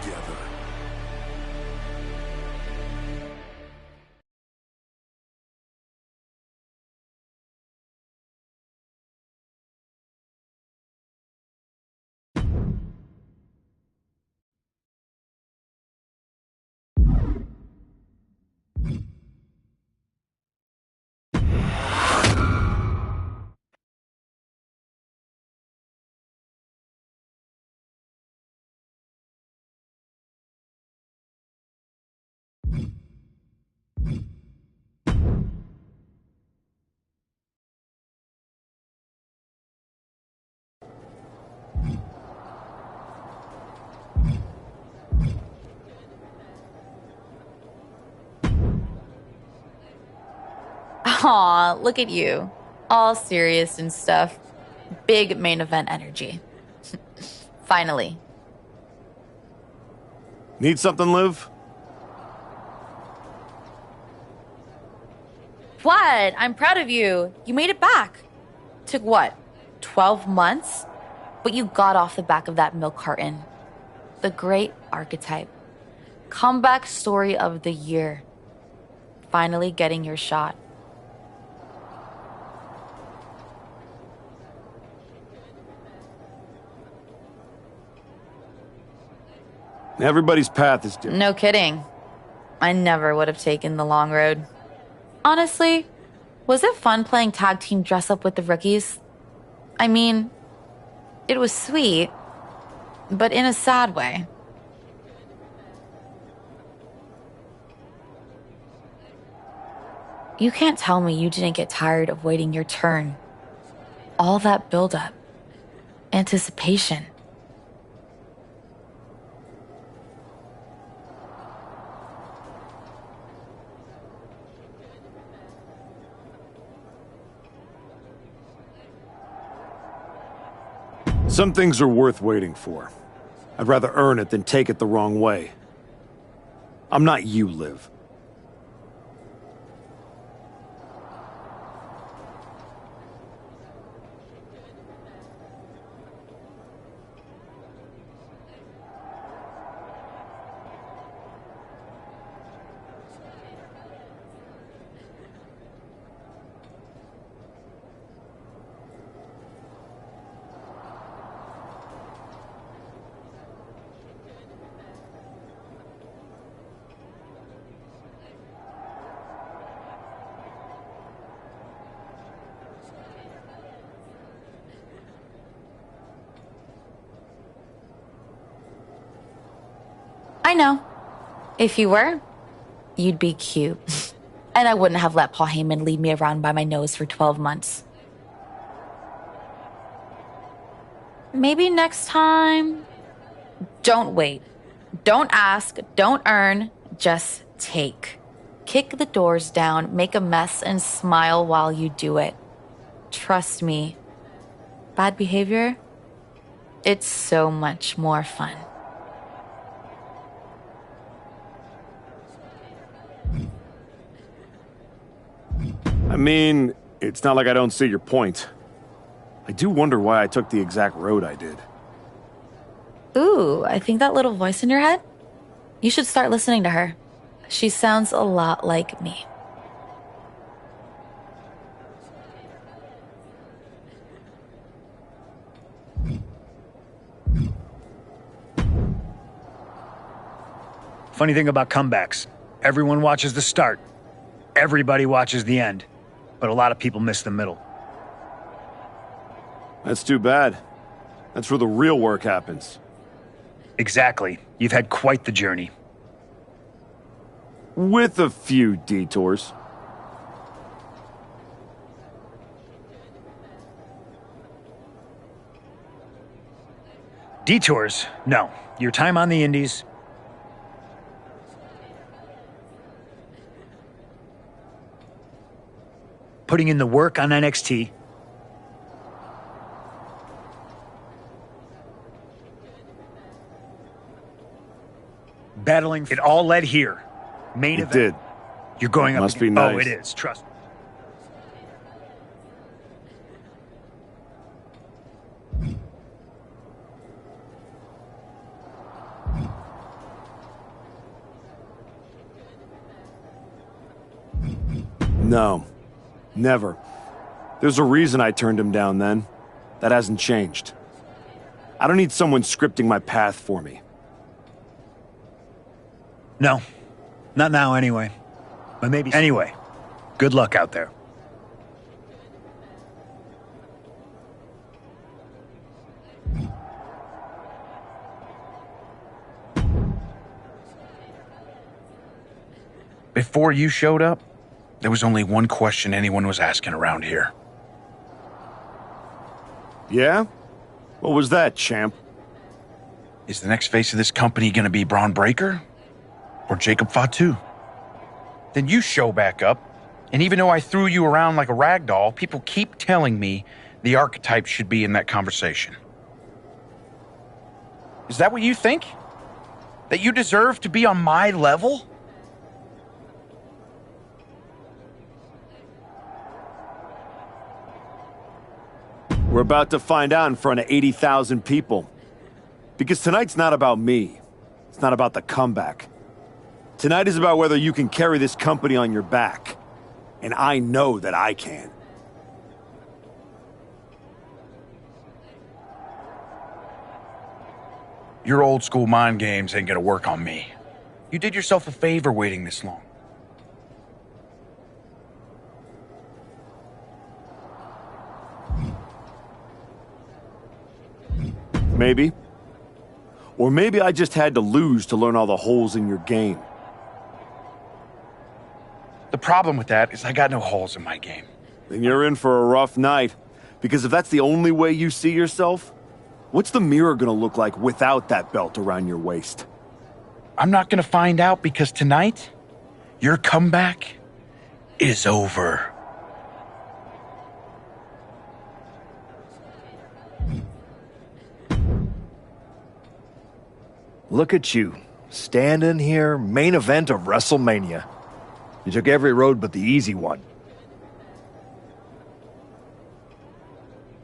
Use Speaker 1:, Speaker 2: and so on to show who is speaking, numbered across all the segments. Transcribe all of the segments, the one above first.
Speaker 1: together.
Speaker 2: Aw, look at you. All serious and stuff. Big main event energy. Finally.
Speaker 1: Need something, Liv?
Speaker 2: What? I'm proud of you. You made it back. Took what? 12 months? But you got off the back of that milk carton. The great archetype. Comeback story of the year. Finally getting your shot.
Speaker 1: Everybody's path is different.
Speaker 2: No kidding. I never would have taken the long road. Honestly, was it fun playing tag team dress up with the rookies? I mean, it was sweet, but in a sad way. You can't tell me you didn't get tired of waiting your turn. All that buildup, anticipation.
Speaker 1: Some things are worth waiting for. I'd rather earn it than take it the wrong way. I'm not you, Liv.
Speaker 2: I know. If you were, you'd be cute. And I wouldn't have let Paul Heyman lead me around by my nose for 12 months. Maybe next time. Don't wait. Don't ask. Don't earn. Just take. Kick the doors down, make a mess, and smile while you do it. Trust me. Bad behavior? It's so much more fun.
Speaker 1: I mean, it's not like I don't see your point. I do wonder why I took the exact road I did.
Speaker 2: Ooh, I think that little voice in your head? You should start listening to her. She sounds a lot like me.
Speaker 3: Funny thing about comebacks, everyone watches the start. Everybody watches the end. But a lot of people miss the middle.
Speaker 1: That's too bad. That's where the real work happens.
Speaker 3: Exactly. You've had quite the journey.
Speaker 1: With a few detours.
Speaker 3: Detours? No. Your time on the Indies. Putting in the work on NXT. Battling. It all led here. Main event.
Speaker 1: It did.
Speaker 3: You're going up.
Speaker 1: Must be
Speaker 3: against.
Speaker 1: nice.
Speaker 3: Oh, it is. Trust me.
Speaker 1: No, never. There's a reason I turned him down then. That hasn't changed. I don't need someone scripting my path for me.
Speaker 3: No, not now anyway. But maybe anyway. Good luck out there.
Speaker 4: Before you showed up, there was only one question anyone was asking around here.
Speaker 1: Yeah? What was that, champ?
Speaker 4: Is the next face of this company gonna be Braun Breaker? Or Jacob Wwe2k? Then you show back up, and even though I threw you around like a rag doll, people keep telling me the archetype should be in that conversation. Is that what you think? That you deserve to be on my level?
Speaker 1: We're about to find out in front of 80,000 people. Because tonight's not about me. It's not about the comeback. Tonight is about whether you can carry this company on your back. And I know that I can.
Speaker 4: Your old school mind games ain't gonna work on me. You did yourself a favor waiting this long.
Speaker 1: Maybe. Or maybe I just had to lose to learn all the holes in your game.
Speaker 4: The problem with that is I got no holes in my game.
Speaker 1: Then you're in for a rough night. Because if that's the only way you see yourself, what's the mirror gonna look like without that belt around your waist?
Speaker 4: I'm not gonna find out because tonight, your comeback is over.
Speaker 5: Look at you, standing here, main event of WrestleMania. You took every road but the easy one.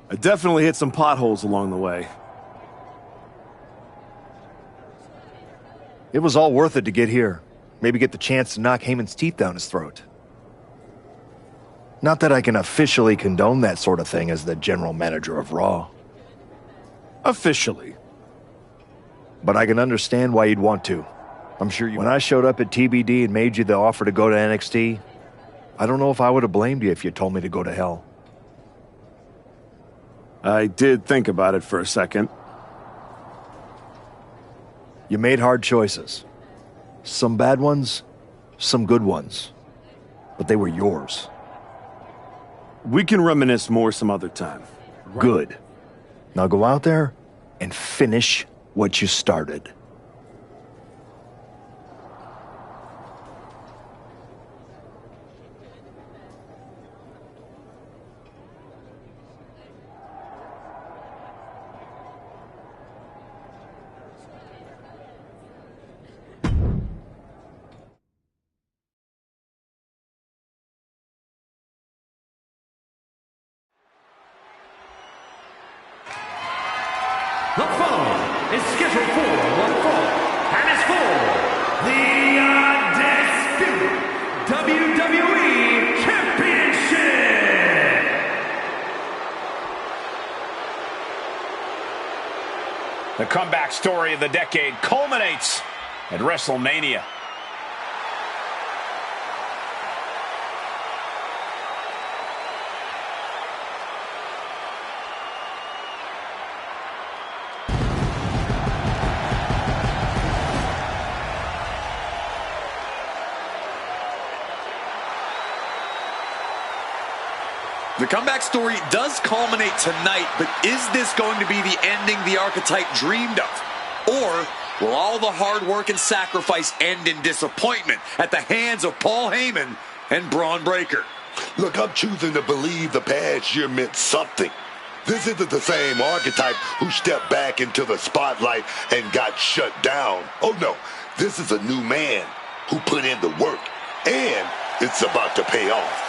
Speaker 1: I definitely hit some potholes along the way.
Speaker 5: It was all worth it to get here. Maybe get the chance to knock Heyman's teeth down his throat. Not that I can officially condone that sort of thing as the general manager of Raw.
Speaker 1: Officially.
Speaker 5: But I can understand why you'd want to. I'm sure when I showed up at TBD and made you the offer to go to NXT, I don't know if I would have blamed you if you told me to go to hell.
Speaker 1: I did think about it for a second.
Speaker 5: You made hard choices. Some bad ones, some good ones. But they were yours.
Speaker 1: We can reminisce more some other time.
Speaker 5: Good. Now go out there and finish what you started.
Speaker 6: The following is scheduled for one fall and is for the undisputed WWE Championship.
Speaker 7: The comeback story of the decade culminates at WrestleMania.
Speaker 8: The comeback story does culminate tonight, but is this going to be the ending the archetype dreamed of? Or will all the hard work and sacrifice end in disappointment at the hands of Paul Heyman and Braun Breaker?
Speaker 9: Look, I'm choosing to believe the past year meant something. This isn't the same archetype who stepped back into the spotlight and got shut down. Oh no, this is a new man who put in the work, and it's about to pay off.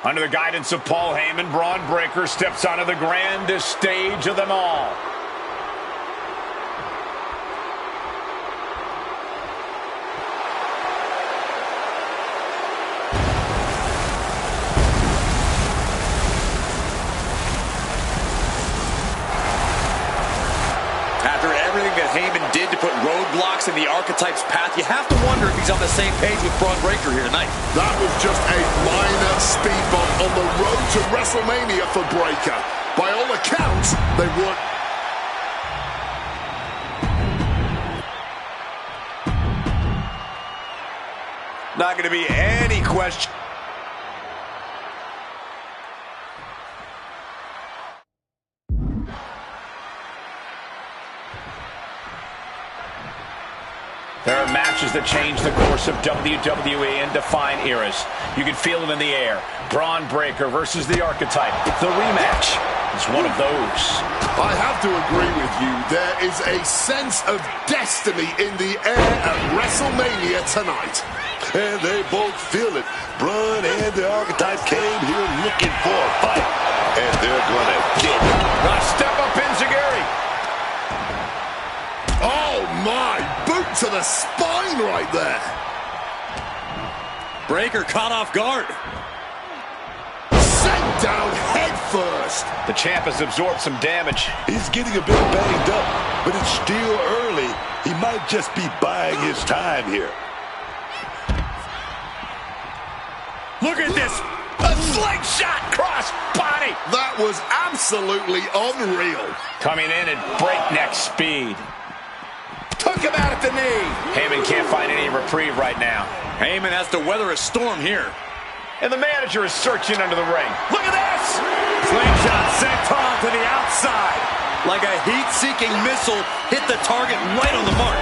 Speaker 7: Under the guidance of Paul Heyman, Braun Breaker steps onto the grandest stage of them all.
Speaker 8: After everything that Heyman did to put roadblocks in the Archetype's path, you have to wonder if he's on the same page with Braun Breaker here tonight.
Speaker 10: That was just a minor speed bump on the road to WrestleMania for Breaker. By all accounts, they were...
Speaker 8: Not going to be any question.
Speaker 7: There are matches that change the course of WWE and define eras. You can feel them in the air. Braun Breaker versus the Archetype. The rematch is one of those.
Speaker 10: I have to agree with you. There is a sense of destiny in the air at WrestleMania tonight.
Speaker 9: And they both feel it. Braun and the Archetype came here looking for a fight. And they're going to get it.
Speaker 7: Step up Enziguri.
Speaker 10: Oh my, boot to the spine right there.
Speaker 8: Breaker caught off guard.
Speaker 10: Sent down head first.
Speaker 7: The champ has absorbed some damage.
Speaker 9: He's getting a bit banged up, but it's still early. He might just be buying his time here.
Speaker 7: Look at this. A slingshot cross body.
Speaker 10: That was absolutely unreal.
Speaker 7: Coming in at breakneck speed.
Speaker 8: Took him out at the knee.
Speaker 7: Heyman can't find any reprieve right now.
Speaker 8: Heyman has to weather a storm here.
Speaker 7: And the manager is searching under the ring.
Speaker 8: Look at this! Slingshot sent on to the outside. Like a heat-seeking missile, hit the target right on the mark.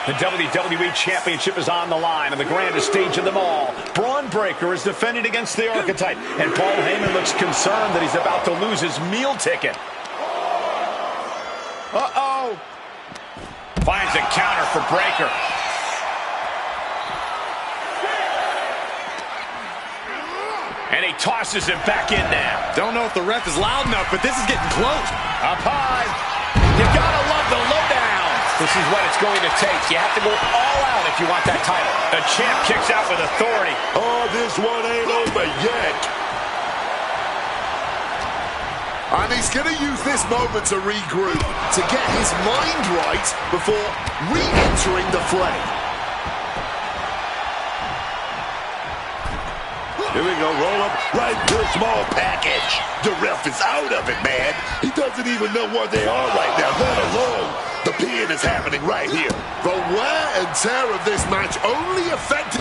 Speaker 7: The WWE Championship is on the line on the grandest stage of them all. Braun Breaker is defending against the Archetype, and Paul Heyman looks concerned that he's about to lose his meal ticket. Uh-oh. Finds a counter for Breaker. And he tosses him back in now.
Speaker 8: Don't know if the ref is loud enough, but this is getting close.
Speaker 7: Up high. You gotta love the lowdown. This is what it's going to take. You have to go all out if you want that title. The champ kicks out with authority.
Speaker 9: Oh, this one ain't over yet.
Speaker 10: And he's going to use this moment to regroup, to get his mind right before re-entering the fray.
Speaker 9: Here we go, roll up right to a small package. The ref is out of it, man. He doesn't even know where they are right now, let alone the pin is happening right here.
Speaker 10: The wear and tear of this match only affected...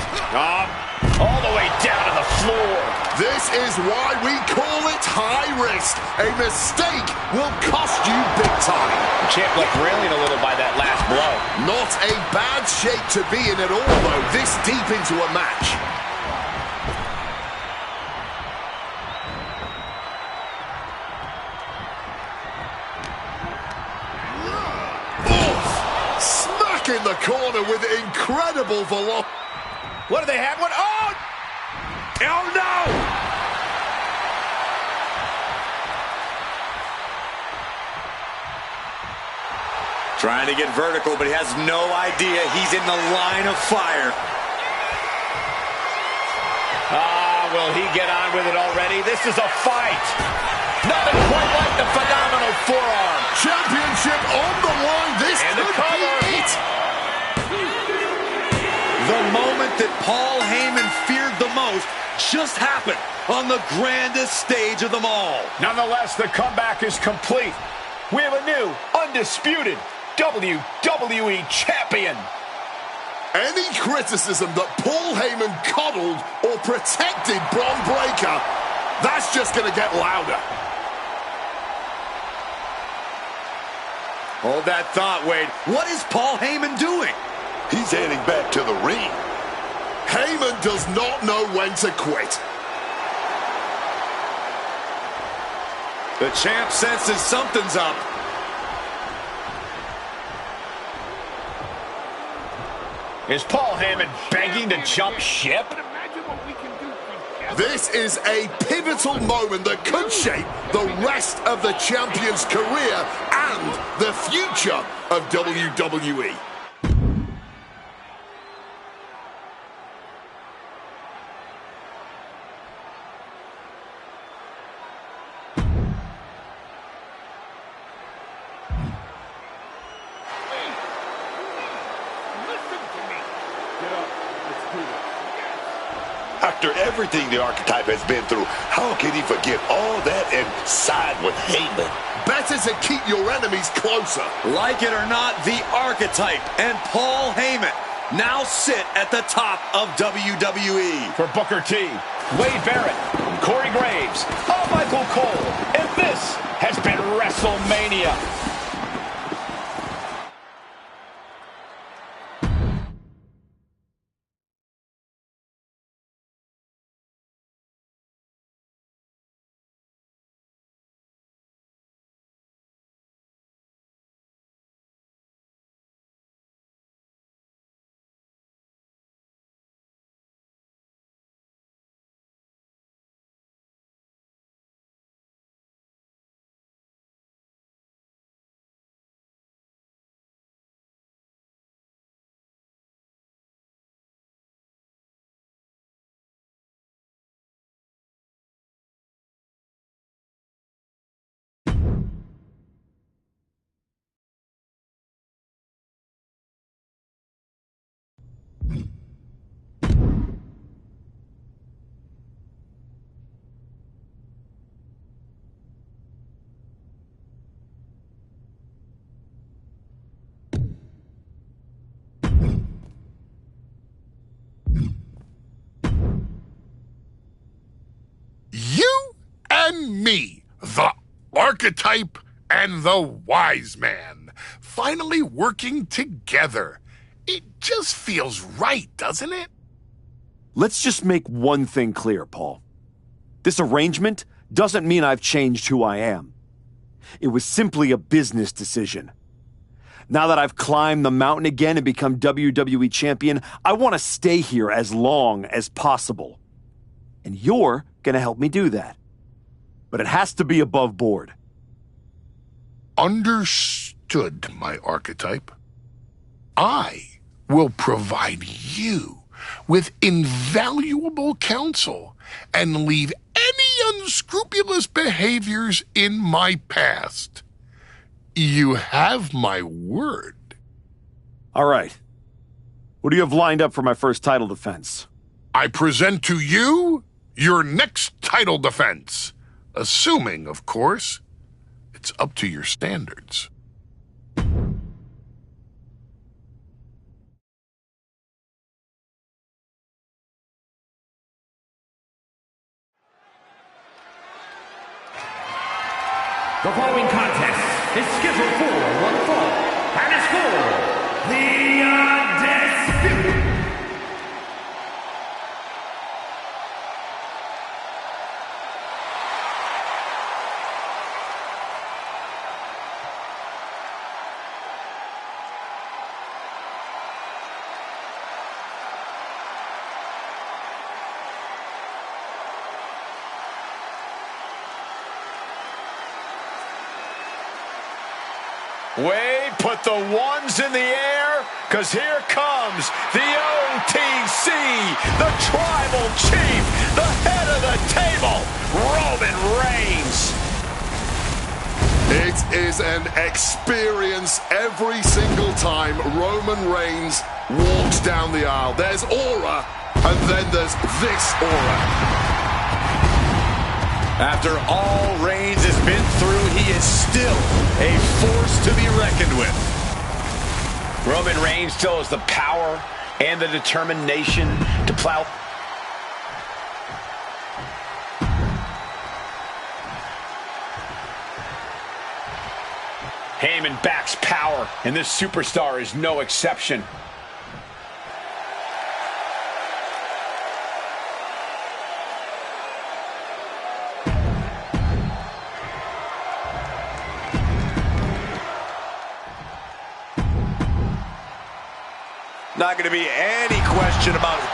Speaker 7: All the way down to the floor.
Speaker 10: This is why we call it high risk. A mistake will cost you big time.
Speaker 7: The champ looked reeling a little by that last blow.
Speaker 10: Not a bad shape to be in at all, though, this deep into a match. Smack in the corner with incredible velocity.
Speaker 7: What do they have? What? Oh! Oh, no!
Speaker 8: Trying to get vertical, but he has no idea he's in the line of fire.
Speaker 7: Will he get on with it already? This is a fight. Nothing quite like the phenomenal forearm.
Speaker 10: Championship on the line. This
Speaker 7: and
Speaker 10: could be it.
Speaker 8: The moment that Paul Heyman feared the most just happened on the grandest stage of them all.
Speaker 7: Nonetheless, the comeback is complete. We have a new, undisputed WWE Champion.
Speaker 10: Any criticism that Paul Heyman coddled or protected Braun Breaker, that's just going to get louder.
Speaker 8: Hold that thought, Wade. What is Paul Heyman doing?
Speaker 9: He's heading back to the ring.
Speaker 10: Heyman does not know when to quit.
Speaker 8: The champ senses something's up.
Speaker 7: Is Paul Heyman begging to jump ship?
Speaker 10: This is a pivotal moment that could shape the rest of the champion's career and the future of WWE.
Speaker 9: After everything the Archetype has been through, how can he forget all that and side with Heyman?
Speaker 10: Better to keep your enemies closer.
Speaker 8: Like it or not, the Archetype and Paul Heyman now sit at the top of WWE.
Speaker 7: For Booker T, Wade Barrett, Corey Graves, Michael Cole, and this has been WrestleMania.
Speaker 10: You and me, the Archetype and the Wise Man, finally working together. It just feels right, doesn't it?
Speaker 1: Let's just make one thing clear, Paul. This arrangement doesn't mean I've changed who I am. It was simply a business decision. Now that I've climbed the mountain again and become WWE champion, I want to stay here as long as possible. And you're going to help me do that. But it has to be above board.
Speaker 10: Understood, my Archetype. I will provide you with invaluable counsel and leave any unscrupulous behaviors in my past. You have my word.
Speaker 1: All right. What do you have lined up for my first title defense?
Speaker 10: I present to you your next title defense. Assuming, of course, it's up to your standards.
Speaker 6: The following contest is scheduled for one fall and is for the Undisputed.
Speaker 7: Wade, put the ones in the air, because here comes the OTC, the Tribal Chief, the head of the table, Roman Reigns.
Speaker 10: It is an experience every single time Roman Reigns walks down the aisle. There's aura, and then there's this aura.
Speaker 8: After all Reigns has been through, he is still a force to be reckoned with.
Speaker 7: Roman Reigns still has the power and the determination to plow. Heyman backs power, and this superstar is no exception.
Speaker 8: Not going to be any question about it.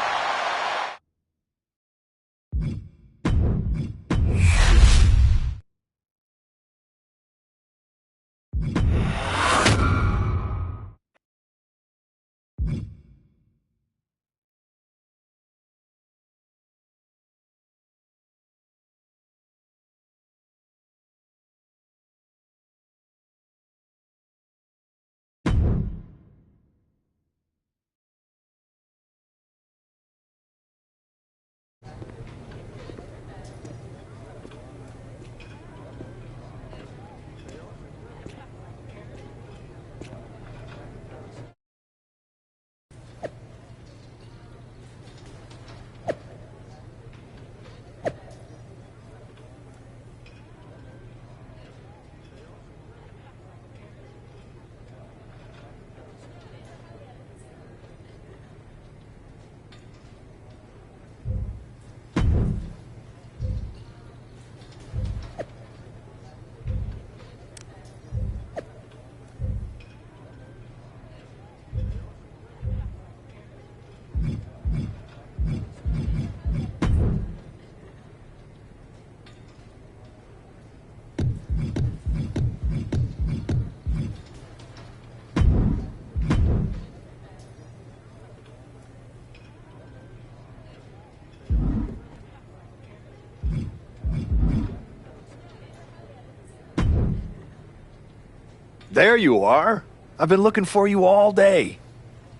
Speaker 5: There you are. I've been looking for you all day.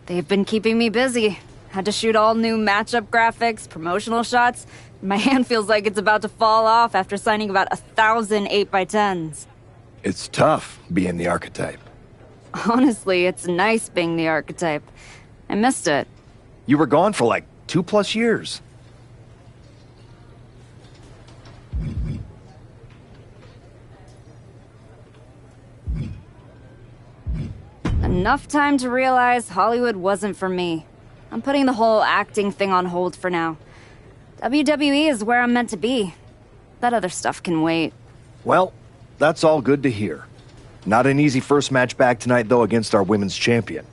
Speaker 11: They've been keeping me busy. Had to shoot all new matchup graphics, promotional shots. My hand feels like it's about to fall off after signing about 1,000 8x10s.
Speaker 5: It's tough being the archetype.
Speaker 11: Honestly, it's nice being the archetype. I missed it.
Speaker 5: You were gone for like 2+ years.
Speaker 11: Enough time to realize Hollywood wasn't for me. I'm putting the whole acting thing on hold for now. WWE is where I'm meant to be. That other stuff can wait.
Speaker 5: Well, that's all good to hear. Not an easy first match back tonight, though, against our women's champion.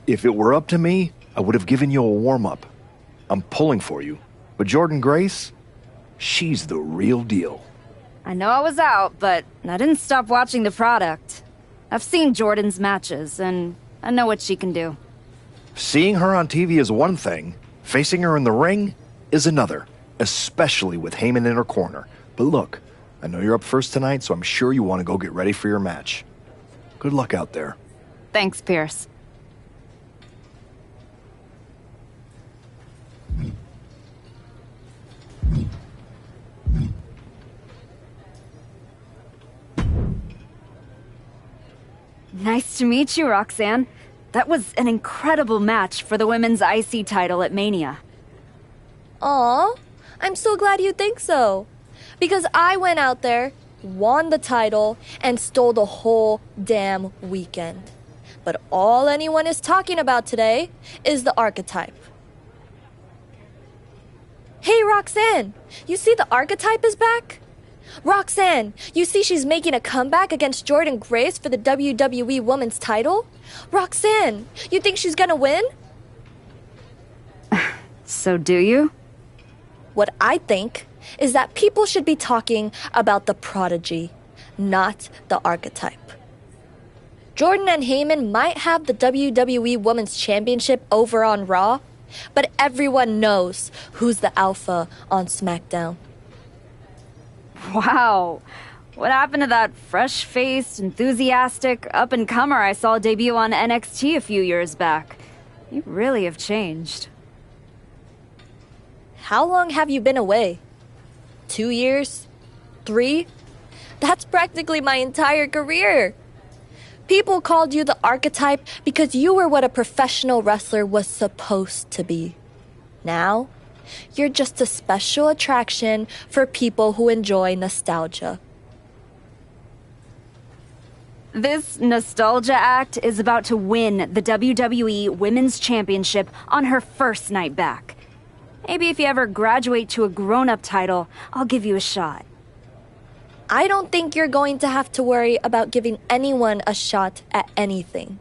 Speaker 5: If it were up to me, I would have given you a warm-up. I'm pulling for you. But Jordan Grace, she's the real deal.
Speaker 11: I know I was out, but I didn't stop watching the product. I've seen Jordan's matches, and I know what she can do.
Speaker 5: Seeing her on TV is one thing. Facing her in the ring is another, especially with Heyman in her corner. But look, I know you're up first tonight, so I'm sure you want to go get ready for your match. Good luck out there.
Speaker 11: Thanks, Pierce. Nice to meet you, Roxanne. That was an incredible match for the women's IC title at Mania.
Speaker 12: Aw, I'm so glad you think so. Because I went out there, won the title, and stole the whole damn weekend. But all anyone is talking about today is the archetype. Hey, Roxanne, you see the archetype is back? Roxanne, you see she's making a comeback against Jordan Grace for the WWE Women's title? Roxanne, you think she's gonna win?
Speaker 11: So do you?
Speaker 12: What I think is that people should be talking about the prodigy, not the archetype. Jordan and Heyman might have the WWE Women's Championship over on Raw, but everyone knows who's the alpha on SmackDown.
Speaker 11: Wow. What happened to that fresh-faced, enthusiastic up-and-comer I saw debut on NXT a few years back? You really have changed.
Speaker 12: How long have you been away? 2 years? 3? That's practically my entire career. People called you the archetype because you were what a professional wrestler was supposed to be. Now, you're just a special attraction for people who enjoy nostalgia.
Speaker 11: This nostalgia act is about to win the WWE Women's Championship on her first night back. Maybe if you ever graduate to a grown-up title, I'll give you a shot.
Speaker 12: I don't think you're going to have to worry about giving anyone a shot at anything.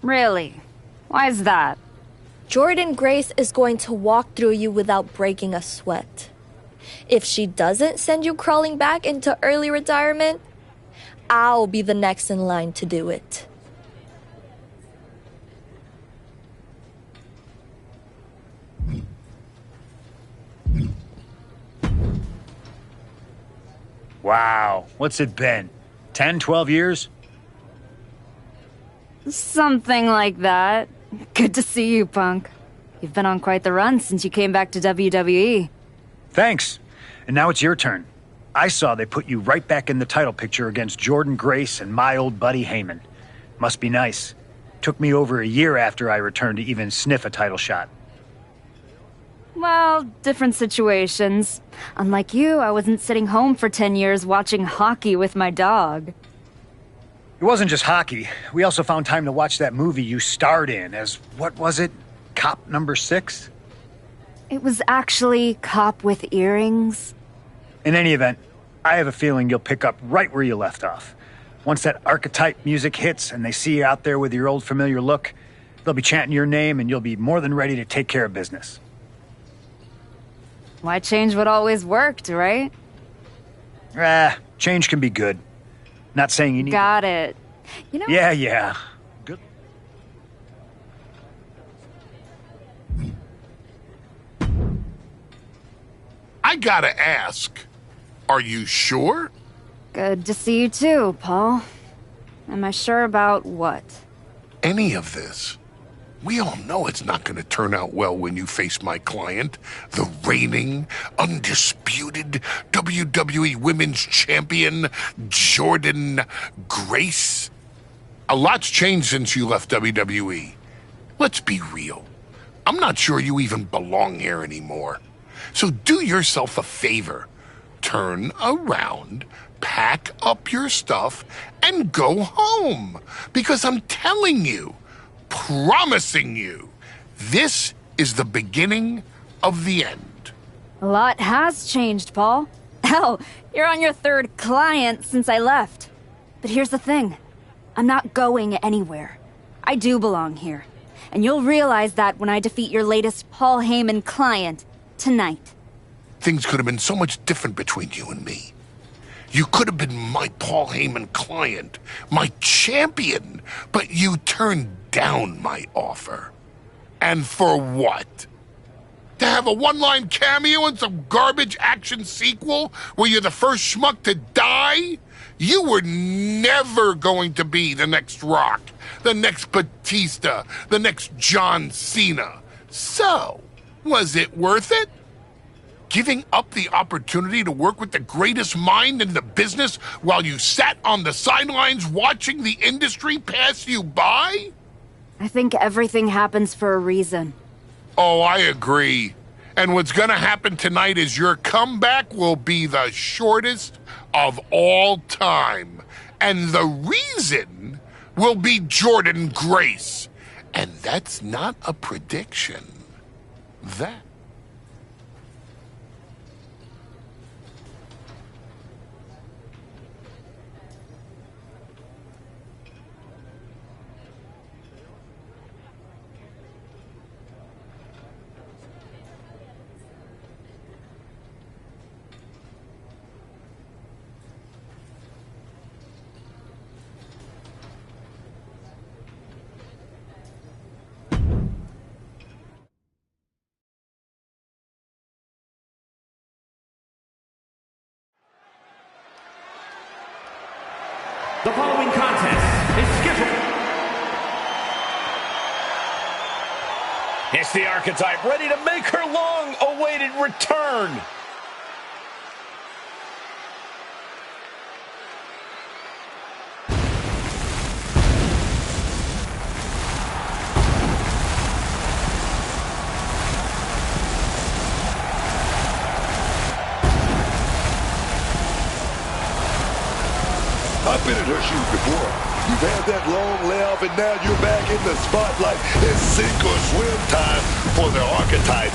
Speaker 11: Really? Why is that?
Speaker 12: Jordan Grace is going to walk through you without breaking a sweat. If she doesn't send you crawling back into early retirement, I'll be the next in line to do it.
Speaker 3: Wow, what's it been? 10, 12 years?
Speaker 11: Something like that. Good to see you, Punk. You've been on quite the run since you came back to WWE.
Speaker 3: Thanks. And now it's your turn. I saw they put you right back in the title picture against Jordan Grace and my old buddy Heyman. Must be nice. Took me over a year after I returned to even sniff a title shot.
Speaker 11: Well, different situations. Unlike you, I wasn't sitting home for 10 years watching hockey with my dog.
Speaker 3: It wasn't just hockey. We also found time to watch that movie you starred in as, what was it? Cop number 6?
Speaker 11: It was actually Cop with Earrings.
Speaker 3: In any event, I have a feeling you'll pick up right where you left off. Once that archetype music hits and they see you out there with your old familiar look, they'll be chanting your name and you'll be more than ready to take care of business.
Speaker 11: Why change what always worked, right?
Speaker 3: Change can be good. Not saying you need...
Speaker 11: Got it. You know...
Speaker 3: Yeah. Good.
Speaker 10: I gotta ask, are you sure?
Speaker 11: Good to see you too, Paul. Am I sure about what?
Speaker 10: Any of this. We all know it's not going to turn out well when you face my client, the reigning, undisputed WWE Women's Champion, Jordan Grace. A lot's changed since you left WWE. Let's be real. I'm not sure you even belong here anymore. So do yourself a favor. Turn around, pack up your stuff, and go home. Because I'm telling you, promising you, this is the beginning of the end.
Speaker 11: A lot has changed, Paul. Hell, you're on your third client since I left. But here's the thing. I'm not going anywhere. I do belong here. And you'll realize that when I defeat your latest Paul Heyman client tonight.
Speaker 10: Things could have been so much different between you and me. You could have been my Paul Heyman client, my champion, but you turned down my offer. And for what? To have a one-line cameo in some garbage action sequel where you're the first schmuck to die? You were never going to be the next Rock, the next Batista, the next John Cena. So, was it worth it? Giving up the opportunity to work with the greatest mind in the business while you sat on the sidelines watching the industry pass you by?
Speaker 11: I think everything happens for a reason.
Speaker 10: Oh, I agree. And what's gonna happen tonight is your comeback will be the shortest of all time. And the reason will be Jordan Grace. And that's not a prediction. That.
Speaker 6: The following contest is scheduled.
Speaker 7: It's the Archetype ready to make her long-awaited return.
Speaker 9: I've been in her shoes before. You've had that long layoff and now you're back in the spotlight. It's sink or swim time for the Archetype.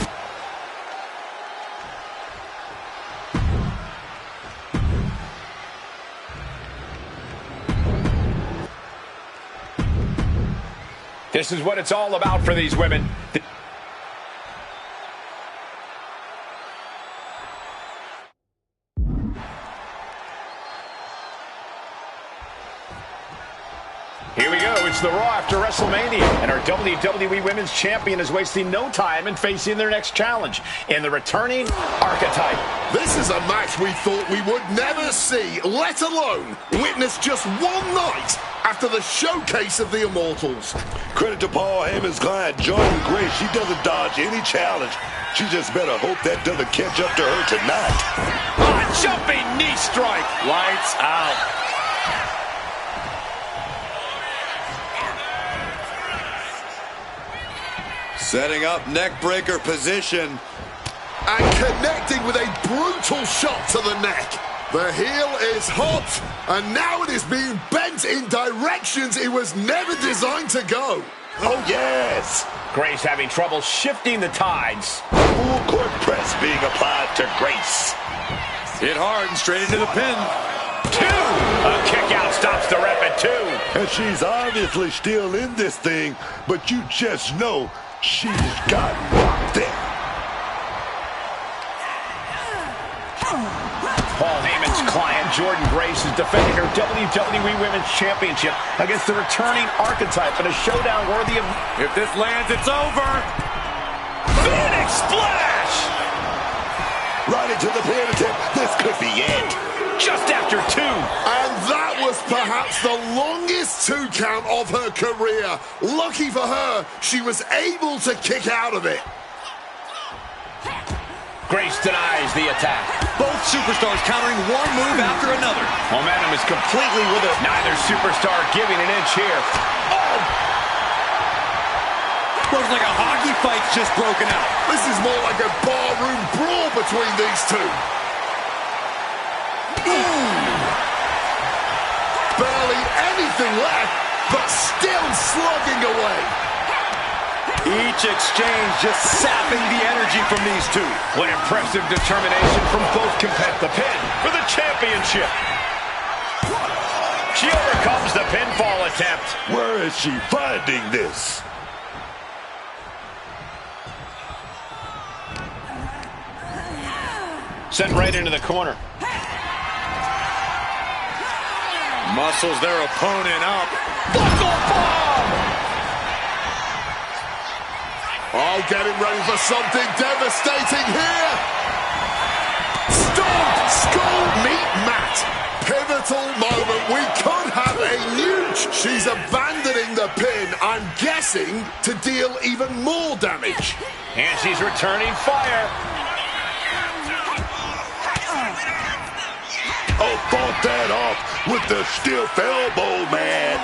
Speaker 7: This is what it's all about for these women. Here we go. It's the Raw after WrestleMania, and our WWE Women's Champion is wasting no time in facing their next challenge in the returning Archetype.
Speaker 10: This is a match we thought we would never see, let alone witness just one night after the showcase of the Immortals.
Speaker 9: Credit to Paul Heyman's client, Jordan Grace. She doesn't dodge any challenge. She just better hope that doesn't catch up to her tonight.
Speaker 7: A jumping knee strike. Lights out.
Speaker 8: Setting up neck breaker position.
Speaker 10: And connecting with a brutal shot to the neck. The heel is hot, and now it is being bent in directions it was never designed to go.
Speaker 9: Oh, yes.
Speaker 7: Grace having trouble shifting the tides.
Speaker 9: Full court press being applied to Grace.
Speaker 8: Hit hard and straight into the pin.
Speaker 7: 2. A kick out stops the ref at 2.
Speaker 9: And she's obviously still in this thing, but you just know she's got rocked there.
Speaker 7: Paul Heyman's client, Jordan Grace, is defending her WWE Women's Championship against the returning Archetype in a showdown worthy of...
Speaker 8: If this lands, it's over.
Speaker 7: Phoenix Splash!
Speaker 9: Right into the pin attempt. This could be it.
Speaker 7: Just after 2.
Speaker 10: And that was was perhaps the longest 2 count of her career. Lucky for her, she was able to kick out of it.
Speaker 7: Grace denies the attack.
Speaker 8: Both superstars countering one move after another.
Speaker 7: Momentum is completely with it. Neither superstar giving an inch here. Oh!
Speaker 8: Looks like a hockey fight's just broken out.
Speaker 10: This is more like a barroom brawl between these two. Barely anything left, but still slugging away.
Speaker 8: Each exchange just sapping the energy from these two.
Speaker 7: What impressive determination from both competitors. The pin for the championship. She overcomes the pinfall attempt.
Speaker 9: Where is she finding this?
Speaker 7: Sent right into the corner.
Speaker 8: Muscles their opponent up.
Speaker 7: Buckle bomb!
Speaker 10: Oh, getting ready for something devastating here. Stomp, skull, meet mat. Pivotal moment. We could have a huge. She's abandoning the pin, I'm guessing, to deal even more damage.
Speaker 7: And she's returning fire.
Speaker 9: Oh, fought that off with the stiff elbow, man.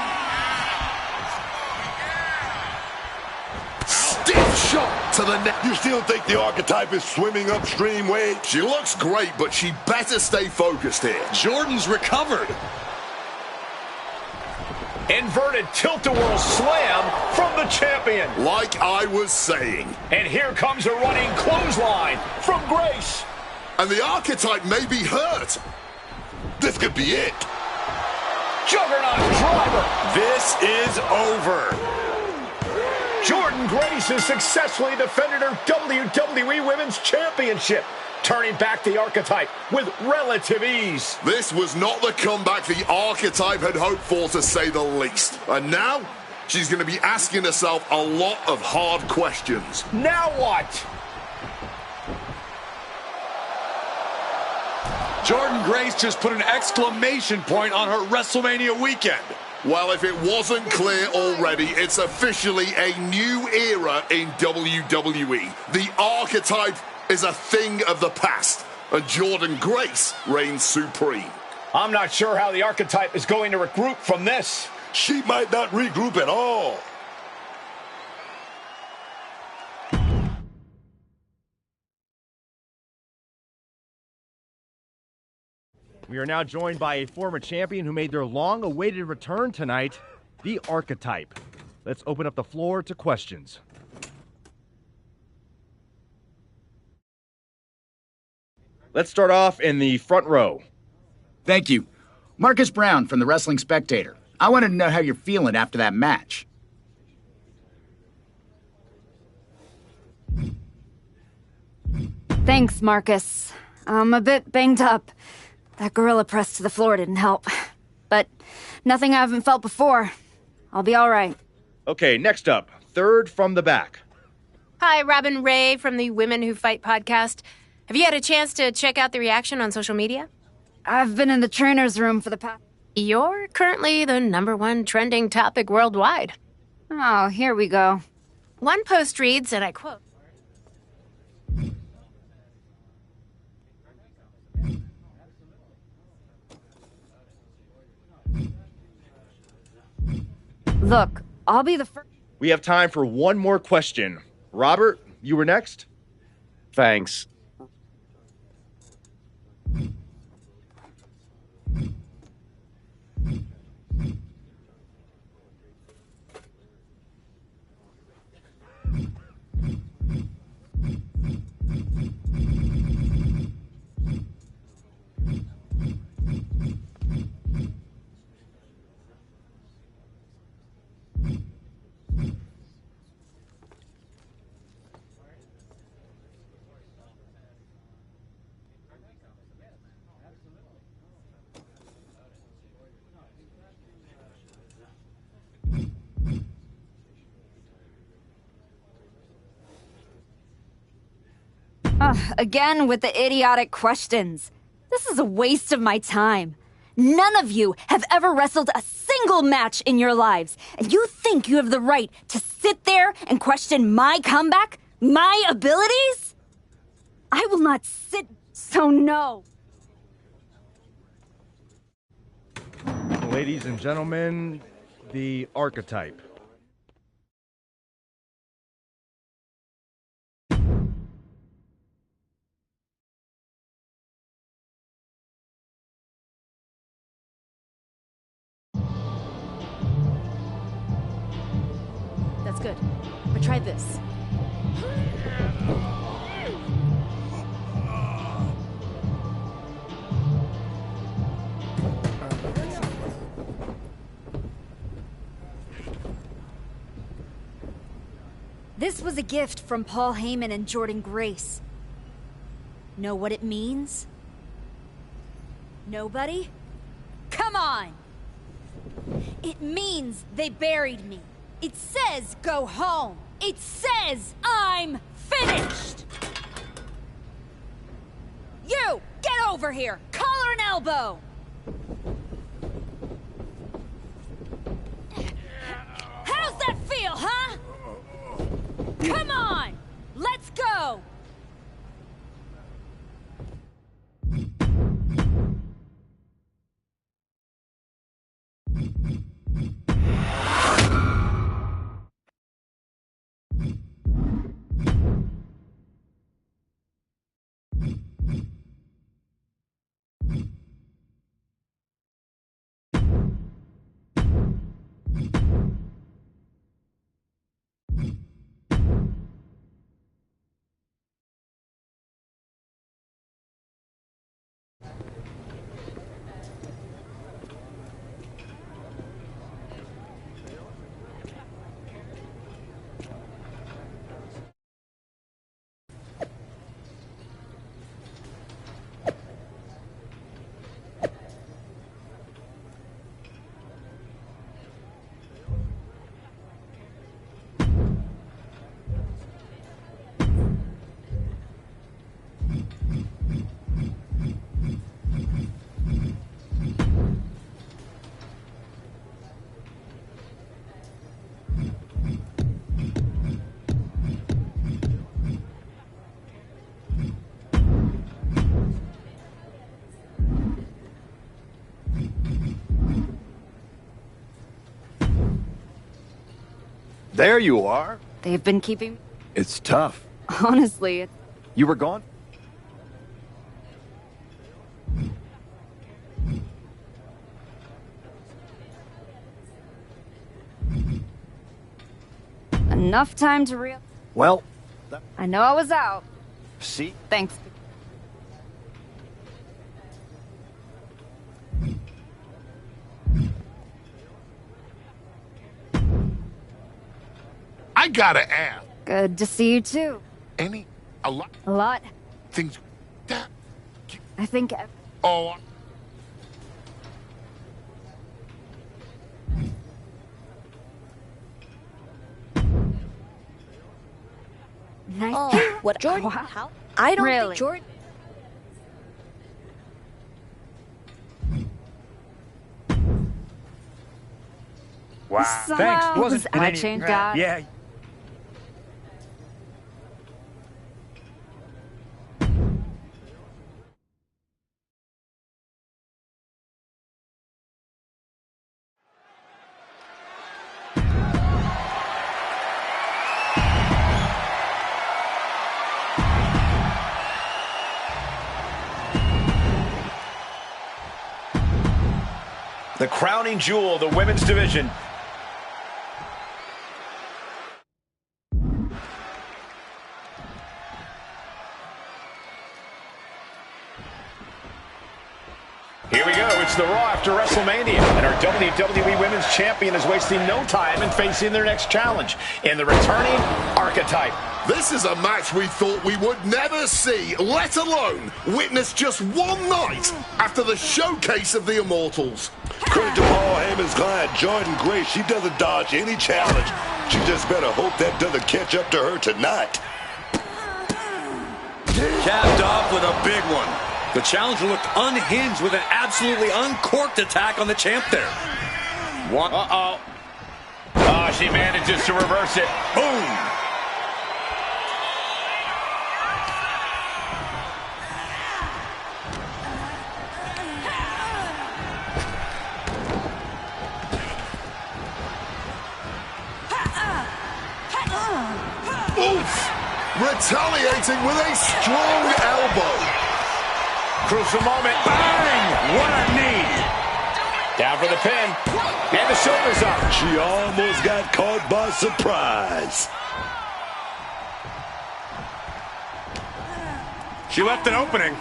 Speaker 10: Stiff shot to the neck.
Speaker 9: You still think the archetype is swimming upstream, Wade?
Speaker 10: She looks great, but she better stay focused here.
Speaker 8: Jordan's recovered.
Speaker 7: Inverted tilt-a-whirl slam from the champion.
Speaker 10: Like I was saying.
Speaker 7: And here comes a running clothesline from Grace.
Speaker 10: And the archetype may be hurt.
Speaker 9: This could be it.
Speaker 7: Juggernaut driver.
Speaker 8: This is over.
Speaker 7: Jordan Grace has successfully defended her WWE Women's Championship, turning back the archetype with relative ease.
Speaker 10: This was not the comeback the archetype had hoped for, to say the least. And now, she's going to be asking herself a lot of hard questions.
Speaker 7: Now what?
Speaker 8: Jordan Grace just put an exclamation point on her WrestleMania weekend.
Speaker 10: Well, if it wasn't clear already, it's officially a new era in WWE. The archetype is a thing of the past, and Jordan Grace reigns supreme.
Speaker 7: I'm not sure how the archetype is going to regroup from this.
Speaker 9: She might not regroup at all.
Speaker 13: We are now joined by a former champion who made their long-awaited return tonight, the Archetype. Let's open up the floor to questions. Let's start off in the front row.
Speaker 14: Thank you. Marcus Brown from the Wrestling Spectator. I wanted to know how you're feeling after that match.
Speaker 11: Thanks, Marcus. I'm a bit banged up. That gorilla press to the floor didn't help. But nothing I haven't felt before. I'll be all right.
Speaker 13: Okay, next up, third from the back.
Speaker 15: Hi, Robin Ray from the Women Who Fight podcast. Have you had a chance to check out the reaction on social media?
Speaker 11: I've been in the trainer's room for the past...
Speaker 15: You're currently the #1 trending topic worldwide.
Speaker 11: Oh, here we go.
Speaker 15: One post reads, and I quote,
Speaker 11: Look, I'll be the first...
Speaker 13: We have time for one more question. Robert, you were next?
Speaker 5: Thanks.
Speaker 11: Again with the idiotic questions. This is a waste of my time. None of you have ever wrestled a single match in your lives. And you think you have the right to sit there and question my comeback? My abilities? I will not sit, so no.
Speaker 13: Ladies and gentlemen, the Archetype.
Speaker 16: That's good. But try this.
Speaker 11: This was a gift from Paul Heyman and Jordan Grace. Know what it means? Nobody? Come on! It means they buried me. It says go home. It says I'm finished! You! Get over here! Collar and elbow! How's that feel, huh? Come on! Let's go!
Speaker 5: There you are.
Speaker 11: They've been keeping...
Speaker 5: It's tough.
Speaker 11: Honestly,
Speaker 5: You were gone?
Speaker 11: enough time to real...
Speaker 5: Well,
Speaker 11: I know I was out.
Speaker 5: see?
Speaker 11: Thanks.
Speaker 10: I gotta ask.
Speaker 11: Good to see you too.
Speaker 10: A lot
Speaker 11: A lot.
Speaker 10: things that.
Speaker 11: I think...
Speaker 10: Oh,
Speaker 11: Nice.
Speaker 12: Oh, what, Jordan?
Speaker 11: Wow.
Speaker 12: How? I don't
Speaker 11: Really?
Speaker 12: think Jordan.
Speaker 3: Wow.
Speaker 11: Somehow
Speaker 3: Thanks. Wasn't
Speaker 11: I
Speaker 3: any-
Speaker 11: changed God.
Speaker 3: Yeah.
Speaker 7: The crowning jewel of the women's division. Here we go. It's the Raw after WrestleMania, and our WWE Women's Champion is wasting no time in facing their next challenge in the returning Archetype.
Speaker 10: this is a match we thought we would never see, let alone witness just one night after the showcase of the Immortals.
Speaker 9: Credit to Paul Heyman's client, Jordan Grace. She doesn't dodge any challenge. She just better hope that doesn't catch up to her tonight.
Speaker 8: Capped off with a big one. The challenger looked unhinged with an absolutely uncorked attack on the champ there. One.
Speaker 7: Uh-oh. Oh, she manages to reverse it. Boom.
Speaker 10: Oof! Retaliating with a strong elbow.
Speaker 7: Crucial moment. Bang! What a knee. Down for the pin. And the shoulders up.
Speaker 9: She almost got caught by surprise.
Speaker 7: She left an opening.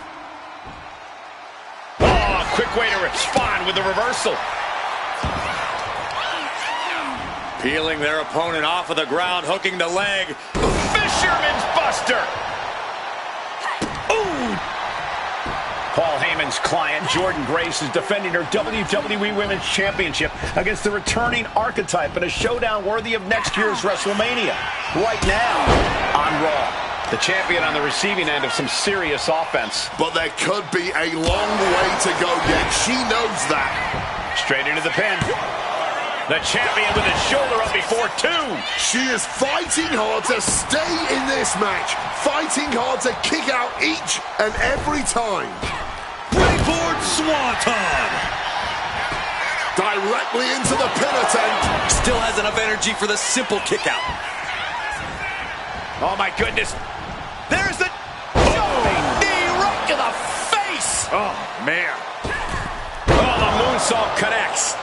Speaker 7: Oh, quick way to respond with the reversal.
Speaker 8: Peeling their opponent off of the ground, hooking the leg.
Speaker 7: Fisherman's Buster. Ooh. Paul Heyman's client, Jordan Grace, is defending her WWE Women's Championship against the returning Archetype in a showdown worthy of next year's WrestleMania. Right now, on Raw, the champion on the receiving end of some serious offense.
Speaker 10: But there could be a long way to go yet. She knows that.
Speaker 7: Straight into the pin. The champion with his shoulder up before two.
Speaker 10: She is fighting hard to stay in this match. Fighting hard to kick out each and every time.
Speaker 8: Springboard Swanton.
Speaker 10: Directly into the pin attempt.
Speaker 8: Still has enough energy for the simple kick out.
Speaker 7: Oh my goodness. There's the jumping knee right to the face. Oh man. Oh, the moonsault connects.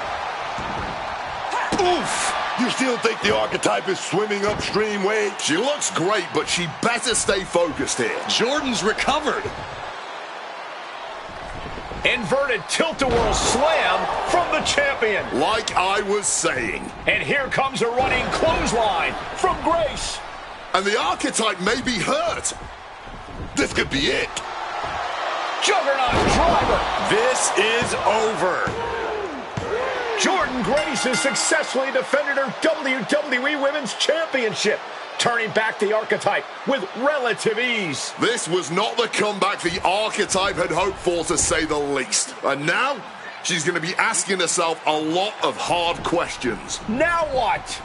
Speaker 9: Oof! You still think the Archetype is swimming upstream, Wade?
Speaker 10: She looks great, but she better stay focused here.
Speaker 8: Jordan's recovered.
Speaker 7: Inverted tilt-a-whirl slam from the champion.
Speaker 10: Like I was saying.
Speaker 7: And here comes a running clothesline from Grace.
Speaker 10: And the Archetype may be hurt.
Speaker 9: This could be it.
Speaker 7: Juggernaut driver.
Speaker 8: This is over.
Speaker 7: Jordan Grace has successfully defended her WWE Women's Championship, turning back the Archetype with relative ease.
Speaker 10: This was not the comeback the Archetype had hoped for, to say the least. And now, she's going to be asking herself a lot of hard questions.
Speaker 7: Now what?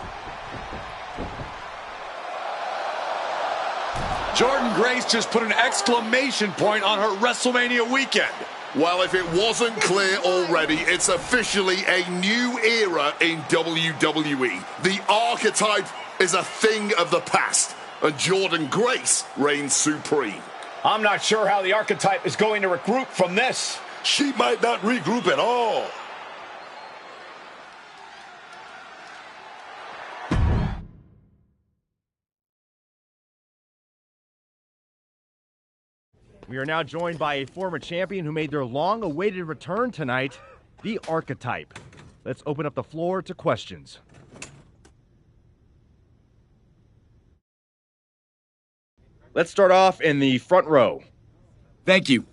Speaker 8: Jordan Grace just put an exclamation point on her WrestleMania weekend.
Speaker 10: Well, if it wasn't clear already, it's officially a new era in WWE. The Archetype is a thing of the past, and Jordan Grace reigns supreme.
Speaker 7: I'm not sure how the Archetype is going to regroup from this.
Speaker 9: She might not regroup at all.
Speaker 13: We are now joined by a former champion who made their long-awaited return tonight, the Archetype. Let's open up the floor to questions. Let's start off in the front row.
Speaker 14: Thank you.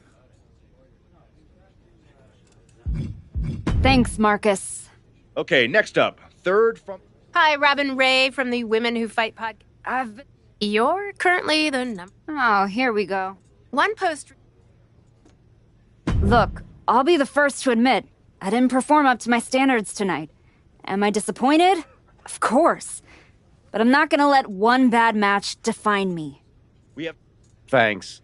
Speaker 11: Thanks, Marcus.
Speaker 13: Okay, next up, third from...
Speaker 15: Hi, Robin Ray from the Women Who Fight podcast. You're currently the number...
Speaker 11: Oh, here we go.
Speaker 15: One post...
Speaker 11: Look, I'll be the first to admit, I didn't perform up to my standards tonight. Am I disappointed? Of course. But I'm not gonna let one bad match define me.
Speaker 13: We have... Thanks.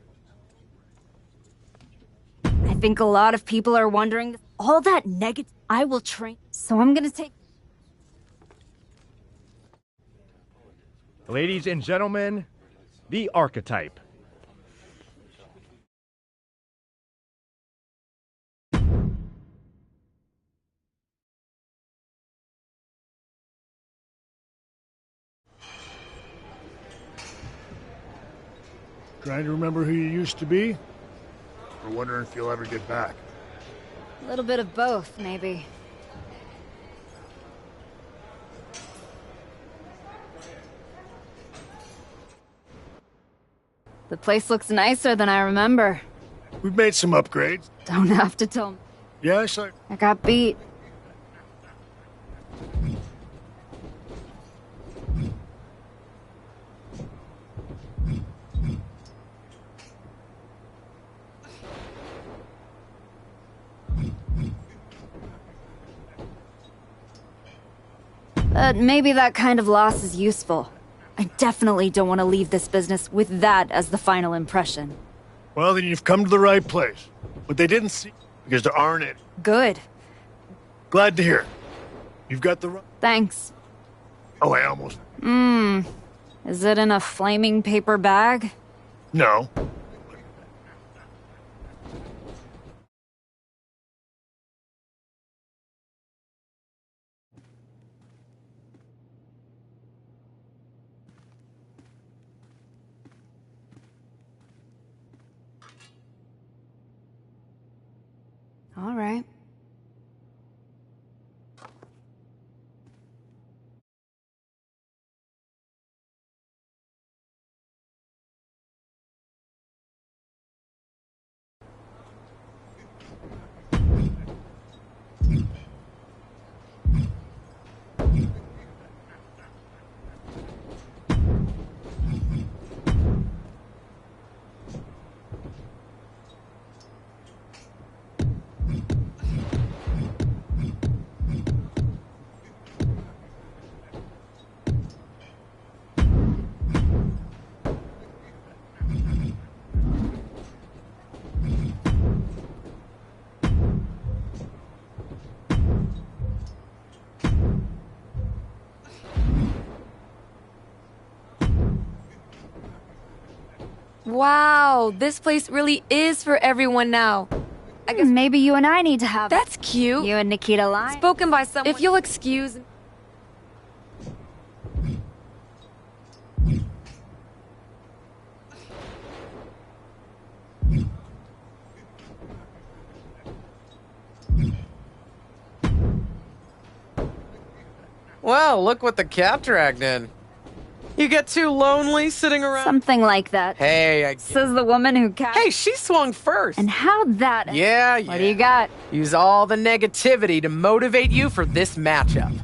Speaker 11: I think a lot of people are wondering, all that negative... I will train... So I'm gonna take...
Speaker 13: Ladies and gentlemen, the Archetype.
Speaker 17: Trying to remember who you used to be? Or wondering if you'll ever get back?
Speaker 11: A little bit of both, maybe. The place looks nicer than I remember.
Speaker 17: We've made some upgrades.
Speaker 11: Don't have to tell me.
Speaker 17: Yes,
Speaker 11: I got beat. But maybe that kind of loss is useful. I definitely don't want to leave this business with that as the final impression.
Speaker 17: Well, then you've come to the right place. But they didn't see because there aren't any.
Speaker 11: Good.
Speaker 17: Glad to hear it. You've got the right...
Speaker 11: Thanks.
Speaker 17: Oh, I almost...
Speaker 11: Is it in a flaming paper bag?
Speaker 17: No.
Speaker 11: All right.
Speaker 12: Wow, this place really is for everyone now. I guess
Speaker 11: Maybe you and I need to have...
Speaker 12: that's cute.
Speaker 11: You and Nikita lie.
Speaker 12: Spoken by someone. If you'll excuse.
Speaker 18: Well, look what the cat dragged in. You get too lonely sitting around?
Speaker 11: Something like that.
Speaker 18: Hey,
Speaker 11: Says the woman who
Speaker 18: Hey, she swung first.
Speaker 11: And how'd that...
Speaker 18: Yeah.
Speaker 11: What do you got?
Speaker 18: Use all the negativity to motivate you for this matchup.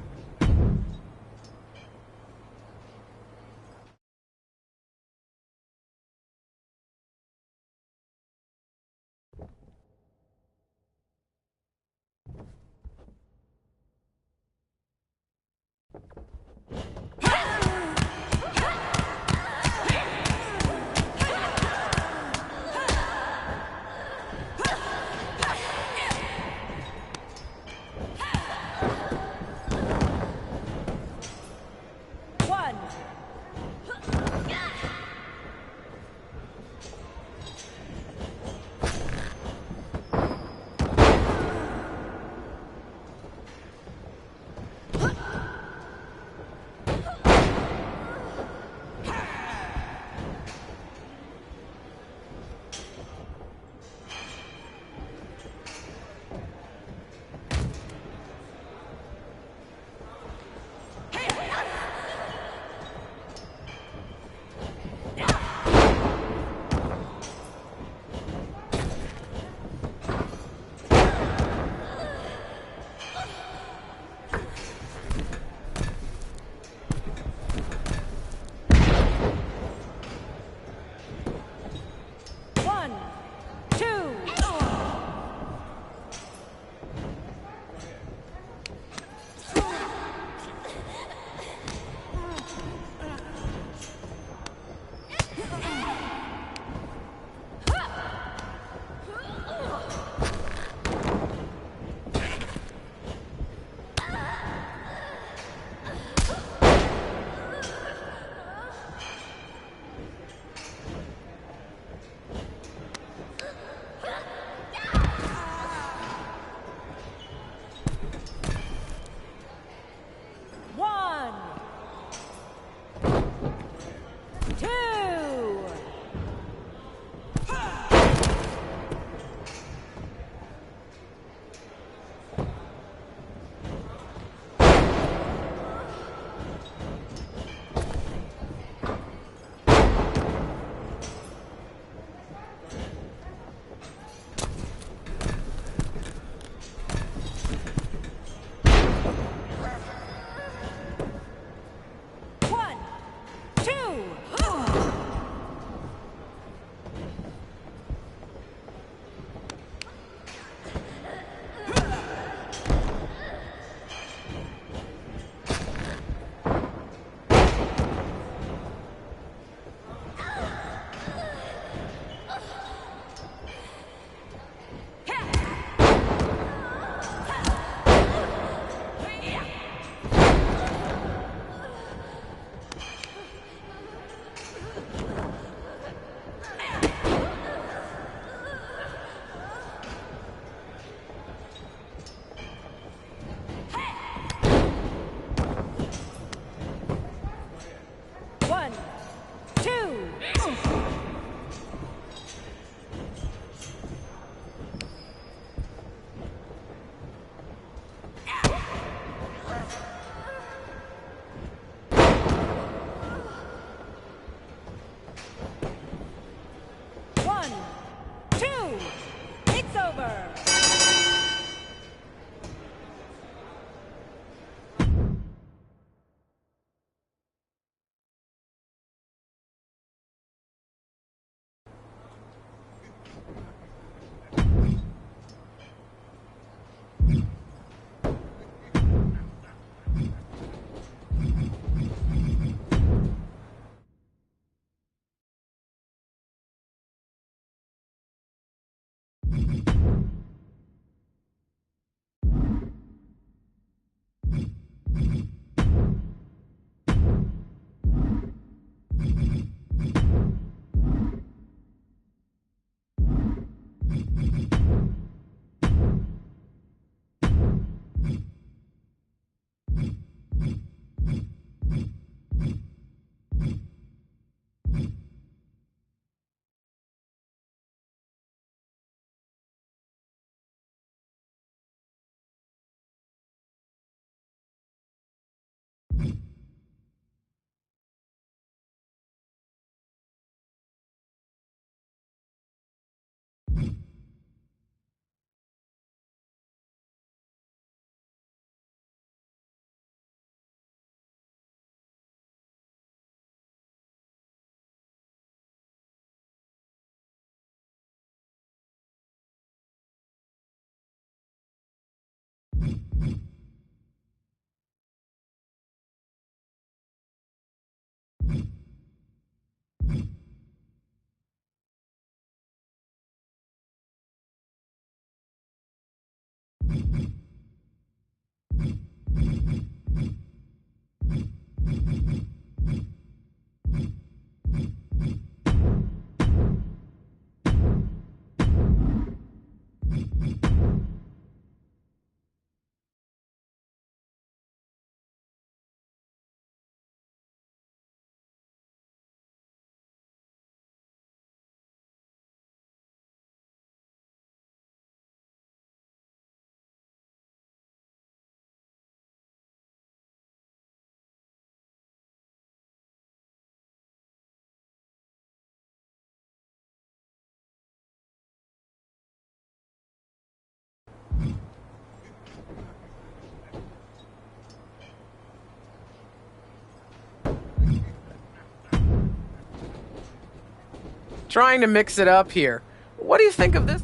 Speaker 18: Trying to mix it up here. What do you think of this?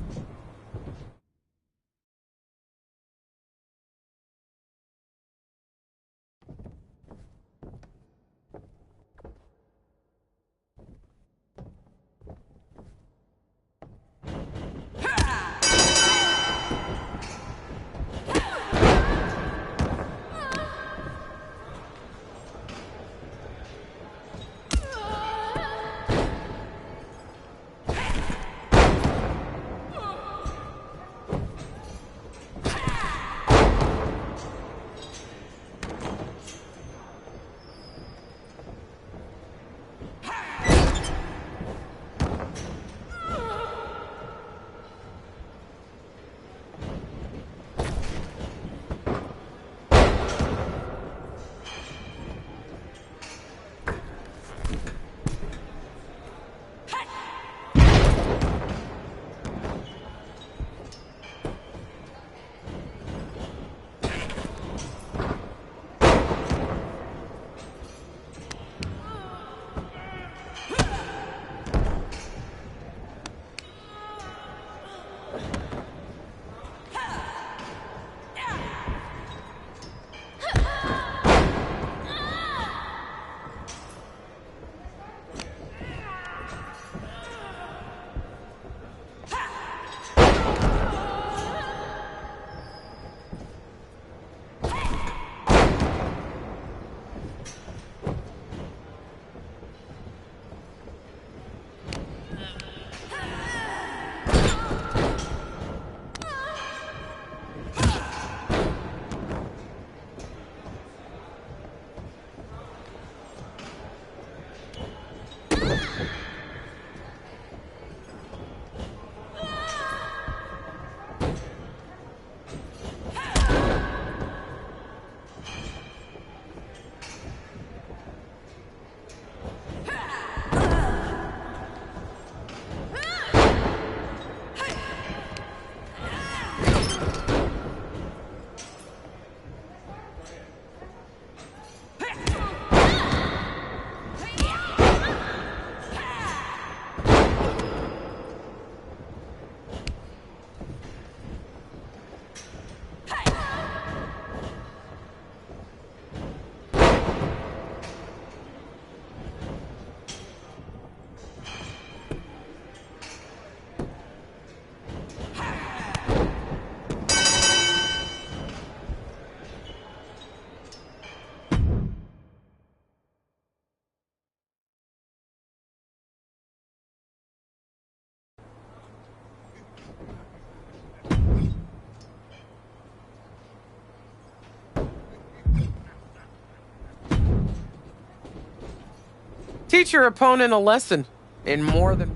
Speaker 18: Teach your opponent a lesson in more than...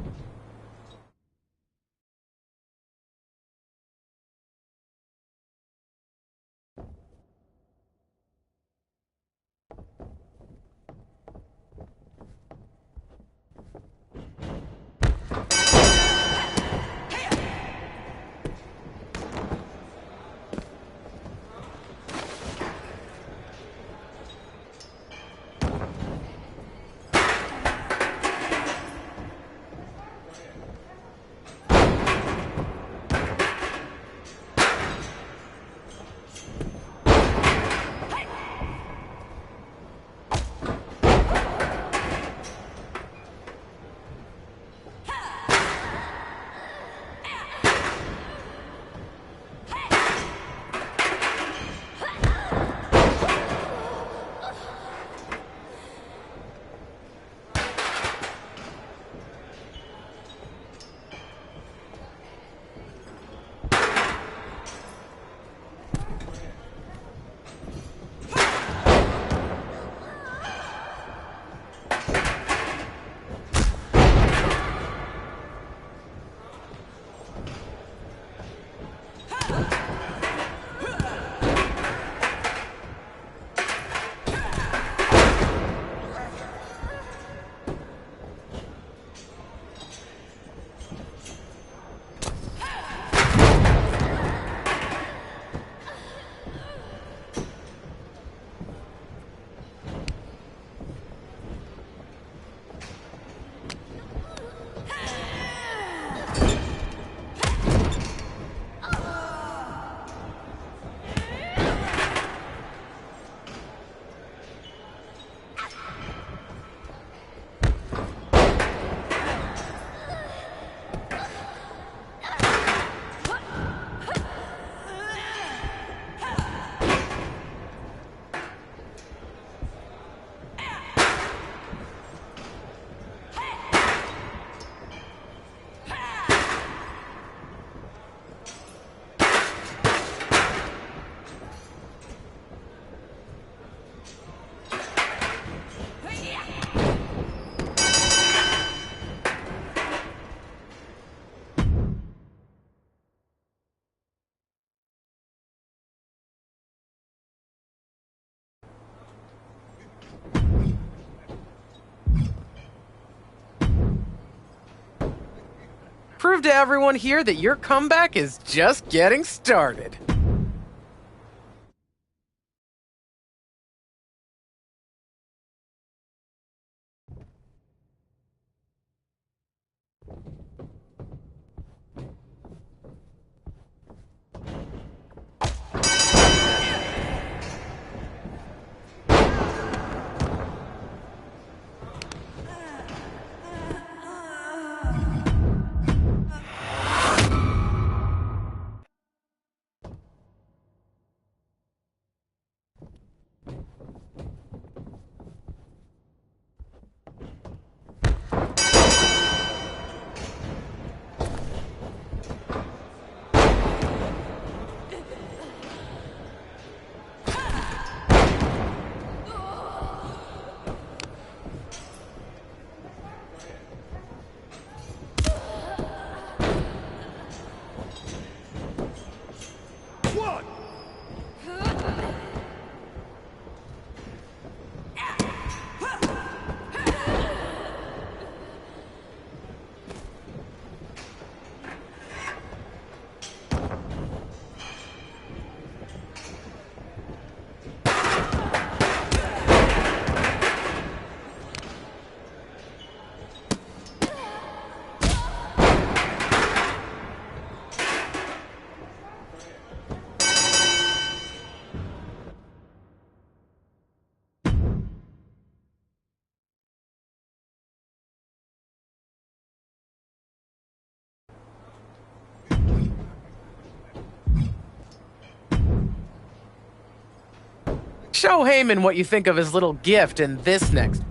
Speaker 18: prove to everyone here that your comeback is just getting started. Show Heyman what you think of his little gift in this next.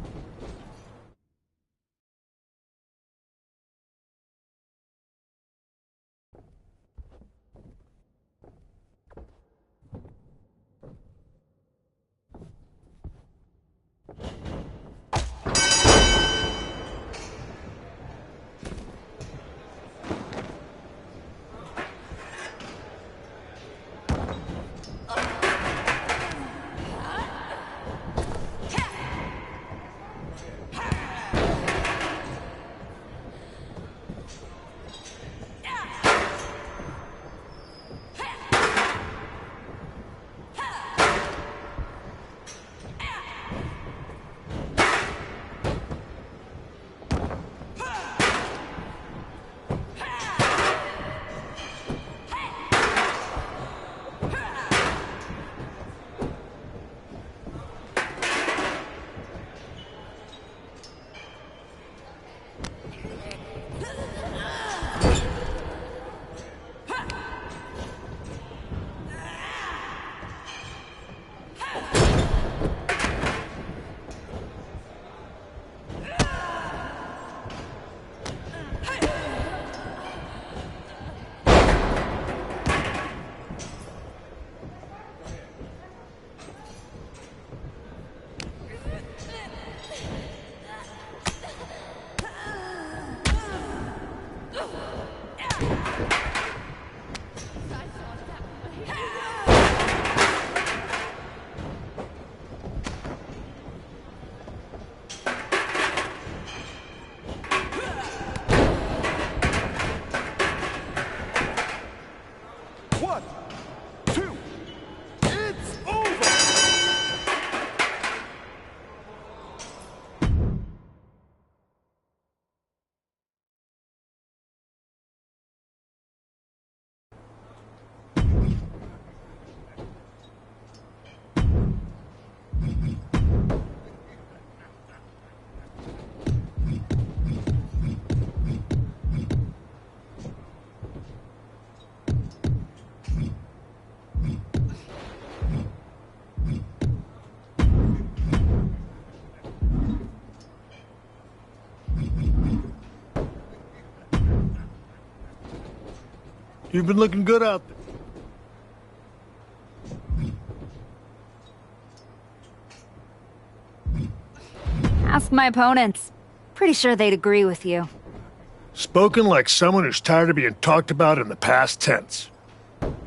Speaker 17: You've been looking good out there.
Speaker 11: Ask my opponents. Pretty sure they'd agree with you.
Speaker 17: Spoken like someone who's tired of being talked about in the past tense.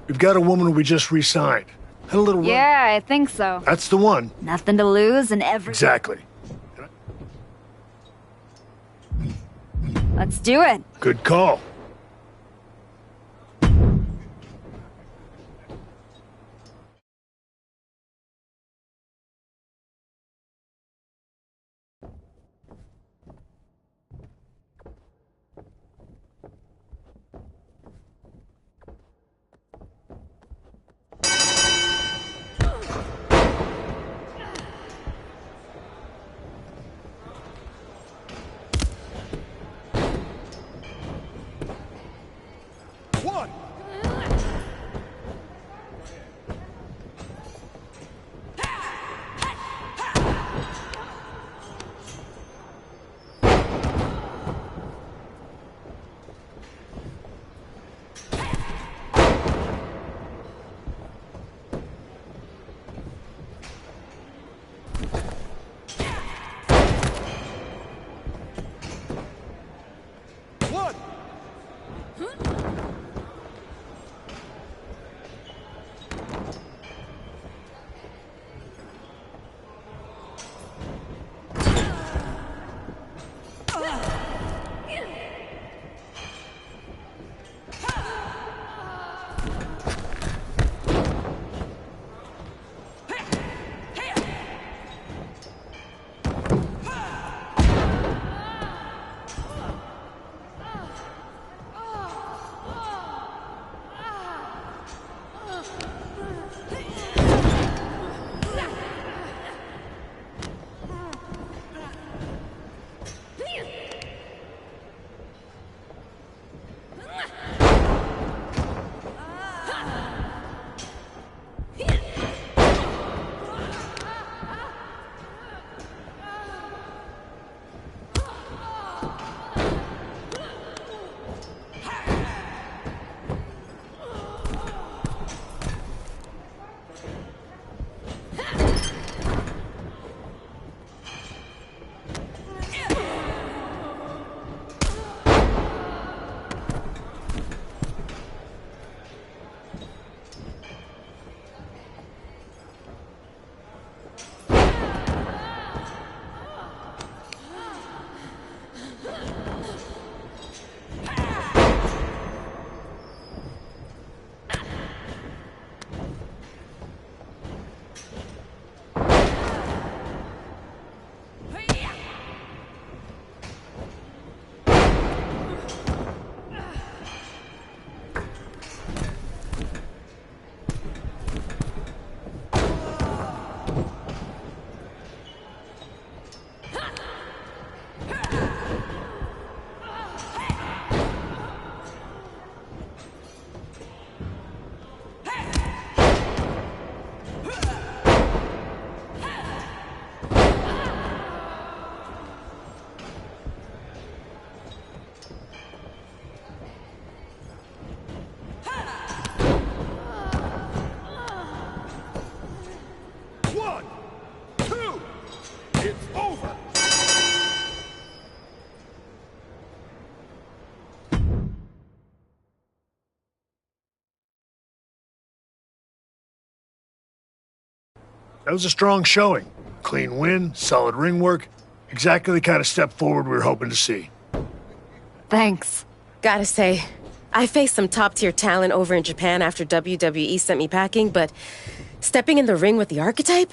Speaker 17: We've got a woman we just re-signed. Had a little run.
Speaker 11: Yeah, I think so.
Speaker 17: That's the one.
Speaker 11: Nothing to lose and
Speaker 17: Exactly.
Speaker 11: Let's do it.
Speaker 17: Good call. That was a strong showing. Clean win, solid ring work. Exactly the kind of step forward we were hoping to see.
Speaker 19: Thanks. Gotta say, I faced some top-tier talent over in Japan after WWE sent me packing, but stepping in the ring with the Archetype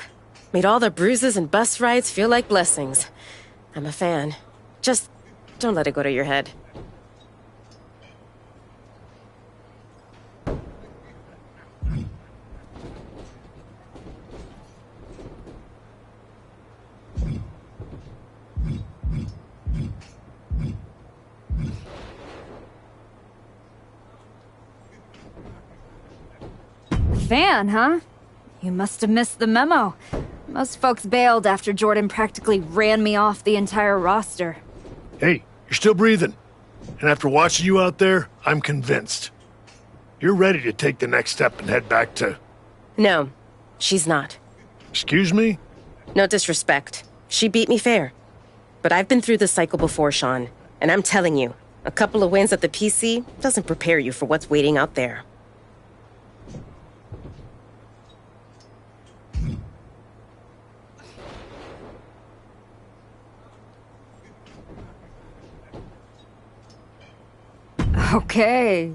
Speaker 19: made all the bruises and bus rides feel like blessings. I'm a fan. Just don't let it go to your head.
Speaker 11: Fan, huh? You must have missed the memo. Most folks bailed after Jordan practically ran me off the entire roster.
Speaker 17: Hey, you're still breathing. And after watching you out there, I'm convinced. You're ready to take the next step and head back to...
Speaker 19: No, she's not.
Speaker 17: Excuse me?
Speaker 19: No disrespect. She beat me fair. But I've been through this cycle before, Sean. And I'm telling you, a couple of wins at the PC doesn't prepare you for what's waiting out there.
Speaker 11: Okay.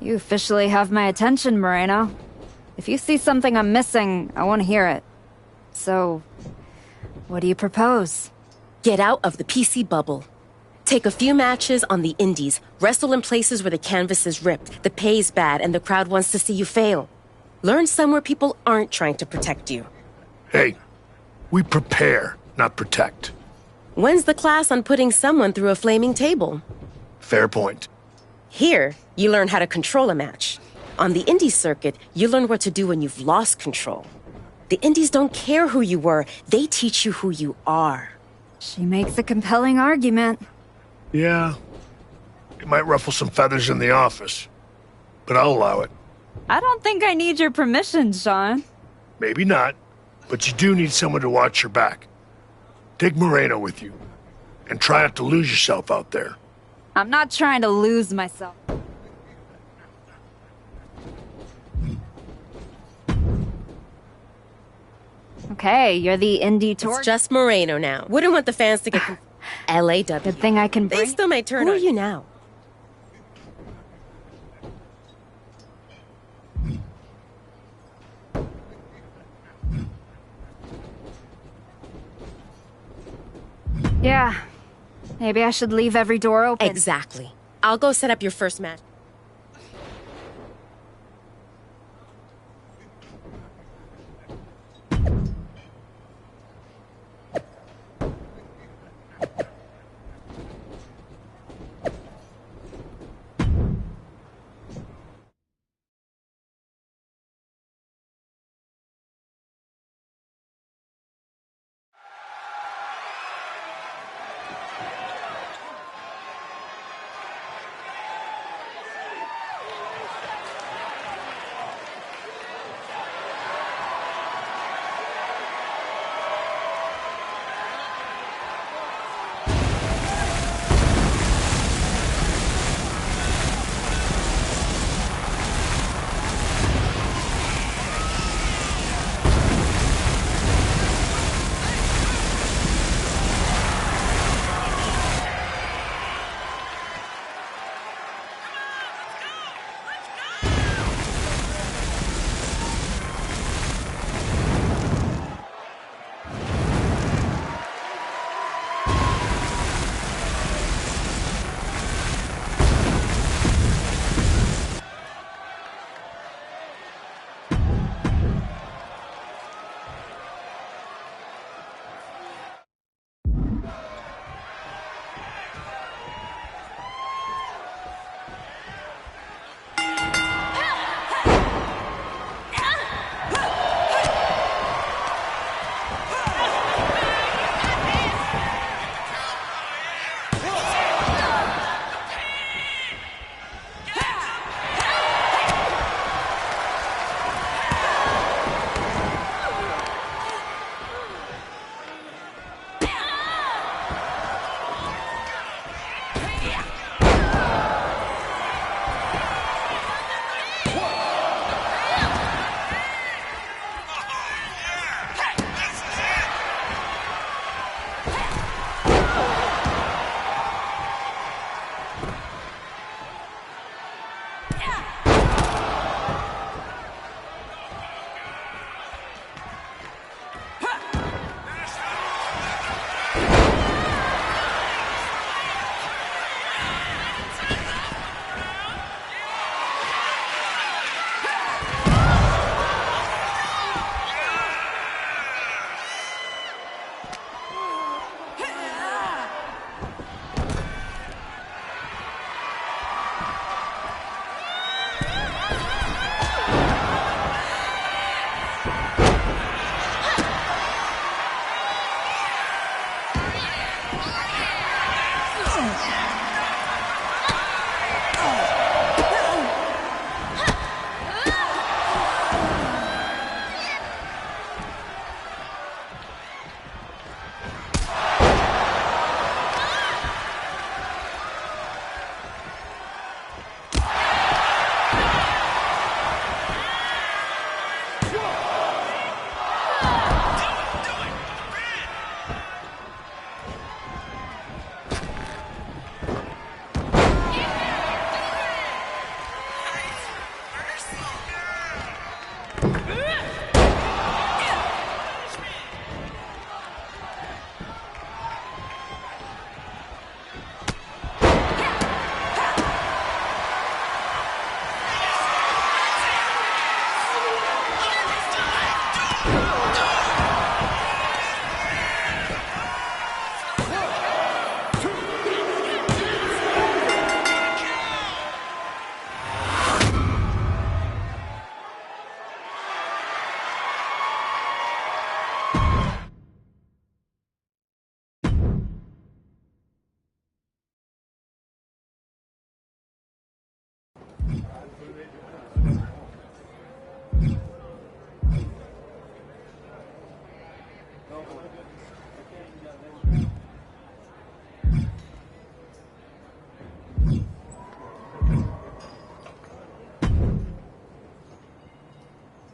Speaker 11: You officially have my attention, Moreno. If you see something I'm missing, I want to hear it. So, what do you propose?
Speaker 19: Get out of the PC bubble. Take a few matches on the indies. Wrestle in places where the canvas is ripped, the pay's bad, and the crowd wants to see you fail. Learn somewhere people aren't trying to protect you.
Speaker 17: Hey, we prepare, not protect.
Speaker 19: When's the class on putting someone through a flaming table?
Speaker 17: Fair point.
Speaker 19: Here, you learn how to control a match. On the indie circuit, you learn what to do when you've lost control. The indies don't care who you were, they teach you who you are.
Speaker 11: She makes a compelling argument.
Speaker 17: Yeah. It might ruffle some feathers in the office. But I'll allow it.
Speaker 11: I don't think I need your permission, Sean.
Speaker 17: Maybe not. But you do need someone to watch your back. Take Moreno with you. And try not to lose yourself out there.
Speaker 11: I'm not trying to lose myself. Okay, you're the indie tour.
Speaker 19: It's just Moreno now. Wouldn't want the fans to get LAW.
Speaker 11: Good thing I can bring...
Speaker 19: They still might turn on. Who are you now?
Speaker 11: Yeah. Maybe I should leave every door open.
Speaker 19: Exactly. I'll go set up your first match.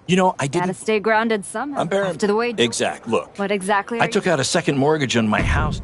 Speaker 20: You know, I
Speaker 11: Gotta
Speaker 20: didn't...
Speaker 11: stay grounded somehow. After the wage.
Speaker 20: Exact. Look,
Speaker 11: What exactly are
Speaker 20: I took out a second mortgage on my house.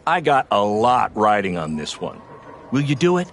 Speaker 20: I got a lot riding on this one. Will you do it?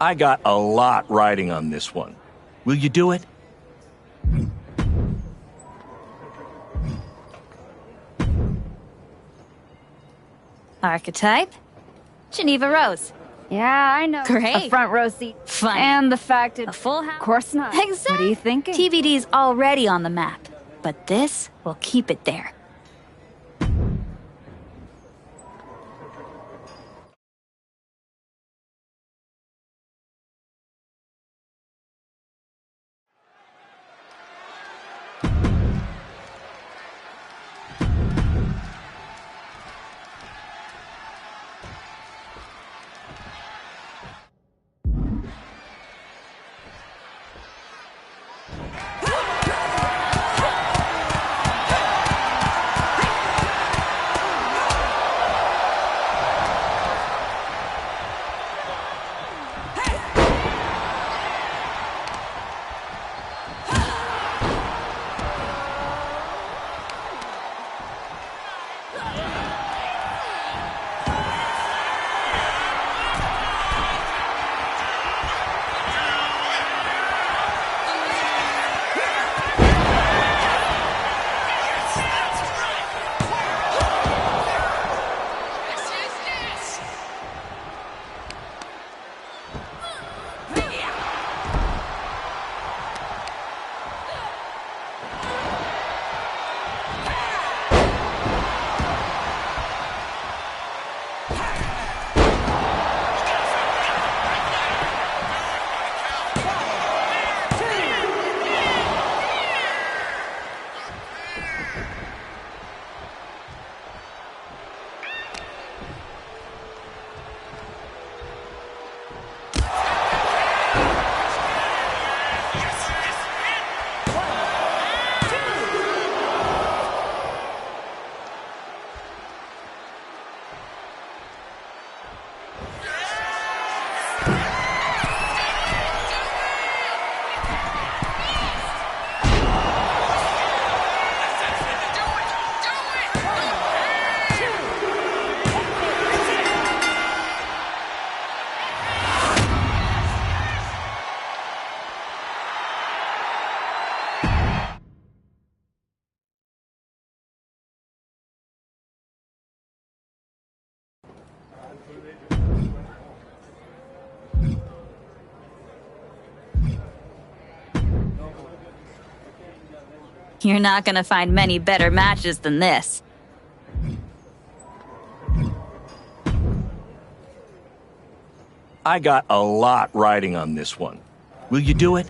Speaker 20: I got a lot riding on this one. Will you do it?
Speaker 21: Archetype? Geneva Rose.
Speaker 11: Yeah, I know.
Speaker 21: Great.
Speaker 11: A front row seat.
Speaker 21: Funny.
Speaker 11: And the fact it...
Speaker 21: A full house?
Speaker 11: Of course not.
Speaker 21: Exactly.
Speaker 11: What are you thinking?
Speaker 21: TVD's already on the map, but this will keep it there. You're not gonna find many better matches than this.
Speaker 20: I got a lot riding on this one. Will you do it?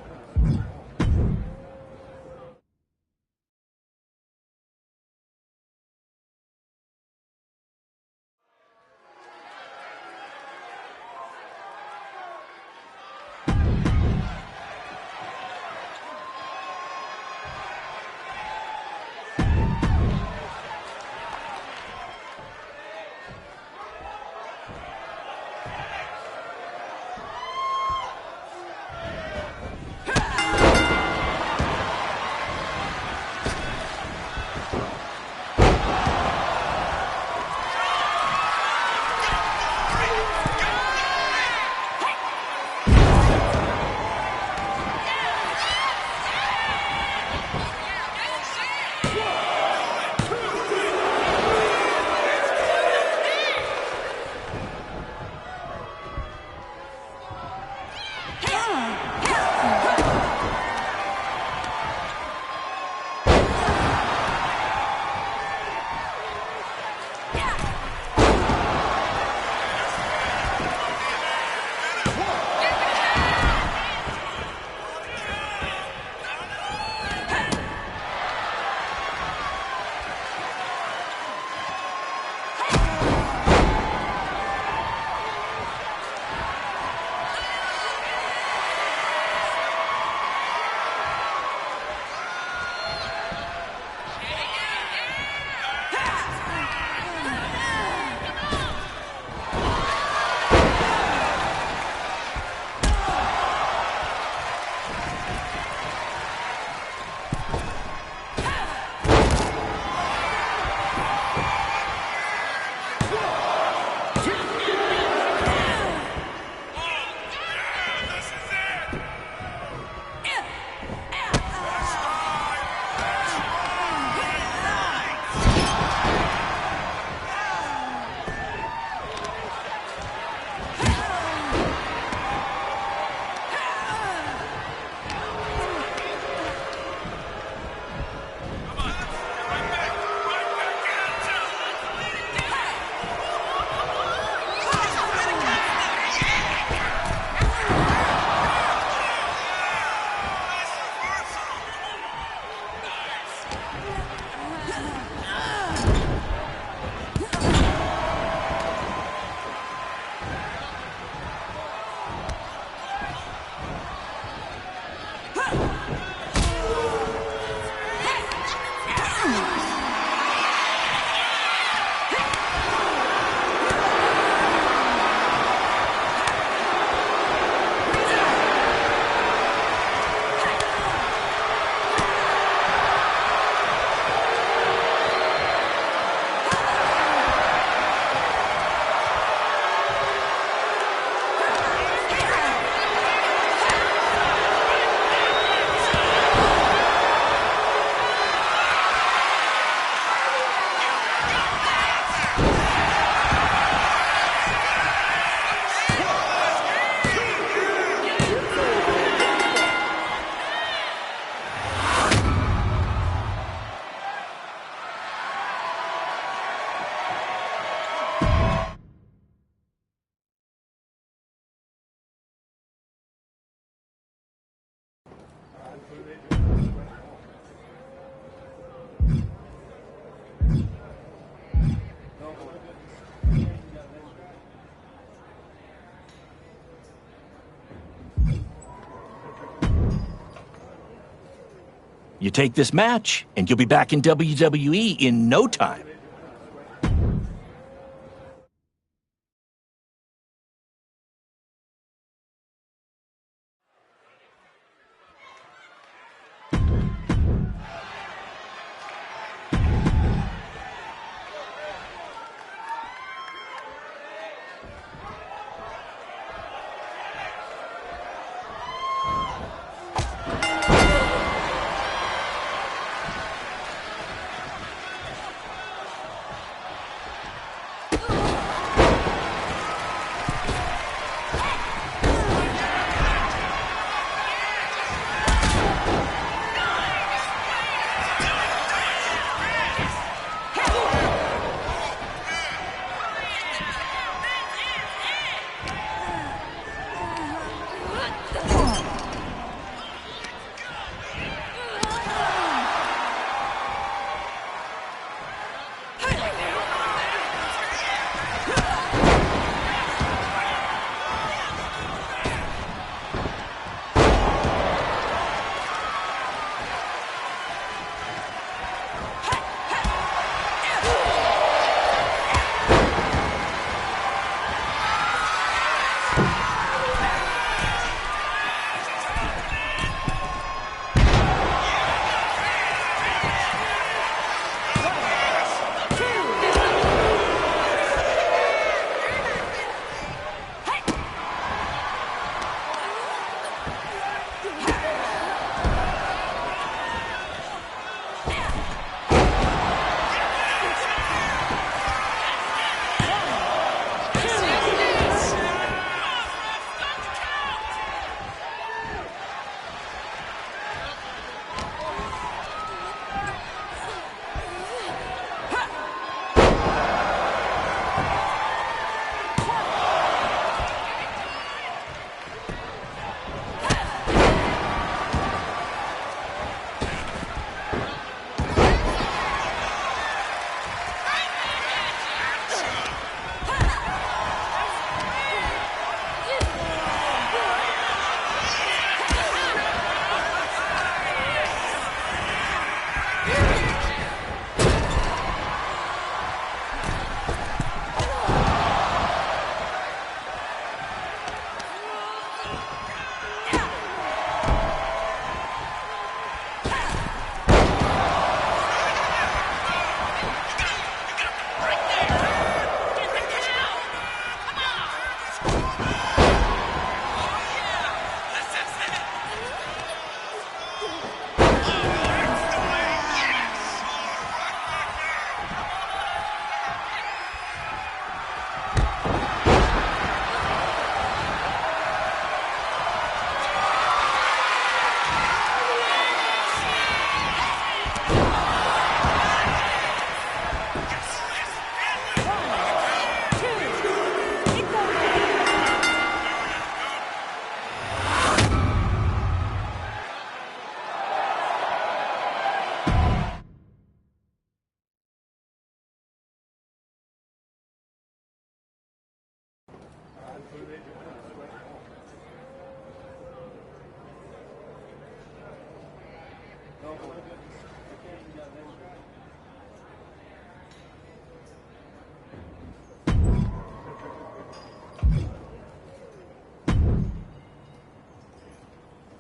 Speaker 20: You take this match, and you'll be back in WWE in no time.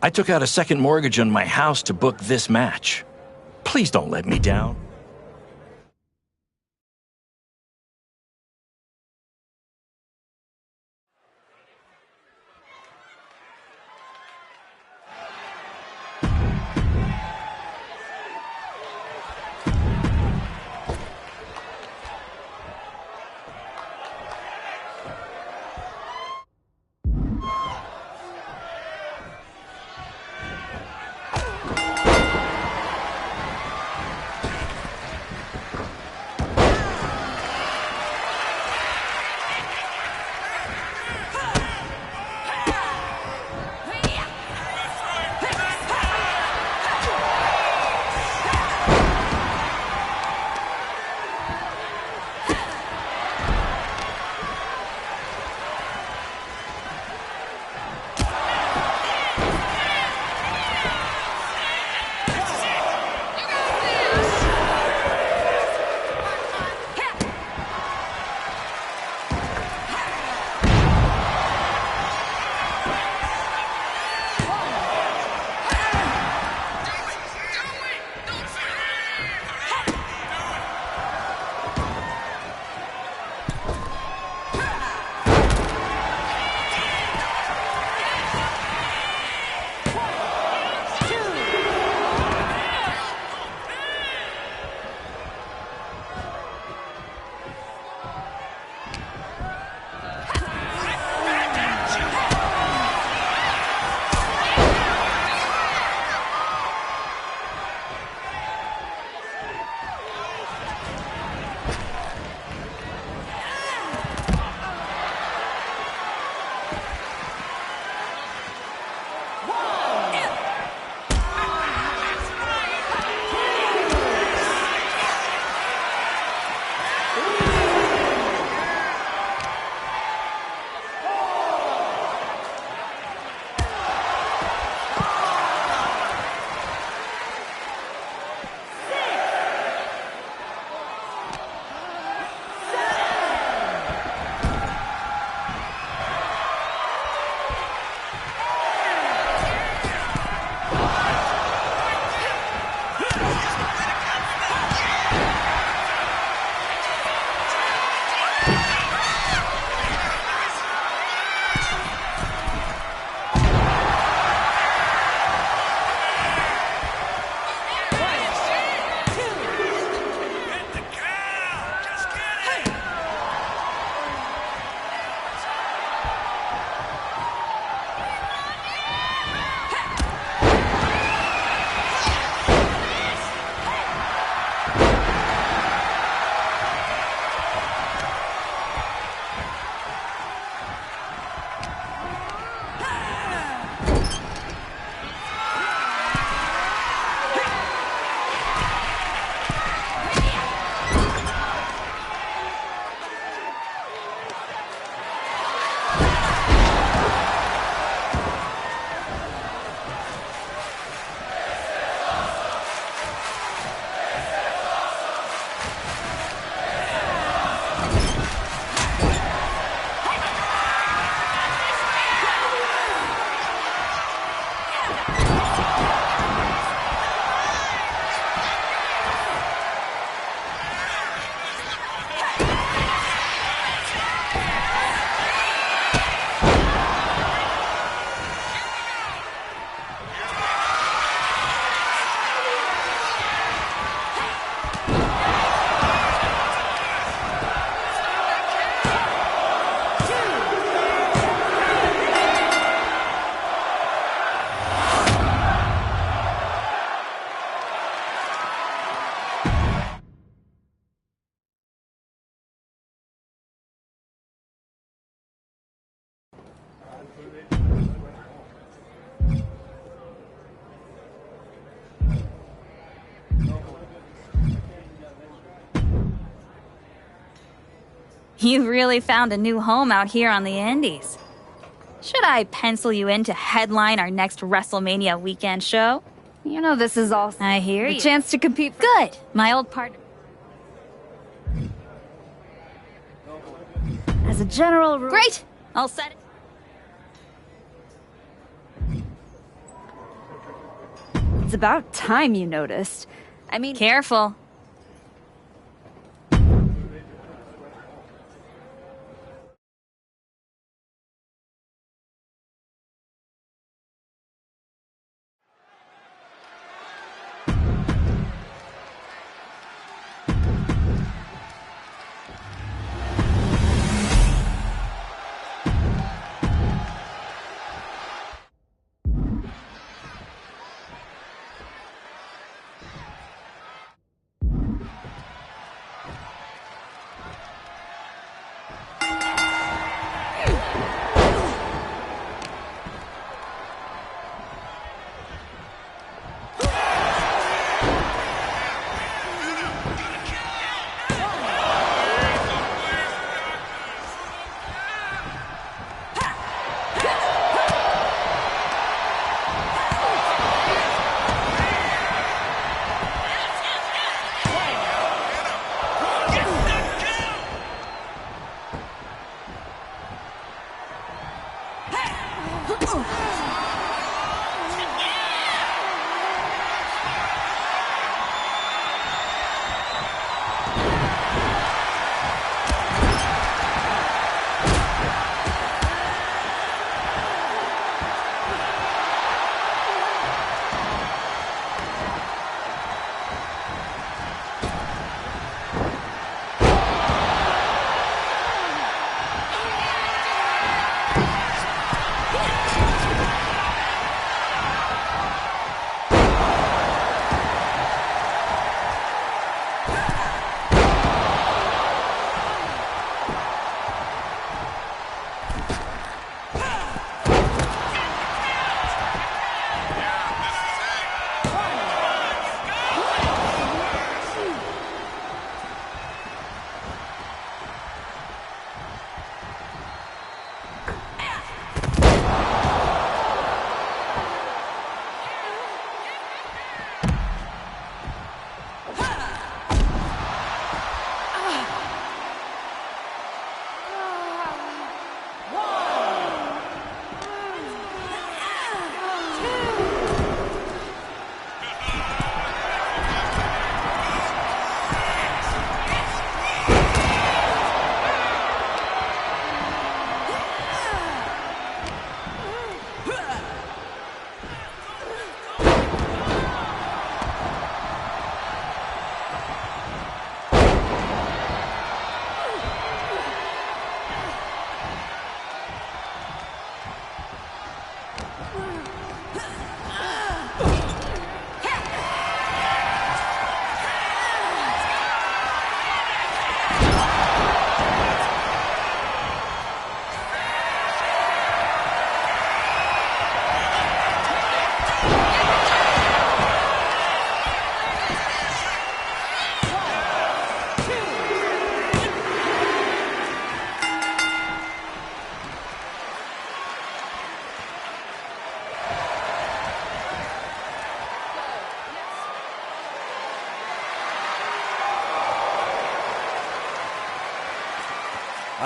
Speaker 20: I took out a second mortgage on my house to book this match. Please don't let me down.
Speaker 21: You've really found a new home out here on the Indies. Should I pencil you in to headline our next WrestleMania weekend show?
Speaker 11: You know this is all
Speaker 21: I hear
Speaker 11: the
Speaker 21: you.
Speaker 11: chance to compete.
Speaker 21: Good. My old partner.
Speaker 11: As a general rule.
Speaker 21: Great. I'll set it.
Speaker 11: It's about time you noticed. I mean...
Speaker 21: Careful.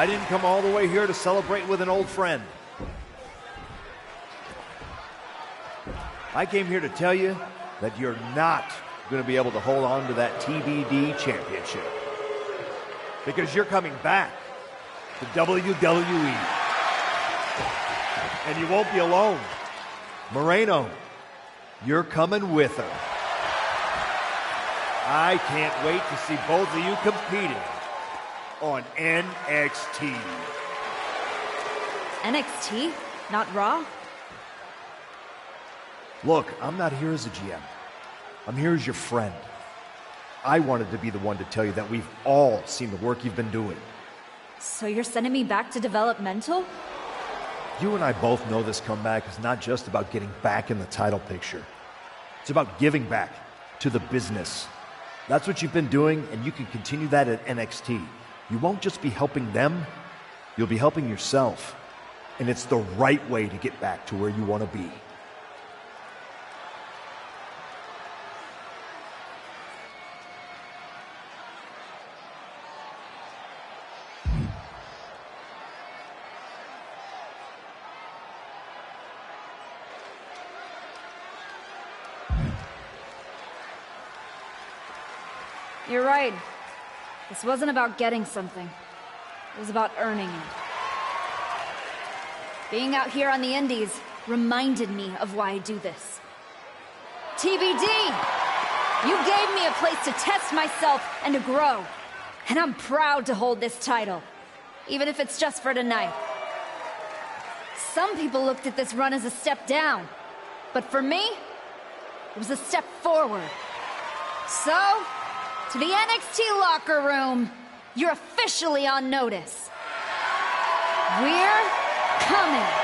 Speaker 5: I didn't come all the way here to celebrate with an old friend. I came here to tell you that you're not going to be able to hold on to that TBD championship. Because you're coming back to WWE. And you won't be alone. Moreno, you're coming with her. I can't wait to see both of you competing on NXT.
Speaker 11: NXT? Not Raw?
Speaker 5: Look, I'm not here as a GM. I'm here as your friend. I wanted to be the one to tell you that we've all seen the work you've been doing.
Speaker 11: So you're sending me back to developmental?
Speaker 5: You and I both know this comeback is not just about getting back in the title picture. It's about giving back to the business. That's what you've been doing, and you can continue that at NXT. You won't just be helping them, you'll be helping yourself. And it's the right way to get back to where you want to be.
Speaker 11: You're right. This wasn't about getting something. It was about earning it. Being out here on the Indies reminded me of why I do this. TBD! You gave me a place to test myself and to grow. And I'm proud to hold this title. Even if it's just for tonight. Some people looked at this run as a step down. But for me, it was a step forward. So, to the NXT locker room, you're officially on notice. We're coming.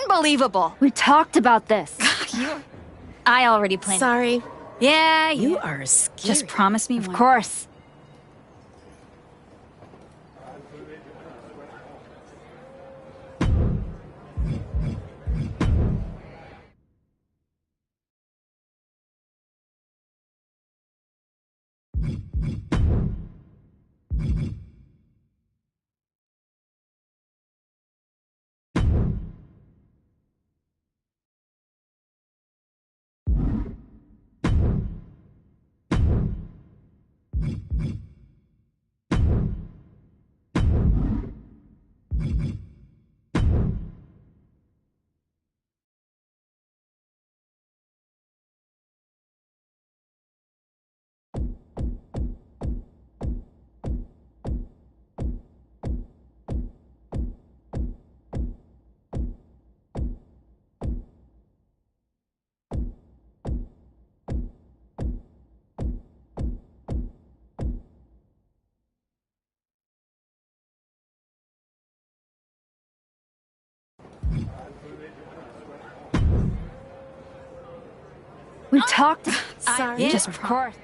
Speaker 11: Unbelievable! We talked about this.
Speaker 21: I already planned.
Speaker 19: Sorry.
Speaker 21: Yeah,
Speaker 19: You are scary.
Speaker 21: Just promise me
Speaker 11: Of
Speaker 21: one.
Speaker 11: course. We talked.
Speaker 19: Sorry.
Speaker 11: Yeah,
Speaker 19: Just
Speaker 11: of course.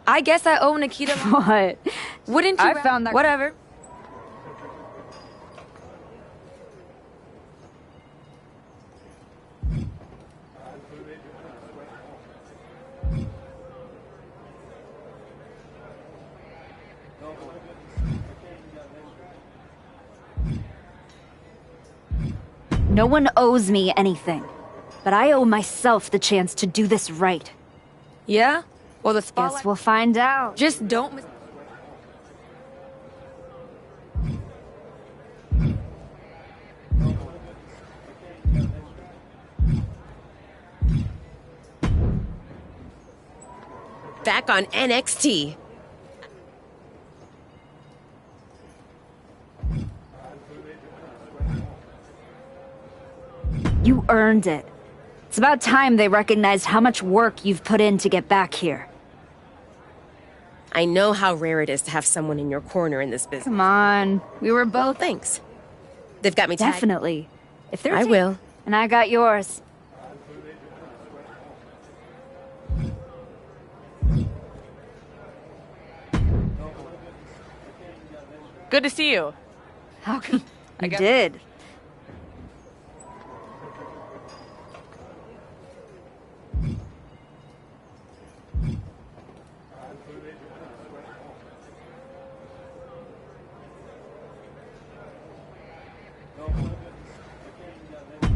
Speaker 2: I guess I owe Nikita.
Speaker 11: What?
Speaker 2: Wouldn't you?
Speaker 11: I found that.
Speaker 2: Whatever.
Speaker 11: No one owes me anything. But I owe myself the chance to do this right.
Speaker 2: Yeah? Well, the spotlight.
Speaker 11: Guess we'll find out.
Speaker 2: Just don't.
Speaker 19: Back on NXT.
Speaker 11: You earned it. It's about time they recognized how much work you've put in to get back here.
Speaker 19: I know how rare it is to have someone in your corner in this business.
Speaker 11: Come on. We were both...
Speaker 19: Well, thanks. They've got me tagged.
Speaker 11: Definitely. If they're
Speaker 19: I will.
Speaker 11: And I got yours.
Speaker 2: Good to see you.
Speaker 11: How can... You did.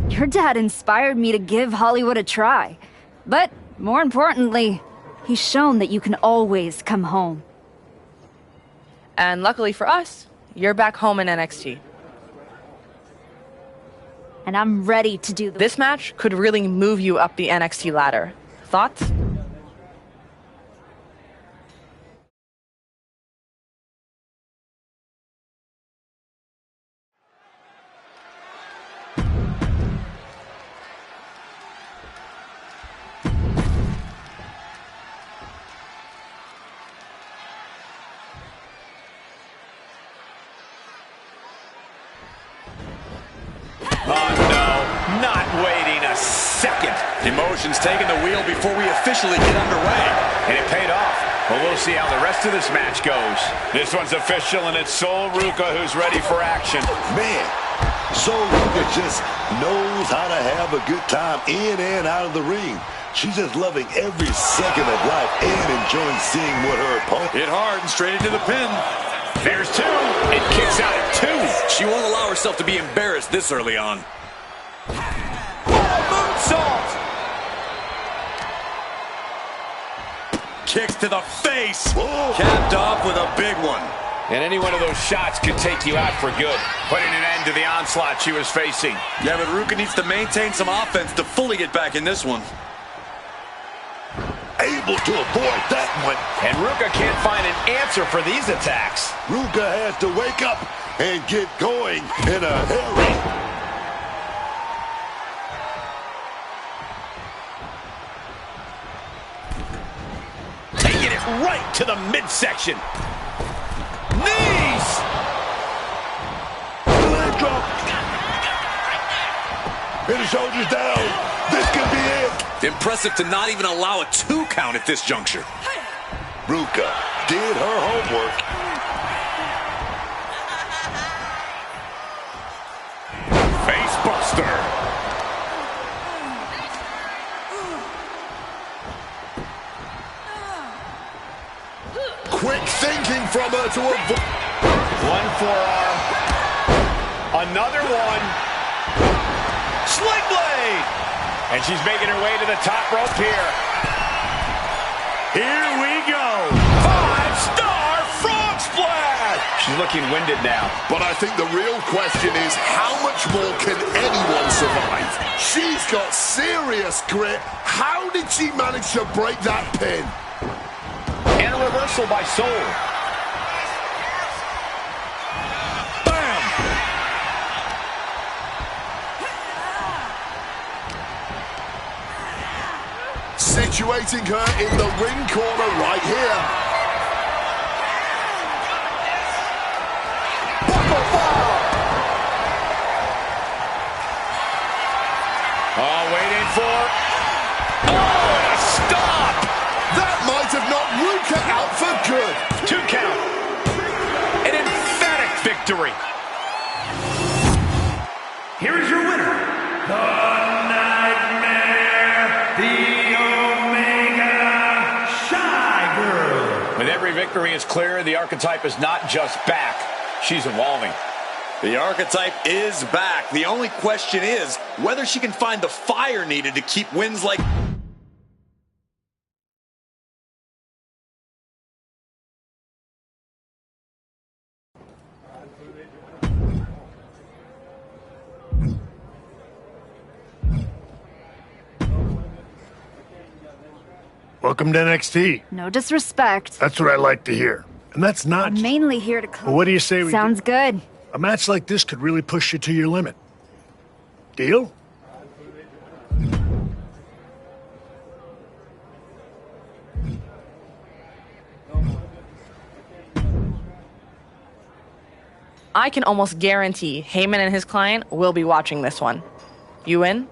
Speaker 11: Your dad inspired me to give Hollywood a try. But, more importantly, he's shown that you can always come home.
Speaker 4: And luckily for us, you're back home in NXT.
Speaker 11: And I'm ready to do
Speaker 4: This match could really move you up the NXT ladder. Thoughts?
Speaker 7: Not waiting a second.
Speaker 8: Emotions taking the wheel before we officially get underway.
Speaker 7: And it paid off. But we'll see how the rest of this match goes. This one's official, and it's Sol Ruca who's ready for action.
Speaker 9: Man, Sol Ruca just knows how to have a good time in and out of the ring. She's just loving every second of life and enjoying seeing what her opponent...
Speaker 8: Hit hard and straight into the pin.
Speaker 7: There's two. It kicks out at two.
Speaker 8: She won't allow herself to be embarrassed this early on.
Speaker 7: Moonsault.
Speaker 8: Kicks to the face. Whoa. Capped off with a big one.
Speaker 7: And any one of those shots could take you out for good, putting an end to the onslaught she was facing.
Speaker 8: Yeah, but Ruca needs to maintain some offense to fully get back in this one.
Speaker 9: Able to avoid that one.
Speaker 7: And Ruca can't find an answer for these attacks.
Speaker 9: Ruca has to wake up and get going in a hurry.
Speaker 7: Taking it right to the midsection. Knees!
Speaker 9: Leg drop. And the shoulders down. This could be it.
Speaker 8: Impressive to not even allow a 2 count at this juncture.
Speaker 9: Ruca did her homework.
Speaker 7: Face buster.
Speaker 9: Quick thinking from her to avoid.
Speaker 7: One forearm. Another one. Sling blade. And she's making her way to the top rope here. Here we go. 5-star frog splash. She's looking winded now.
Speaker 10: But I think the real question is, how much more can anyone survive? She's got serious grit. How did she manage to break that pin?
Speaker 7: And a reversal by Sol.
Speaker 10: Situating her in the ring corner right here.
Speaker 7: Oh, waiting for... Oh, and a stop!
Speaker 10: That might have knocked Ruca out for good.
Speaker 7: 2 count. An emphatic victory.
Speaker 6: Here is your winner, the Nightmare, the Omega Shy Girl.
Speaker 7: With every victory is clear, the Archetype is not just back, she's evolving.
Speaker 8: The Archetype is back. The only question is whether she can find the fire needed to keep wins like...
Speaker 17: Welcome to NXT.
Speaker 11: No disrespect.
Speaker 17: That's what I like to hear. And that's not...
Speaker 11: I'm mainly here to...
Speaker 17: Well, what do you say we...
Speaker 11: Sounds good.
Speaker 17: A match like this could really push you to your limit. Deal?
Speaker 4: I can almost guarantee Heyman and his client will be watching this one. You in?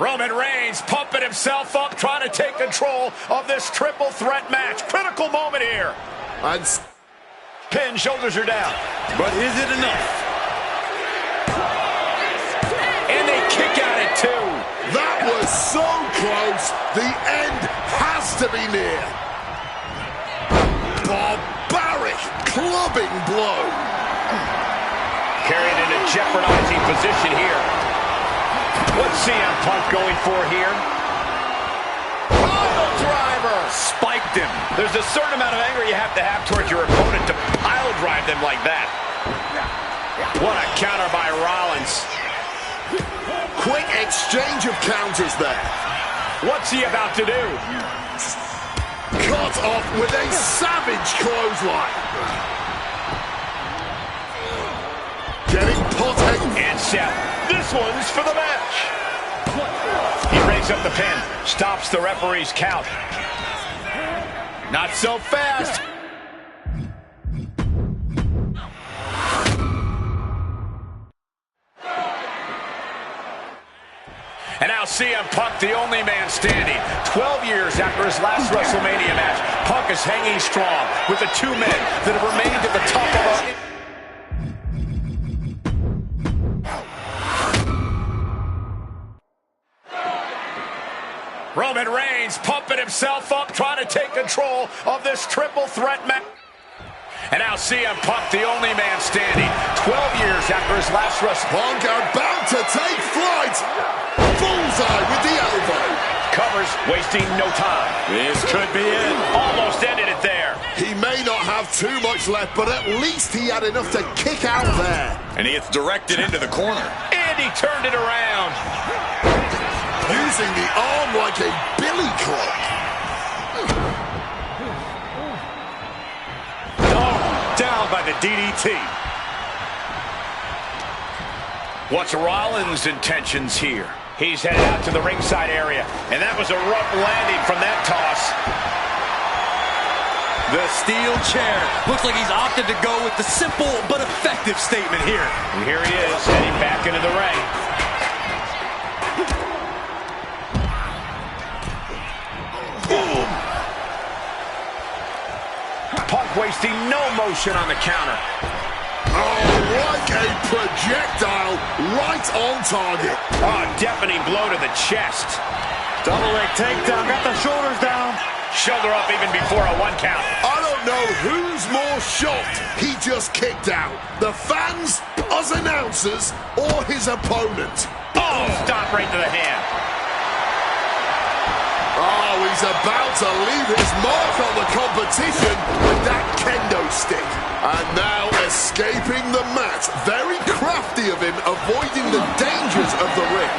Speaker 7: Roman Reigns pumping himself up, trying to take control of this triple threat match. Critical moment here. Pin, shoulders are down.
Speaker 8: But is it enough?
Speaker 7: And they kick out at 2.
Speaker 10: That was so close. The end has to be near. Barbaric clubbing blow.
Speaker 7: Carried in a jeopardizing position here. What's CM Punk going for here? Pile driver!
Speaker 8: Spiked him.
Speaker 7: There's a certain amount of anger you have to have towards your opponent to pile drive them like that. What a counter by Rollins.
Speaker 10: Quick exchange of counters there.
Speaker 7: What's he about to do?
Speaker 10: Cut off with a savage clothesline. Getting put
Speaker 7: and Seth. This one's for the match. He rings up the pin. Stops the referee's count. Not so fast. And now CM Punk, the only man standing. 12 years after his last WrestleMania match, Punk is hanging strong with the 2 men that have remained at the top of the... Roman Reigns pumping himself up, trying to take control of this triple threat match. And now CM Punk, the only man standing. 12 years after his last
Speaker 10: Punk about to take flight. Bullseye with the elbow.
Speaker 7: Covers, wasting no time.
Speaker 8: This could be it.
Speaker 7: Almost ended it there.
Speaker 10: He may not have too much left, but at least he had enough to kick out there.
Speaker 8: And he gets directed into the corner.
Speaker 7: And he turned it around.
Speaker 10: Using the arm like a billy club.
Speaker 7: Oh, down by the DDT. What's Rollins' intentions here? He's headed out to the ringside area, and that was a rough landing from that toss.
Speaker 8: The steel chair. Looks like he's opted to go with the simple but effective statement here.
Speaker 7: And here he is, heading back into the ring. Boom. Punk wasting no motion on the counter.
Speaker 10: Oh, like a projectile, right on target.
Speaker 7: Oh, deafening blow to the chest.
Speaker 8: Double leg takedown, got the shoulders down.
Speaker 7: Shoulder up even before a 1 count.
Speaker 10: I don't know who's more shocked he just kicked out. The fans, us announcers, or his opponent.
Speaker 7: Oh, stop right to the hand.
Speaker 10: Oh, he's about to leave his mark on the competition with that kendo stick. And now escaping the mat. Very crafty of him, avoiding the dangers of the ring.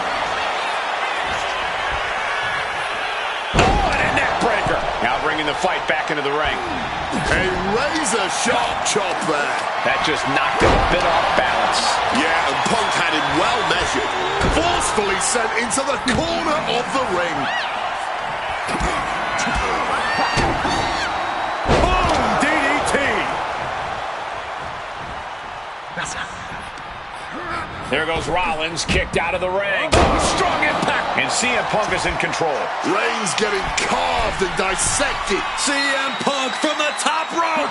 Speaker 7: Oh, and a neck breaker. Now bringing the fight back into the ring.
Speaker 10: A razor-sharp chop there.
Speaker 7: That just knocked him a bit off balance.
Speaker 10: Yeah, and Punk had him well measured. Forcefully sent into the corner of the ring.
Speaker 7: Boom! DDT! There goes Rollins, kicked out of the ring. Strong impact! And CM Punk is in control.
Speaker 10: Reigns getting carved and dissected.
Speaker 8: CM Punk from the top rope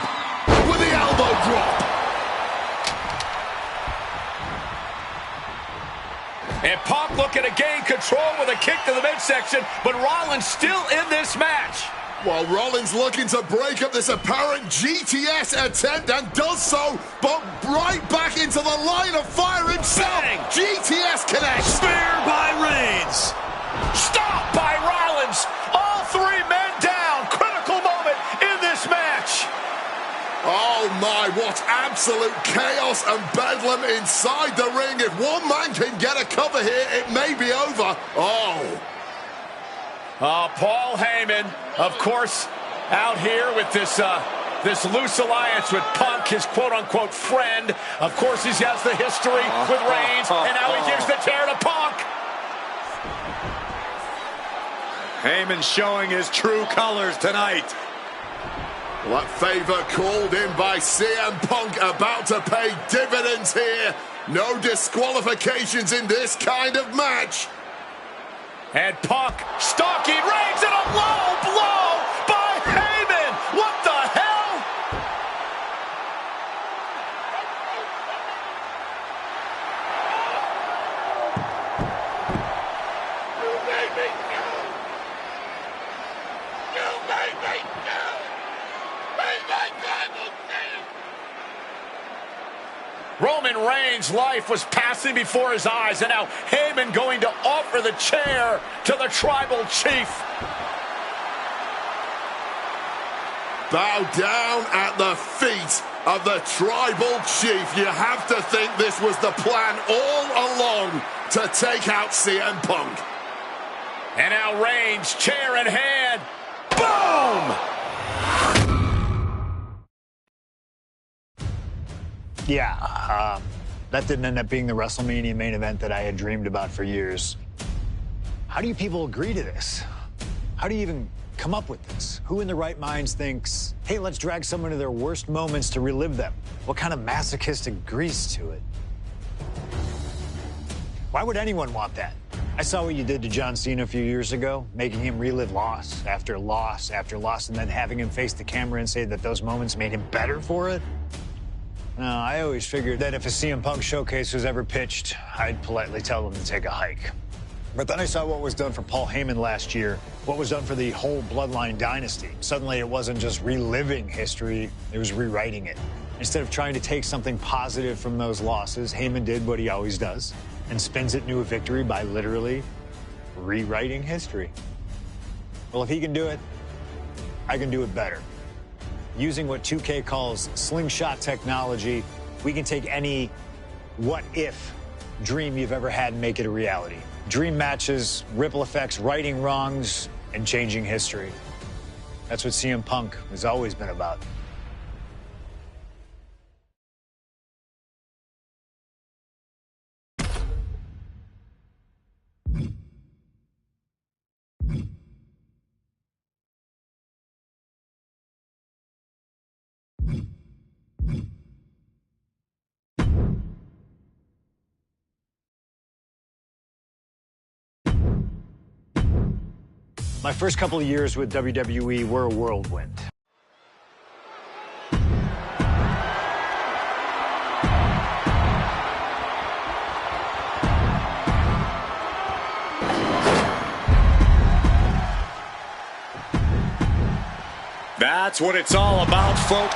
Speaker 10: with the elbow drop.
Speaker 7: And Punk looking to gain control with a kick to the midsection, but Rollins still in this match.
Speaker 10: While Rollins looking to break up this apparent GTS attempt and does so, but right back into the line of fire himself.
Speaker 7: Bang.
Speaker 10: GTS connects.
Speaker 8: Spear by Reigns.
Speaker 7: Stop by Rollins. All three men down. Critical moment in this match.
Speaker 10: Oh my, what absolute chaos and bedlam inside the ring. If one man can get a cover here, it may be over.
Speaker 7: Paul Heyman, of course, out here with this loose alliance with Punk, his quote-unquote friend. Of course, he has the history with Reigns, and now he gives the tear to Punk.
Speaker 8: Heyman showing his true colors tonight.
Speaker 10: That favor called in by CM Punk about to pay dividends here. No disqualifications in this kind of match.
Speaker 7: And Punk stalking Reigns and a low blow by Heyman. What the hell?
Speaker 10: You made me go. You made me go. Made my Bible stand.
Speaker 7: Roman Reigns' life was passing before his eyes, and now Heyman going to offer the chair to the tribal chief.
Speaker 10: Bow down at the feet of the tribal chief. You have to think this was the plan all along to take out CM Punk.
Speaker 7: And now Reigns, chair in hand. Boom!
Speaker 3: Yeah, that didn't end up being the WrestleMania main event that I had dreamed about for years. How do you people agree to this? How do you even come up with this? Who in their right minds thinks, hey, let's drag someone to their worst moments to relive them? What kind of masochistic agrees to it? Why would anyone want that? I saw what you did to John Cena a few years ago, making him relive loss after loss after loss, and then having him face the camera and say that those moments made him better for it. No, I always figured that if a CM Punk showcase was ever pitched, I'd politely tell them to take a hike. But then I saw what was done for Paul Heyman last year, what was done for the whole Bloodline dynasty. Suddenly it wasn't just reliving history, it was rewriting it. Instead of trying to take something positive from those losses, Heyman did what he always does and spins it into a victory by literally rewriting history. Well, if he can do it, I can do it better. Using what 2K calls slingshot technology, we can take any what-if dream you've ever had and make it a reality. Dream matches, ripple effects, righting wrongs, and changing history. That's what CM Punk has always been about. My first couple of years with WWE were a whirlwind.
Speaker 8: That's what it's all about, folks.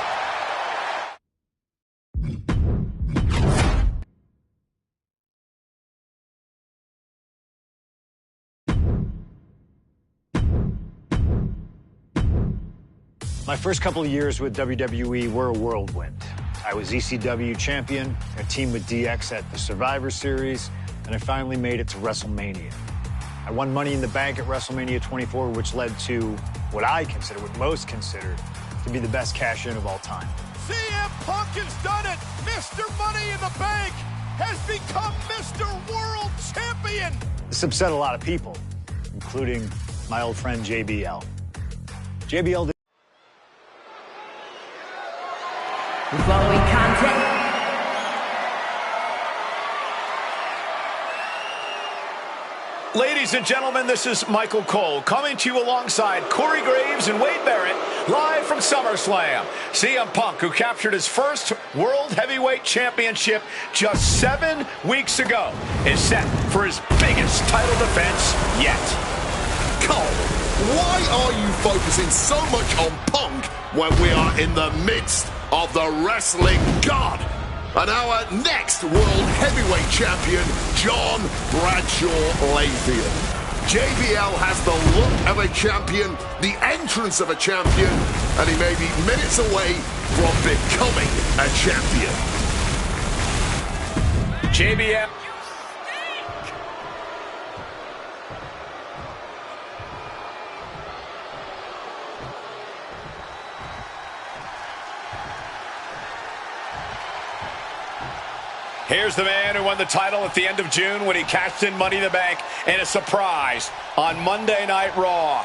Speaker 3: My first couple of years with WWE were a whirlwind. I was ECW champion, I teamed with DX at the Survivor Series, and I finally made it to WrestleMania. I won Money in the Bank at WrestleMania 24, which led to what I consider, what most consider, to be the best cash-in of all time.
Speaker 6: CM Punk has done it! Mr. Money in the Bank has become Mr. World Champion!
Speaker 3: This upset a lot of people, including my old friend JBL. JBL.
Speaker 6: The following contest.
Speaker 7: Ladies and gentlemen, this is Michael Cole coming to you alongside Corey Graves and Wade Barrett, live from SummerSlam. CM Punk, who captured his first World Heavyweight Championship just 7 weeks ago, is set for his biggest title defense yet.
Speaker 10: Cole, why are you focusing so much on Punk when we are in the midst of the wrestling god? And our next World Heavyweight Champion, John Bradshaw Layfield. JBL has the look of a champion, the entrance of a champion, and he may be minutes away from becoming a champion.
Speaker 7: JBL. Here's the man who won the title at the end of June when he cashed in Money in the Bank in a surprise on Monday Night Raw.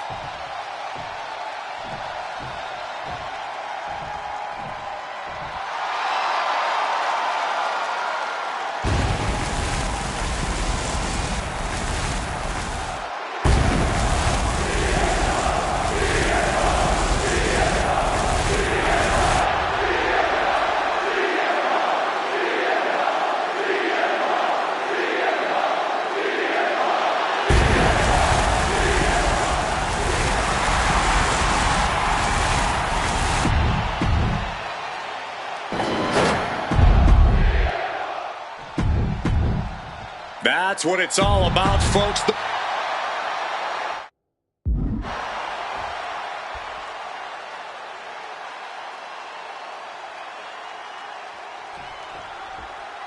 Speaker 8: That's what it's all about, folks.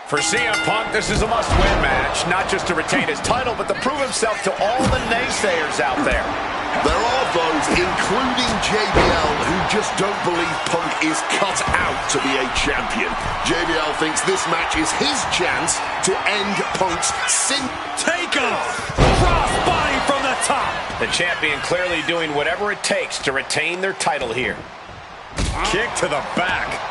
Speaker 7: For CM Punk, this is a must-win match, not just to retain his title, but to prove himself to all the naysayers out there.
Speaker 10: There are those, including JBL, who just don't believe Punk is cut out to be a champion. JBL thinks this match is his chance to end Punk's
Speaker 8: Take off! Crossbody from the top!
Speaker 7: The champion clearly doing whatever it takes to retain their title here.
Speaker 8: Kick to the back.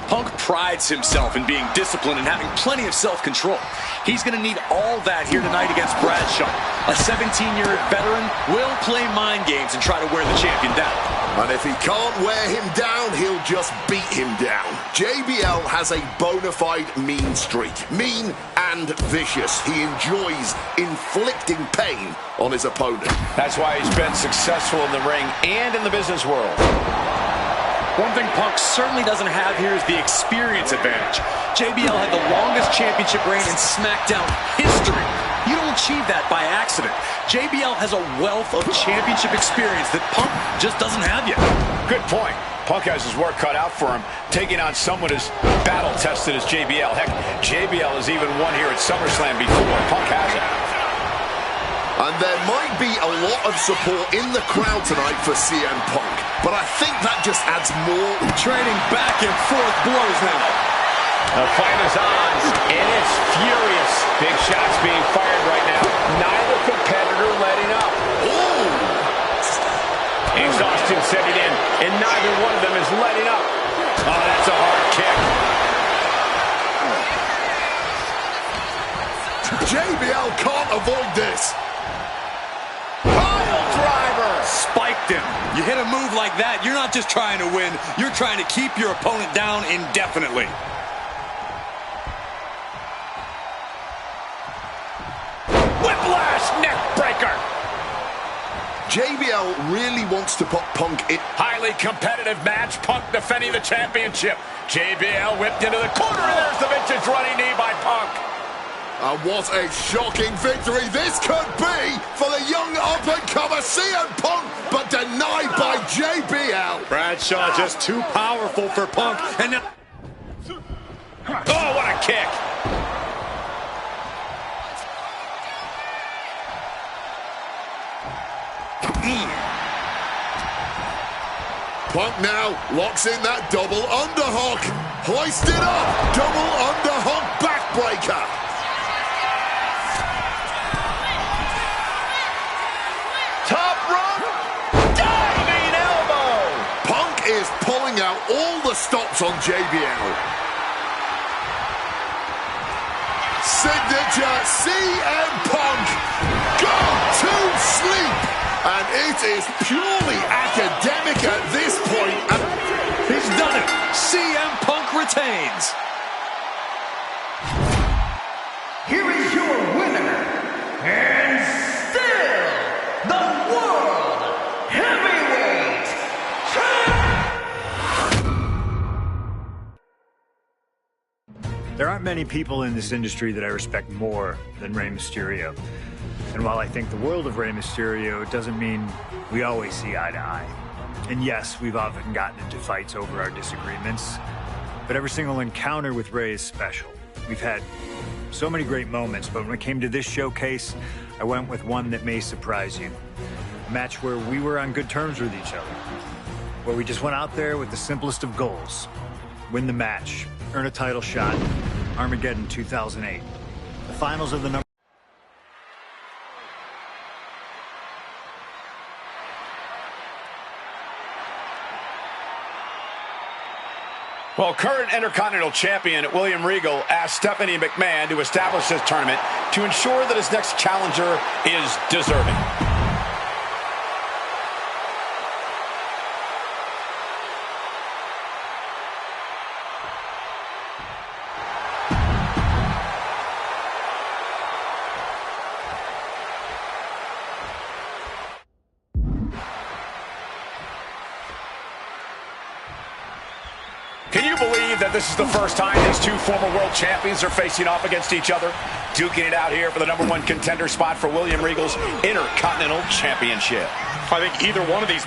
Speaker 8: Punk prides himself in being disciplined and having plenty of self-control. He's going to need all that here tonight against Bradshaw. A 17-year veteran will play mind games and try to wear the champion down.
Speaker 10: And if he can't wear him down, he'll just beat him down. JBL has a bona fide mean streak. Mean and vicious. He enjoys inflicting pain on his opponent.
Speaker 7: That's why he's been successful in the ring and in the business world.
Speaker 8: One thing Punk certainly doesn't have here is the experience advantage. JBL had the longest championship reign in SmackDown history. You don't achieve that by accident. JBL has a wealth of championship experience that Punk just doesn't have yet.
Speaker 7: Good point. Punk has his work cut out for him, taking on someone as battle-tested as JBL. Heck, JBL has even won here at SummerSlam before. Punk hasn't.
Speaker 10: And there might be a lot of support in the crowd tonight for CM Punk, but I think that just adds more.
Speaker 8: Trading back and forth blows now.
Speaker 7: The fight is on, and it's furious. Big shots being fired right now. Neither competitor letting up.
Speaker 10: Ooh!
Speaker 7: Exhaustion setting in, and neither one of them is letting up. Oh, that's a hard kick.
Speaker 10: JBL can't avoid this.
Speaker 7: Driver.
Speaker 8: Spiked him. You hit a move like that, you're not just trying to win, you're trying to keep your opponent down indefinitely.
Speaker 7: Whiplash neck breaker.
Speaker 10: JBL really wants to put Punk in.
Speaker 7: Highly competitive match. Punk defending the championship. JBL whipped into the corner, and there's the vintage running knee by Punk.
Speaker 10: And what a shocking victory this could be for the young up-and-comer CM Punk, but denied by JBL.
Speaker 8: Bradshaw just too powerful for Punk. And now...
Speaker 7: Oh, what a kick.
Speaker 10: Punk now locks in that double underhook. Hoisted up. Double underhook backbreaker. is pulling out all the stops on JBL. Signature CM Punk, go to sleep. And it is purely academic at this point.
Speaker 8: He's done it. CM Punk retains.
Speaker 6: Here is your winner, and still the World Heavyweight Champion!
Speaker 3: There aren't many people in this industry that I respect more than Rey Mysterio. And while I think the world of Rey Mysterio, it doesn't mean we always see eye to eye. And yes, we've often gotten into fights over our disagreements, but every single encounter with Rey is special. We've had so many great moments, but when it came to this showcase, I went with one that may surprise you. A match where we were on good terms with each other, where we just went out there with the simplest of goals. Win the match, earn a title shot, Armageddon 2008. The finals of the number...
Speaker 7: Well, current Intercontinental Champion William Regal asked Stephanie McMahon to establish this tournament to ensure that his next challenger is deserving. Can you believe that this is the first time these two former world champions are facing off against each other? Duking it out here for the #1 contender spot for William Regal's Intercontinental Championship.
Speaker 8: I think either one of these...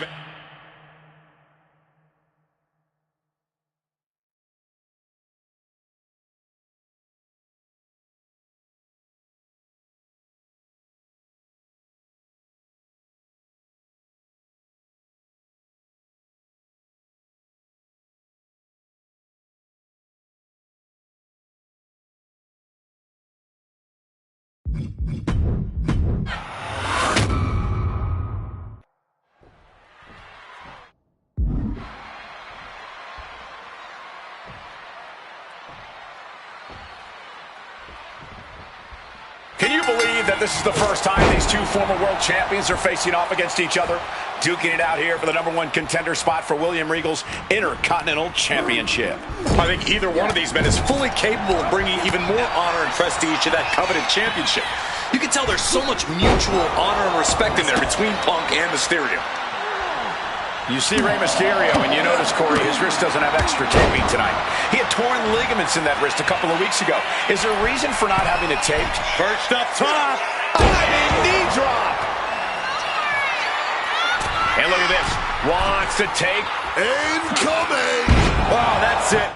Speaker 7: Can you believe that this is the first time these two former world champions are facing off against each other? Duking it out here for the #1 contender spot for William Regal's Intercontinental Championship.
Speaker 8: I think either one of these men is fully capable of bringing even more honor and prestige to that coveted championship. You can tell there's so much mutual honor and respect in there between Punk and Mysterio.
Speaker 7: You see Rey Mysterio, and you notice, Corey, his wrist doesn't have extra taping tonight. He had torn ligaments in that wrist a couple of weeks ago. Is there a reason for not having it taped?
Speaker 8: Perched up top.
Speaker 7: Diving knee drop. And look at this. Wants to take.
Speaker 10: Incoming.
Speaker 7: Oh, that's it.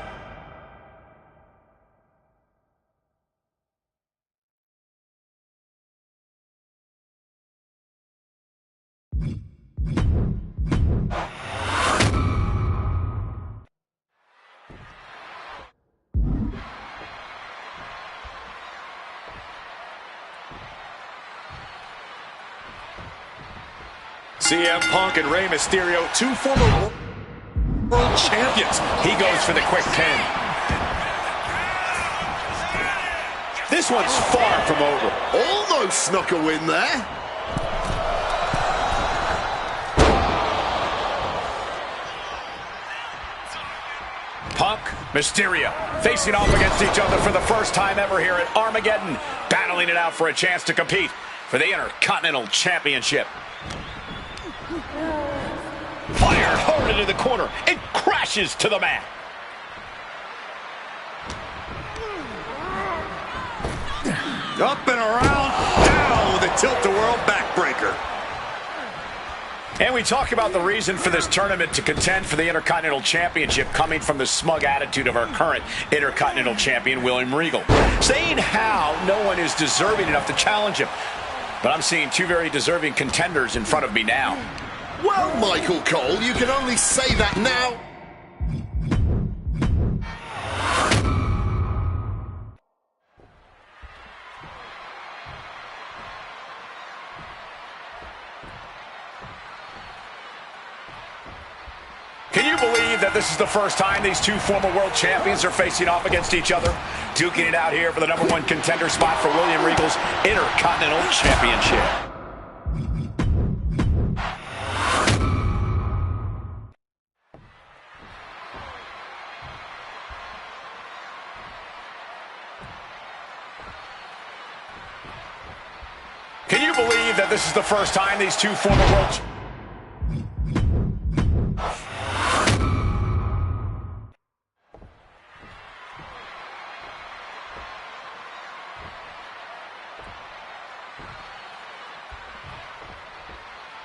Speaker 8: CM Punk and Rey Mysterio, two former world champions.
Speaker 7: He goes for the quick pin. This one's far from over.
Speaker 10: Almost snuck a win there.
Speaker 7: Punk, Mysterio, facing off against each other for the first time ever here at Armageddon, battling it out for a chance to compete for the Intercontinental Championship. Fired hard into the corner and crashes to the mat.
Speaker 8: Up and around, down with a tilt-a-whirl backbreaker.
Speaker 7: And we talk about the reason for this tournament to contend for the Intercontinental Championship coming from the smug attitude of our current Intercontinental Champion, William Regal. Saying how no one is deserving enough to challenge him. But I'm seeing two very deserving contenders in front of me now.
Speaker 10: Well, Michael Cole, you can only say that now.
Speaker 7: Can you you believe that this is the first time these two former world champions are facing off against each other? Duking it out here for the #1 contender spot for William Regal's Intercontinental Championship. Can you believe that this is the first time these two former world...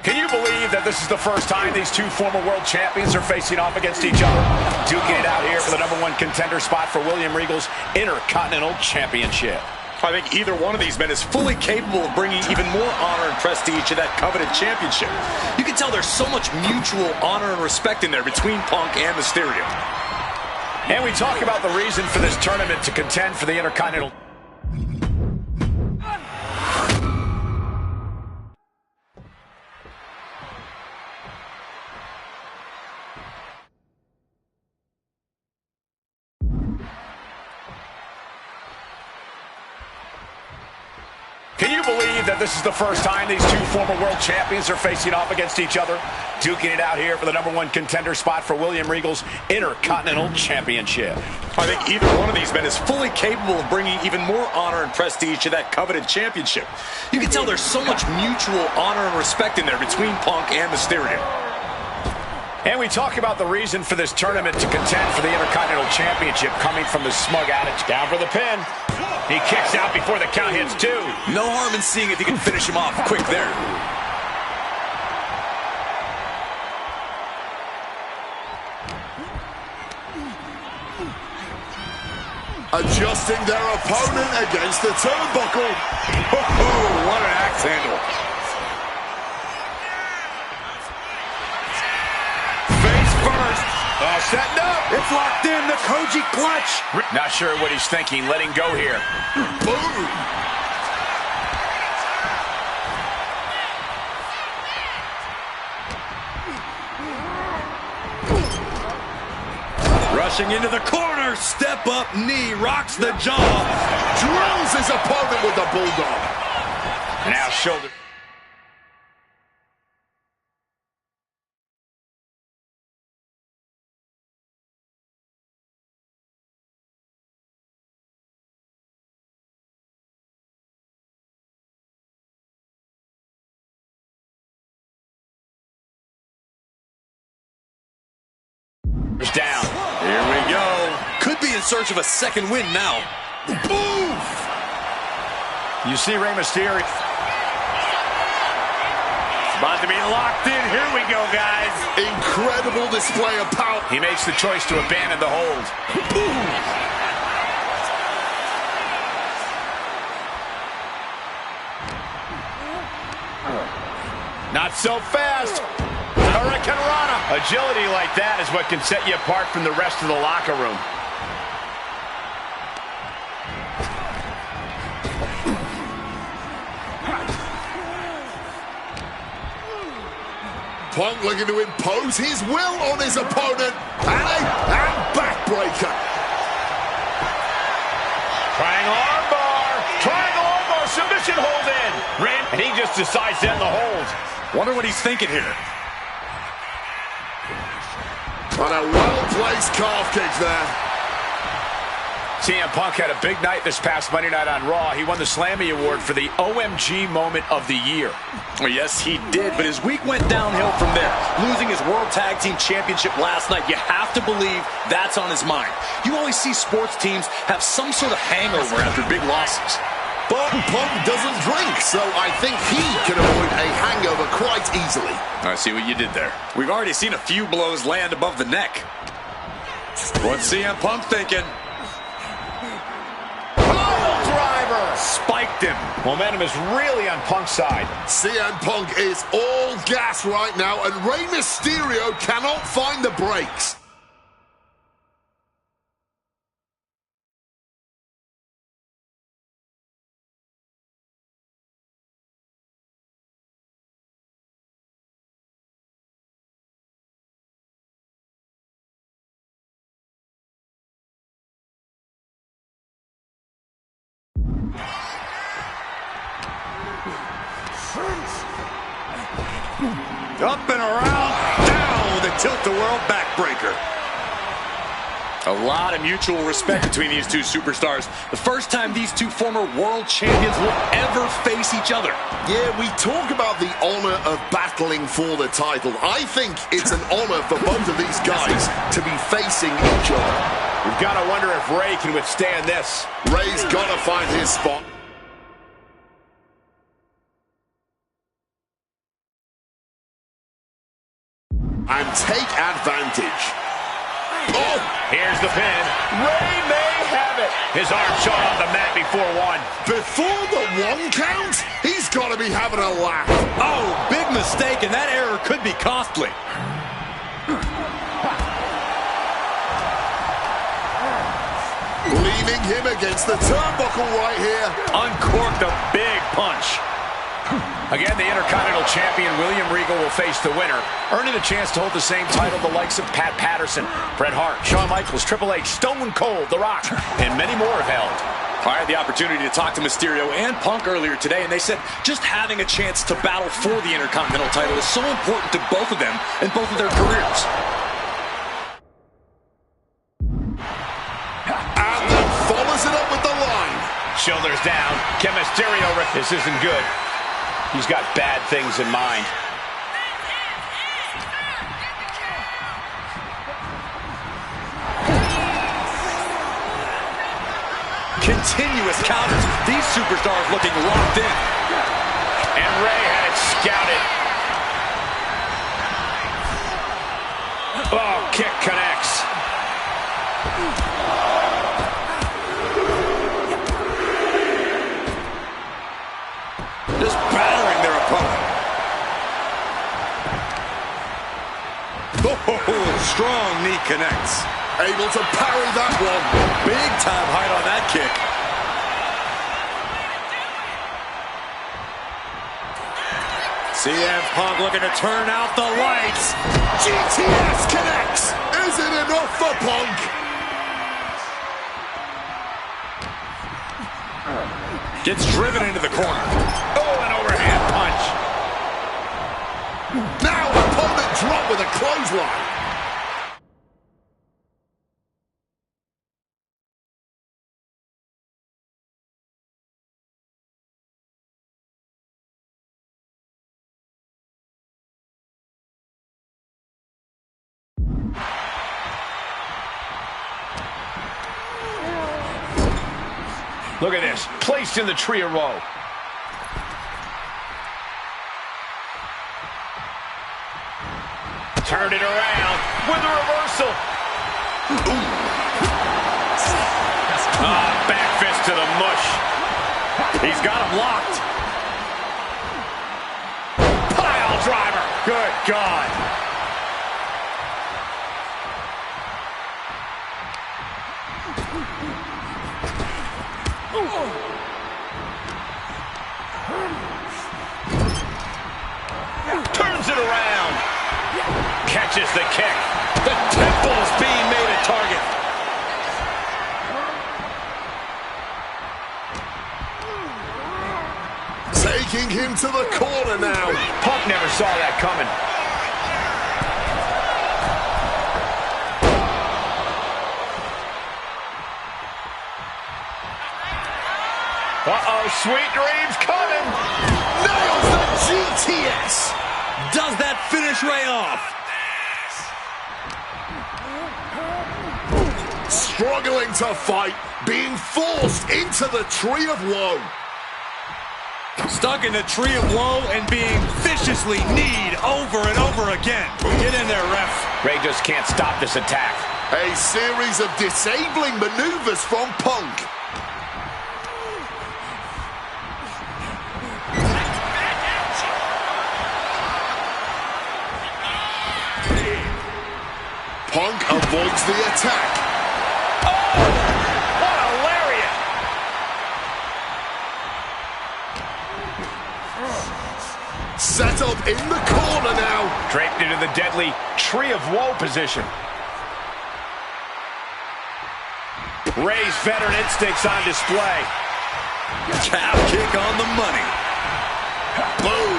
Speaker 7: Can you believe that this is the first time these two former world champions are facing off against each other? Duking it out here for the #1 contender spot for William Regal's Intercontinental Championship.
Speaker 8: I think either one of these men is fully capable of bringing even more honor and prestige to that coveted championship. You can tell there's so much mutual honor and respect in there between Punk and Mysterio.
Speaker 7: And we talk about the reason for this tournament to contend for the Intercontinental. Can you believe that this is the first time these two former world champions are facing off against each other? Duking it out here for the #1 contender spot for William Regal's Intercontinental Championship.
Speaker 8: I think either one of these men is fully capable of bringing even more honor and prestige to that coveted championship. You can tell there's so much mutual honor and respect in there between Punk and Mysterio.
Speaker 7: And we talk about the reason for this tournament to contend for the Intercontinental Championship coming from the smug attitude. Down for the pin. He kicks out before the count hits 2.
Speaker 8: No harm in seeing if he can finish him off quick there.
Speaker 10: Adjusting their opponent against the turnbuckle.
Speaker 8: Oh, what an axe handle.
Speaker 7: Setting up.
Speaker 8: It's locked in, the Koji clutch.
Speaker 7: Not sure what he's thinking, letting go here.
Speaker 10: Boom.
Speaker 8: Rushing into the corner, step up knee, rocks the jaw.
Speaker 10: Drills his opponent with the bulldog.
Speaker 7: Now shoulder. Down.
Speaker 8: Here we go. Could be in search of a second win now.
Speaker 10: Boom!
Speaker 7: You see Rey Mysterio.
Speaker 8: About to be locked in. Here we go, guys.
Speaker 10: Incredible display of power.
Speaker 7: He makes the choice to abandon the hold.
Speaker 10: Boom!
Speaker 7: Not so fast. Hurricane Rana. Agility like that is what can set you apart from the rest of the locker room.
Speaker 10: Punk looking to impose his will on his opponent. And backbreaker.
Speaker 7: Triangle armbar. Triangle armbar. Submission hold in. And he just decides to end the hold.
Speaker 8: Wonder what he's thinking here.
Speaker 10: On a well-placed calf kick there.
Speaker 7: CM Punk had a big night this past Monday night on Raw. He won the Slammy Award for the OMG Moment of the Year.
Speaker 8: Well, yes, he did, but his week went downhill from there. Losing his World Tag Team Championship last night, you have to believe that's on his mind. You always see sports teams have some sort of hangover after big losses.
Speaker 10: But Punk doesn't drink, so I think he can avoid a hangover quite easily.
Speaker 8: I see what you did there. We've already seen a few blows land above the neck. What's CM Punk thinking?
Speaker 7: Pile driver!
Speaker 8: Spiked him.
Speaker 7: Momentum is really on Punk's side.
Speaker 10: CM Punk is all gas right now, and Rey Mysterio cannot find the brakes.
Speaker 8: Up and around, down with a tilt-the-world backbreaker. A lot of mutual respect between these two superstars. The first time these two former world champions will ever face each other.
Speaker 1: Yeah, we talk about the honor of battling for the title. I think it's an honor for both of these guys to be facing each other.
Speaker 7: We've got to wonder if Ray can withstand this.
Speaker 1: Ray's got to find his spot. And take advantage.
Speaker 7: Oh, here's the pin. Ray may have it. His arm shot on the mat before one.
Speaker 1: Before the 1 count? He's got to be having a laugh.
Speaker 8: Oh, big mistake, and that error could be costly.
Speaker 1: Leaving him against the turnbuckle right here.
Speaker 7: Uncorked a big punch. Again, the Intercontinental Champion William Regal will face the winner, earning a chance to hold the same title the likes of Pat Patterson, Bret Hart, Shawn Michaels, Triple H, Stone Cold, The Rock, and many more have held.
Speaker 8: I had the opportunity to talk to Mysterio and Punk earlier today, and they said just having a chance to battle for the Intercontinental title is so important to both of them and both of their careers.
Speaker 1: And then follows it up with the line.
Speaker 7: Shoulders down. Can Mysterio, this isn't good. He's got bad things in mind.
Speaker 8: Continuous counters. These superstars looking locked in.
Speaker 7: And Ray had it scouted. Oh, kick connects.
Speaker 8: Just battering their opponent. Oh, strong knee connects.
Speaker 1: Able to parry that one.
Speaker 8: Big time height on that kick. CM Punk looking to turn out the lights.
Speaker 1: GTS connects. Is it enough for Punk?
Speaker 8: Gets driven into the corner.
Speaker 7: Oh, an overhand punch.
Speaker 1: Now opponent dropped with a clothesline.
Speaker 7: Look at this. Placed in the tree of woe. Turned it around with a reversal. Back fist to the mush. He's got him locked. Pile driver. Good God. Turns it around. Catches the kick. The temple is being made a target.
Speaker 1: Taking him to the corner now.
Speaker 7: Punk never saw that coming. Uh-oh, sweet dreams coming.
Speaker 1: Nails the GTS.
Speaker 8: Does that finish Ray off?
Speaker 1: Struggling to fight, being forced into the tree of woe.
Speaker 8: Stuck in the tree of woe and being viciously kneed over and over again. Get in there, ref.
Speaker 7: Ray just can't stop this attack.
Speaker 1: A series of disabling maneuvers from Punk. Punk avoids the attack.
Speaker 7: Oh! What a lariat!
Speaker 1: Set up in the corner now.
Speaker 7: Draped into the deadly tree of woe position. Ray's veteran instincts on display.
Speaker 8: Calf kick on the money.
Speaker 1: Boom.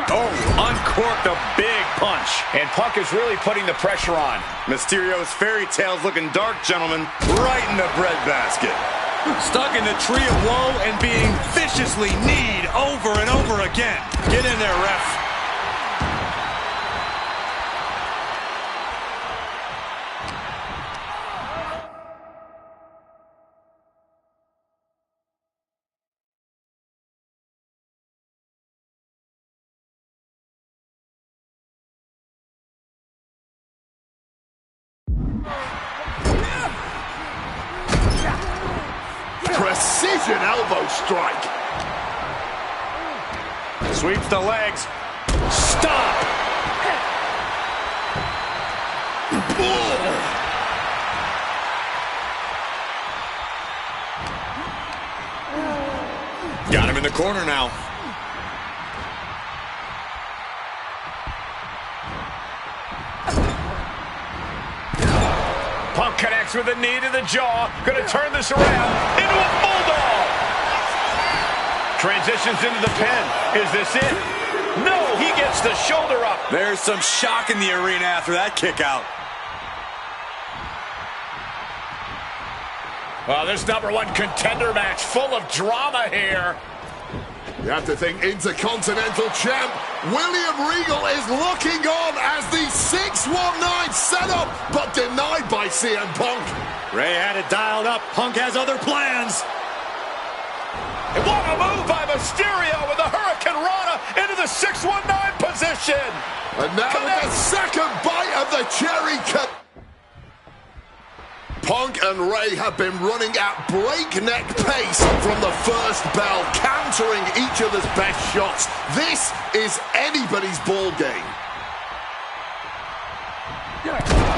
Speaker 8: Oh, uncorked a big punch.
Speaker 7: And Punk is really putting the pressure on.
Speaker 8: Mysterio's fairy tale's looking dark, gentlemen. Right in the breadbasket. Stuck in the tree of woe and being viciously kneed over and over again. Get in there, ref.
Speaker 1: Precision elbow strike.
Speaker 7: Sweeps the legs. Stop!
Speaker 8: Got him in the corner now.
Speaker 7: Punk connects with a knee to the jaw. Gonna turn this around into a bulldog. Transitions into the pin. Is this it? No, he gets the shoulder up.
Speaker 8: There's some shock in the arena after that kick out.
Speaker 7: Well, this #1 contender match full of drama here.
Speaker 1: You have to think Intercontinental Champ William Regal is looking on as the 619 setup, but denied by CM Punk.
Speaker 8: Ray had it dialed up. Punk has other plans.
Speaker 7: And what a move by Mysterio with a Hurricane Rana into the 619 position.
Speaker 1: And now with the second bite of the cherry cut. Punk and Ray have been running at breakneck pace from the first bell, countering each other's best shots. This is anybody's ball game.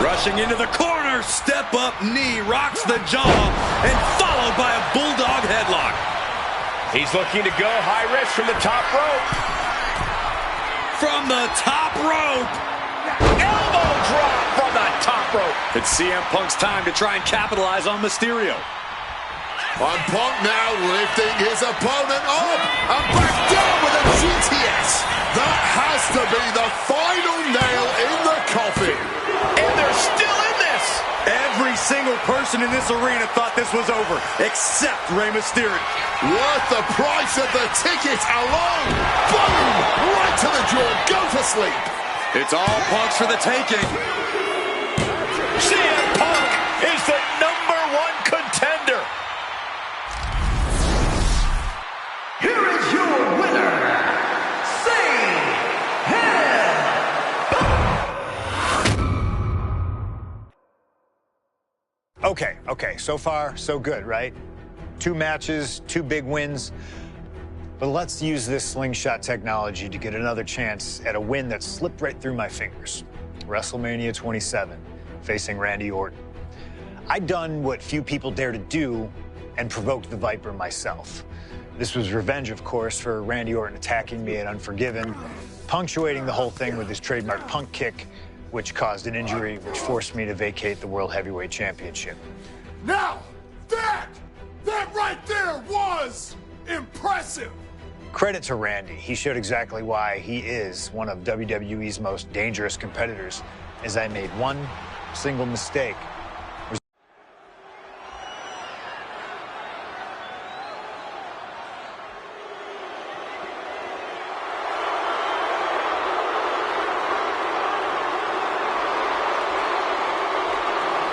Speaker 8: Rushing into the corner, step up knee, rocks the jaw, and followed by a bulldog headlock.
Speaker 7: He's looking to go high risk from the top rope.
Speaker 8: From the top rope.
Speaker 7: Elbow drop from the top rope.
Speaker 8: It's CM Punk's time to try and capitalize on Mysterio.
Speaker 1: And Punk now lifting his opponent up and back down with a GTS. That has to be the final nail in the coffin.
Speaker 7: And they're still in this.
Speaker 8: Every single person in this arena thought this was over, except Rey Mysterio.
Speaker 1: Worth the price of the ticket alone. Boom! Right to the jaw. Go to sleep.
Speaker 8: It's all Punk's for the taking.
Speaker 7: CM Punk is the #1 contender.
Speaker 6: Here is your winner,
Speaker 3: Okay, so far, so good, right? 2 matches, 2 big wins. But let's use this slingshot technology to get another chance at a win that slipped right through my fingers. WrestleMania 27, facing Randy Orton. I'd done what few people dare to do and provoked the Viper myself. This was revenge, of course, for Randy Orton attacking me at Unforgiven, punctuating the whole thing with his trademark punk kick, which caused an injury which forced me to vacate the World Heavyweight Championship.
Speaker 10: Now, that right there was impressive.
Speaker 3: Credit to Randy. He showed exactly why he is one of WWE's most dangerous competitors, as I made one single mistake.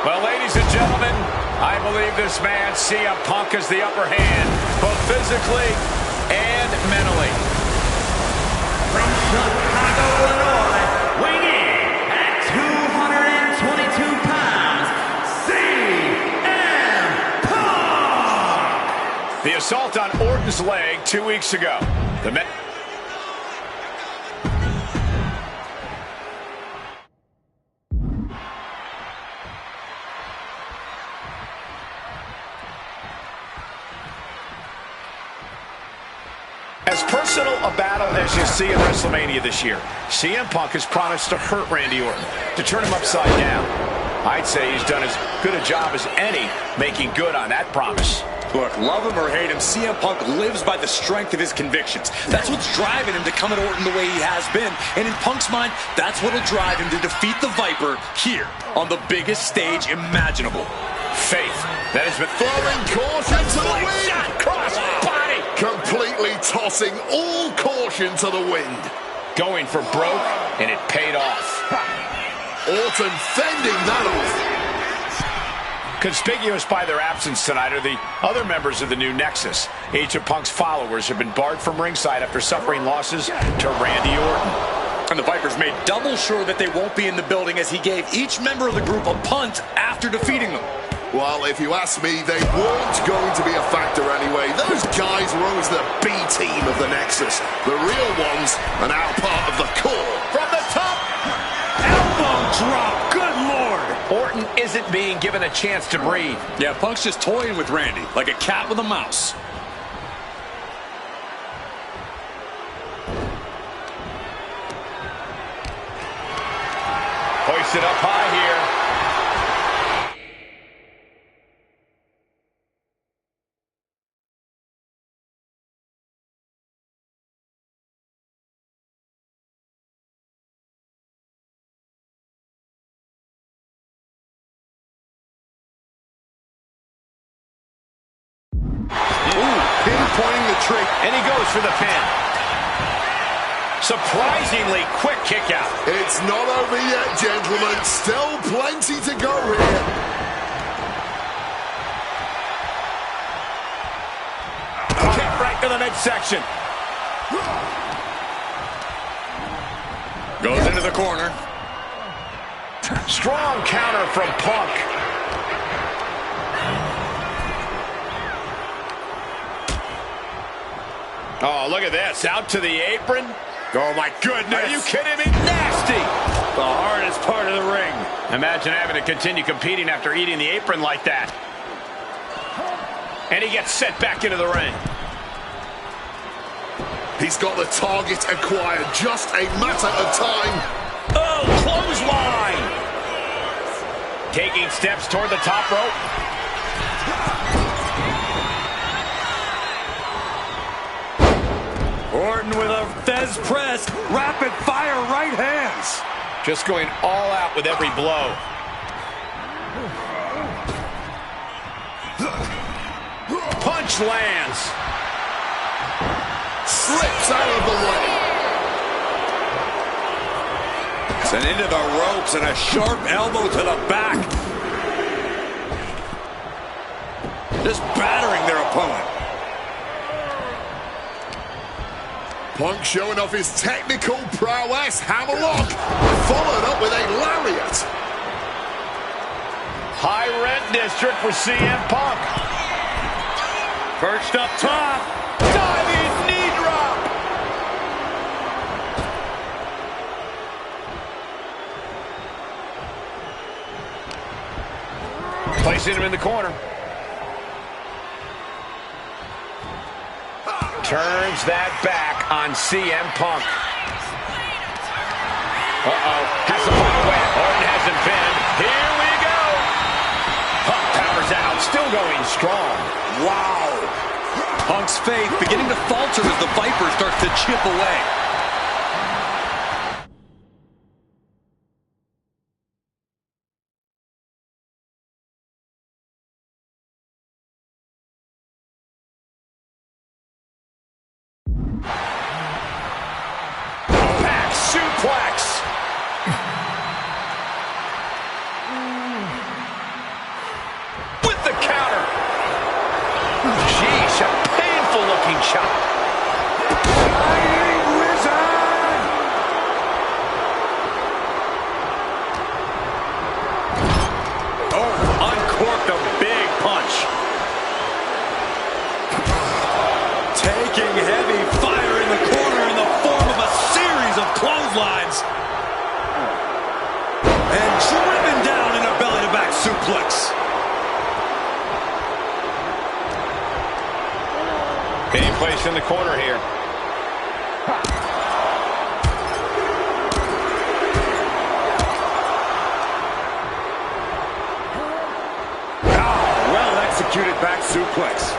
Speaker 7: Well, ladies and gentlemen, I believe this man, CM Punk, has the upper hand, both physically and mentally.
Speaker 6: From Chicago, Illinois, weighing in at 222 pounds, CM Punk!
Speaker 7: The assault on Orton's leg 2 weeks ago. As personal a battle as you see in WrestleMania this year, CM Punk has promised to hurt Randy Orton, to turn him upside down. I'd say he's done as good a job as any making good on that promise.
Speaker 8: Look, love him or hate him, CM Punk lives by the strength of his convictions. That's what's driving him to come at Orton the way he has been. And in Punk's mind, that's what'll drive him to defeat the Viper here on the biggest stage imaginable.
Speaker 7: Faith that has been
Speaker 1: throwing caution to the wind.
Speaker 7: Shot cross body.
Speaker 1: Completely tossing all caution to the wind.
Speaker 7: Going for broke, and it paid off.
Speaker 1: Orton fending that off.
Speaker 7: Conspicuous by their absence tonight are the other members of the new Nexus. Each of Punk's followers have been barred from ringside after suffering losses to Randy Orton.
Speaker 8: And the Vipers made double sure that they won't be in the building as he gave each member of the group a punt after defeating them.
Speaker 1: Well, if you ask me, they weren't going to be a factor anyway. Those guys were always the B team of the Nexus. The real ones are now part of the core.
Speaker 7: From the top, elbow drop. Good Lord. Orton isn't being given a chance to breathe.
Speaker 8: Yeah, Punk's just toying with Randy like a cat with a mouse.
Speaker 7: Hoisted up high here.
Speaker 1: Pinpointing the trick.
Speaker 7: And he goes for the pin. Surprisingly quick kick out.
Speaker 1: It's not over yet, gentlemen. Still plenty to go here.
Speaker 7: Kick right to the midsection.
Speaker 8: Goes into the corner.
Speaker 7: Strong counter from Punk. Oh, look at this. Out to the apron.
Speaker 8: Oh, my goodness.
Speaker 7: Are you kidding me? Nasty. The hardest part of the ring. Imagine having to continue competing after eating the apron like that. And he gets set back into the ring.
Speaker 1: He's got the target acquired. Just a matter of time.
Speaker 7: Oh, clothesline. Taking steps toward the top rope.
Speaker 8: Orton with a Fez press. Rapid fire right hands.
Speaker 7: Just going all out with every blow. Punch lands.
Speaker 1: Slips out of the way.
Speaker 8: Sent into the ropes and a sharp elbow to the back. Just battering their opponent.
Speaker 1: Punk showing off his technical prowess. Hammerlock followed up with a lariat.
Speaker 7: High rent district for CM Punk. Perched up top. Diving knee drop. Placing him in the corner. Turns that back on CM Punk. Uh-oh. Has to fight wet. Orton has him pinned. Here we go. Punk powers out. Still going strong.
Speaker 8: Wow. Punk's faith beginning to falter as the Viper starts to chip away.
Speaker 7: Suplex. With the counter. Sheesh, a painful looking shot.
Speaker 8: Shining Wizard.
Speaker 7: Oh, uncorked a big punch.
Speaker 8: Taking heavy fire in the corner in the form of a series of clotheslines. And driven down in a belly-to-back suplex.
Speaker 7: Being placed in the corner here.
Speaker 8: impact suplex.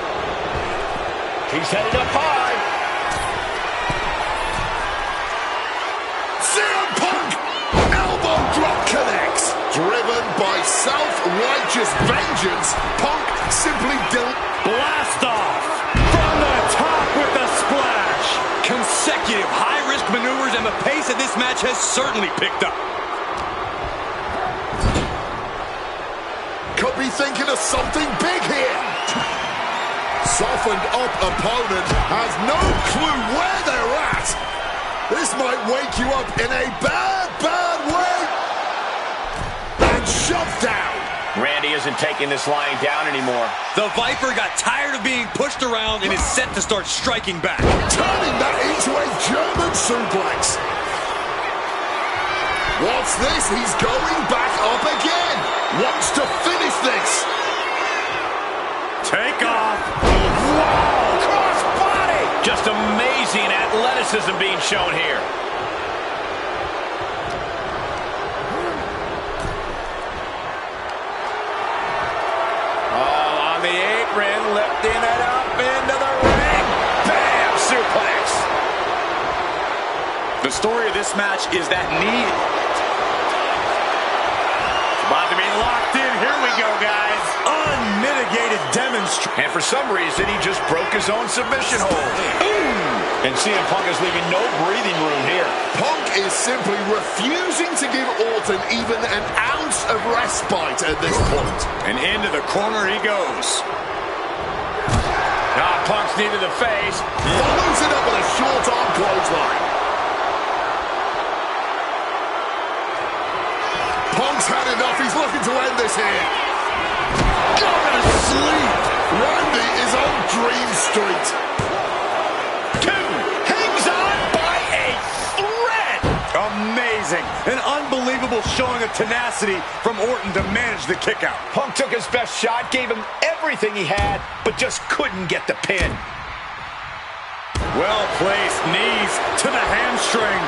Speaker 7: He's headed up high.
Speaker 1: CM Punk! Elbow drop connects. Driven by self-righteous vengeance, Punk simply
Speaker 8: blast off from the top with the splash. Consecutive high-risk maneuvers, and the pace of this match has certainly picked up.
Speaker 1: Could be thinking of something big here. Softened up opponent has no clue where they're at. This might wake you up in a bad, bad way. And shoved down.
Speaker 7: Randy isn't taking this lying down anymore.
Speaker 8: The Viper got tired of being pushed around and is set to start striking back.
Speaker 1: Turning that into a German suplex. What's this? He's going back up again. Wants to finish this.
Speaker 8: Take off.
Speaker 7: Wow! Cross body! Just amazing athleticism being shown here. Oh, on the apron, lifting it up into the ring. Bam! Suplex.
Speaker 8: The story of this match is that knee.
Speaker 7: About to be locked in. Here we go, guys.
Speaker 8: Unmitigated demonstration.
Speaker 7: And for some reason, he just broke his own submission hold. And CM Punk is leaving no breathing room here.
Speaker 1: Punk is simply refusing to give Orton even an ounce of respite at this point.
Speaker 8: And into the corner he goes.
Speaker 7: Punk's knee to the face.
Speaker 1: Follows it up with a short arm clothesline. Punk's had enough. He's looking to end this here. Go to sleep. Randy is on Dream Street.
Speaker 7: Hangs on by a thread.
Speaker 8: Amazing. An unbelievable showing of tenacity from Orton to manage the kick out.
Speaker 7: Punk took his best shot, gave him everything he had, but just couldn't get the pin.
Speaker 8: Well-placed knees to the hamstring.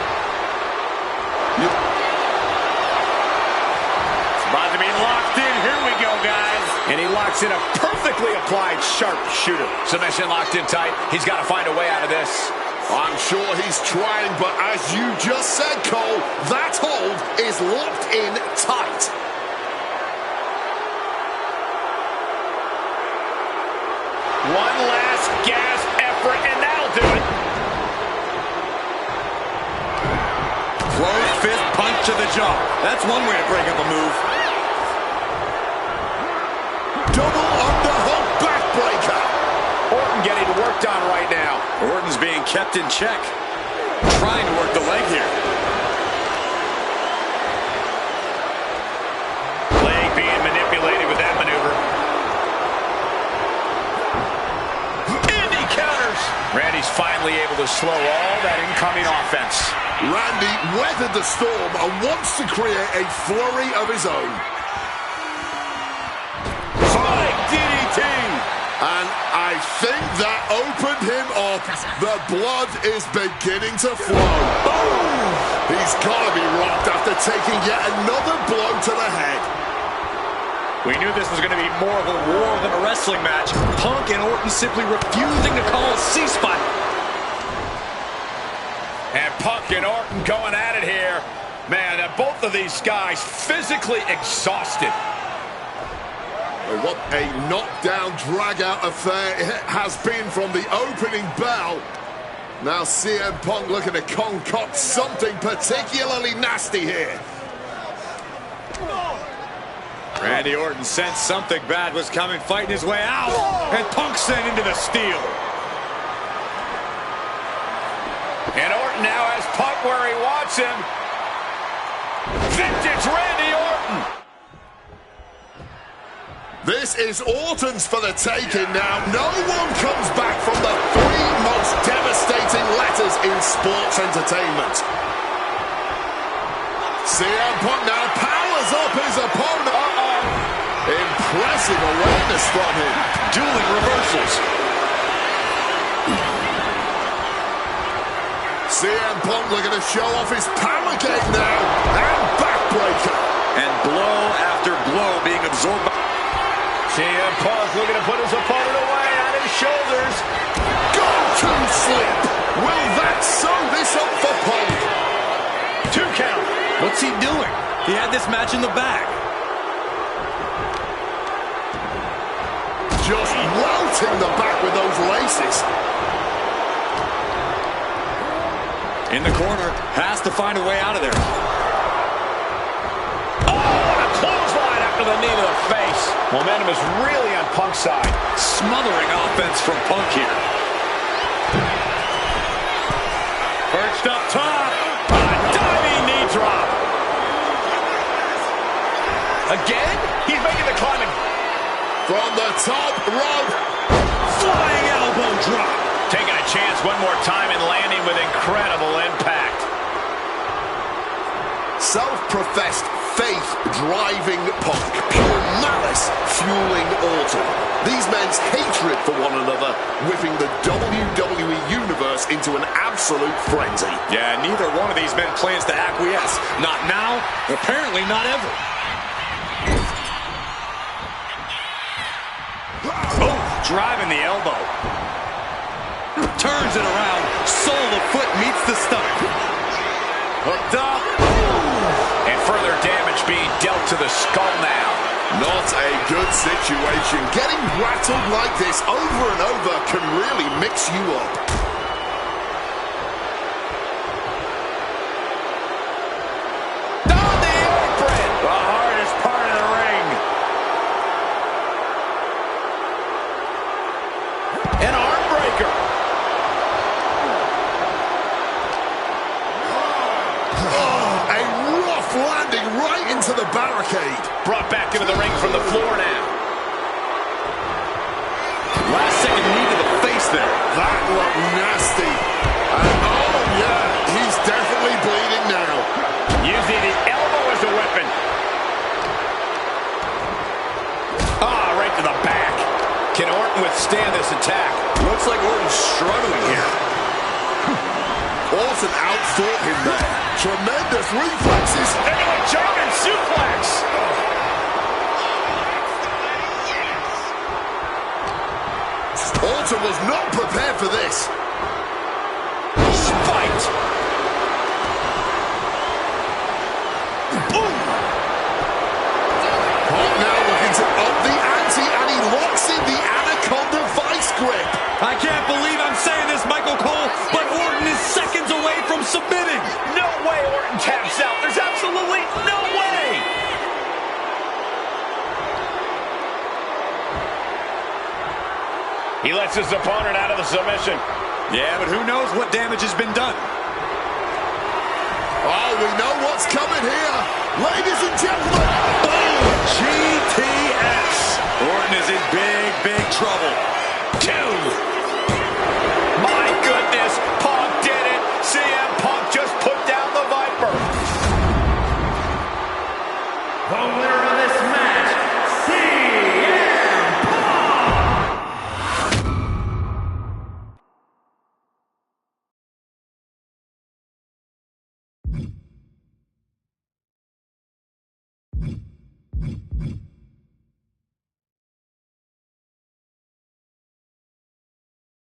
Speaker 7: About to be locked in. Here we go, guys. And he locks in a perfectly applied sharp shooter. Submission locked in tight. He's got to find a way out of this.
Speaker 1: I'm sure he's trying, but as you just said, Cole, that hold is locked in tight.
Speaker 7: One last gasp effort, and that'll do it.
Speaker 8: Closed fist punch to the jaw. That's one way to break up a move.
Speaker 1: Double underhook backbreaker.
Speaker 7: Orton getting worked on right now.
Speaker 8: Orton's being kept in check. Trying to work the leg here.
Speaker 7: Leg being manipulated with that maneuver. And he counters. Randy's finally able to slow all that incoming offense.
Speaker 1: Randy weathered the storm and wants to create a flurry of his own.
Speaker 7: DDT!
Speaker 1: And I think that opened him up. The blood is beginning to flow. Boom! He's got to be rocked after taking yet another blow to the head.
Speaker 8: We knew this was going to be more of a war than a wrestling match. Punk and Orton simply refusing to call a ceasefire.
Speaker 7: And Punk and Orton going at it here. Man, both of these guys physically exhausted.
Speaker 1: What a knockdown, drag-out affair it has been from the opening bell. Now CM Punk looking to concoct something particularly nasty here.
Speaker 8: Randy Orton sensed something bad was coming, fighting his way out. And Punk sent into the steel.
Speaker 7: And Orton now has Punk where he wants him. Vintage Randy Orton.
Speaker 1: This is Orton's for the taking now. No one comes back from the three most devastating letters in sports entertainment. CM Punk now powers up his opponent. Impressive awareness from him.
Speaker 8: Dueling reversals.
Speaker 1: CM Punk looking to show off his power game now. And backbreaker.
Speaker 8: And blow after blow being absorbed by...
Speaker 7: CM Punk looking to put his
Speaker 8: What's he doing? He had this match in the bag.
Speaker 1: Just welting the back with those laces.
Speaker 8: In the corner, has to find a way out of there.
Speaker 7: Oh, what a clothesline after the knee to the face. Momentum is really on Punk's side.
Speaker 8: Smothering offense from Punk here.
Speaker 7: Perched up top. A diving knee drop. Again? He's making the climbing.
Speaker 1: From the top rope.
Speaker 8: Flying elbow drop.
Speaker 7: Taking a chance one more time and landing with incredible impact.
Speaker 1: Self-professed faith driving Punk. Pure malice fueling Orton. These men's hatred for one another whipping the WWE Universe into an absolute frenzy.
Speaker 8: Yeah, neither one of these men plans to acquiesce. Not now, apparently not ever. Oh, driving the elbow. Turns it around. Sole of foot meets the stomach.
Speaker 7: Hooked up. And further damage being dealt to the skull now.
Speaker 1: Not a good situation. Getting rattled like this over and over can really mix you up.
Speaker 7: On the apron. The hardest part of the ring. An arm breaker.
Speaker 1: A rough landing right into the barricade.
Speaker 7: Brought back into the ring from the floor now.
Speaker 8: Last second knee to the face there.
Speaker 1: That looked nasty. And oh yeah, he's definitely bleeding now.
Speaker 7: Using the elbow as a weapon. Ah, right to the back. Can Orton withstand this attack?
Speaker 8: Looks like Orton's struggling here.
Speaker 1: Orton outfought him there. Tremendous reflexes.
Speaker 7: Into a German suplex.
Speaker 1: Orton was not prepared for this.
Speaker 7: Spite.
Speaker 1: Punk now looking to up the ante, and he locks in the Anaconda vice grip.
Speaker 8: I can't believe I'm saying this, Michael Cole, but Orton is seconds away from submitting.
Speaker 7: No way Orton taps out. There's absolutely no way. He lets his opponent out of the submission.
Speaker 8: Yeah, but who knows what damage has been done.
Speaker 1: Oh, we know what's coming here. Ladies and gentlemen, boom!
Speaker 8: GTS. Orton is in big, big trouble.
Speaker 7: 2.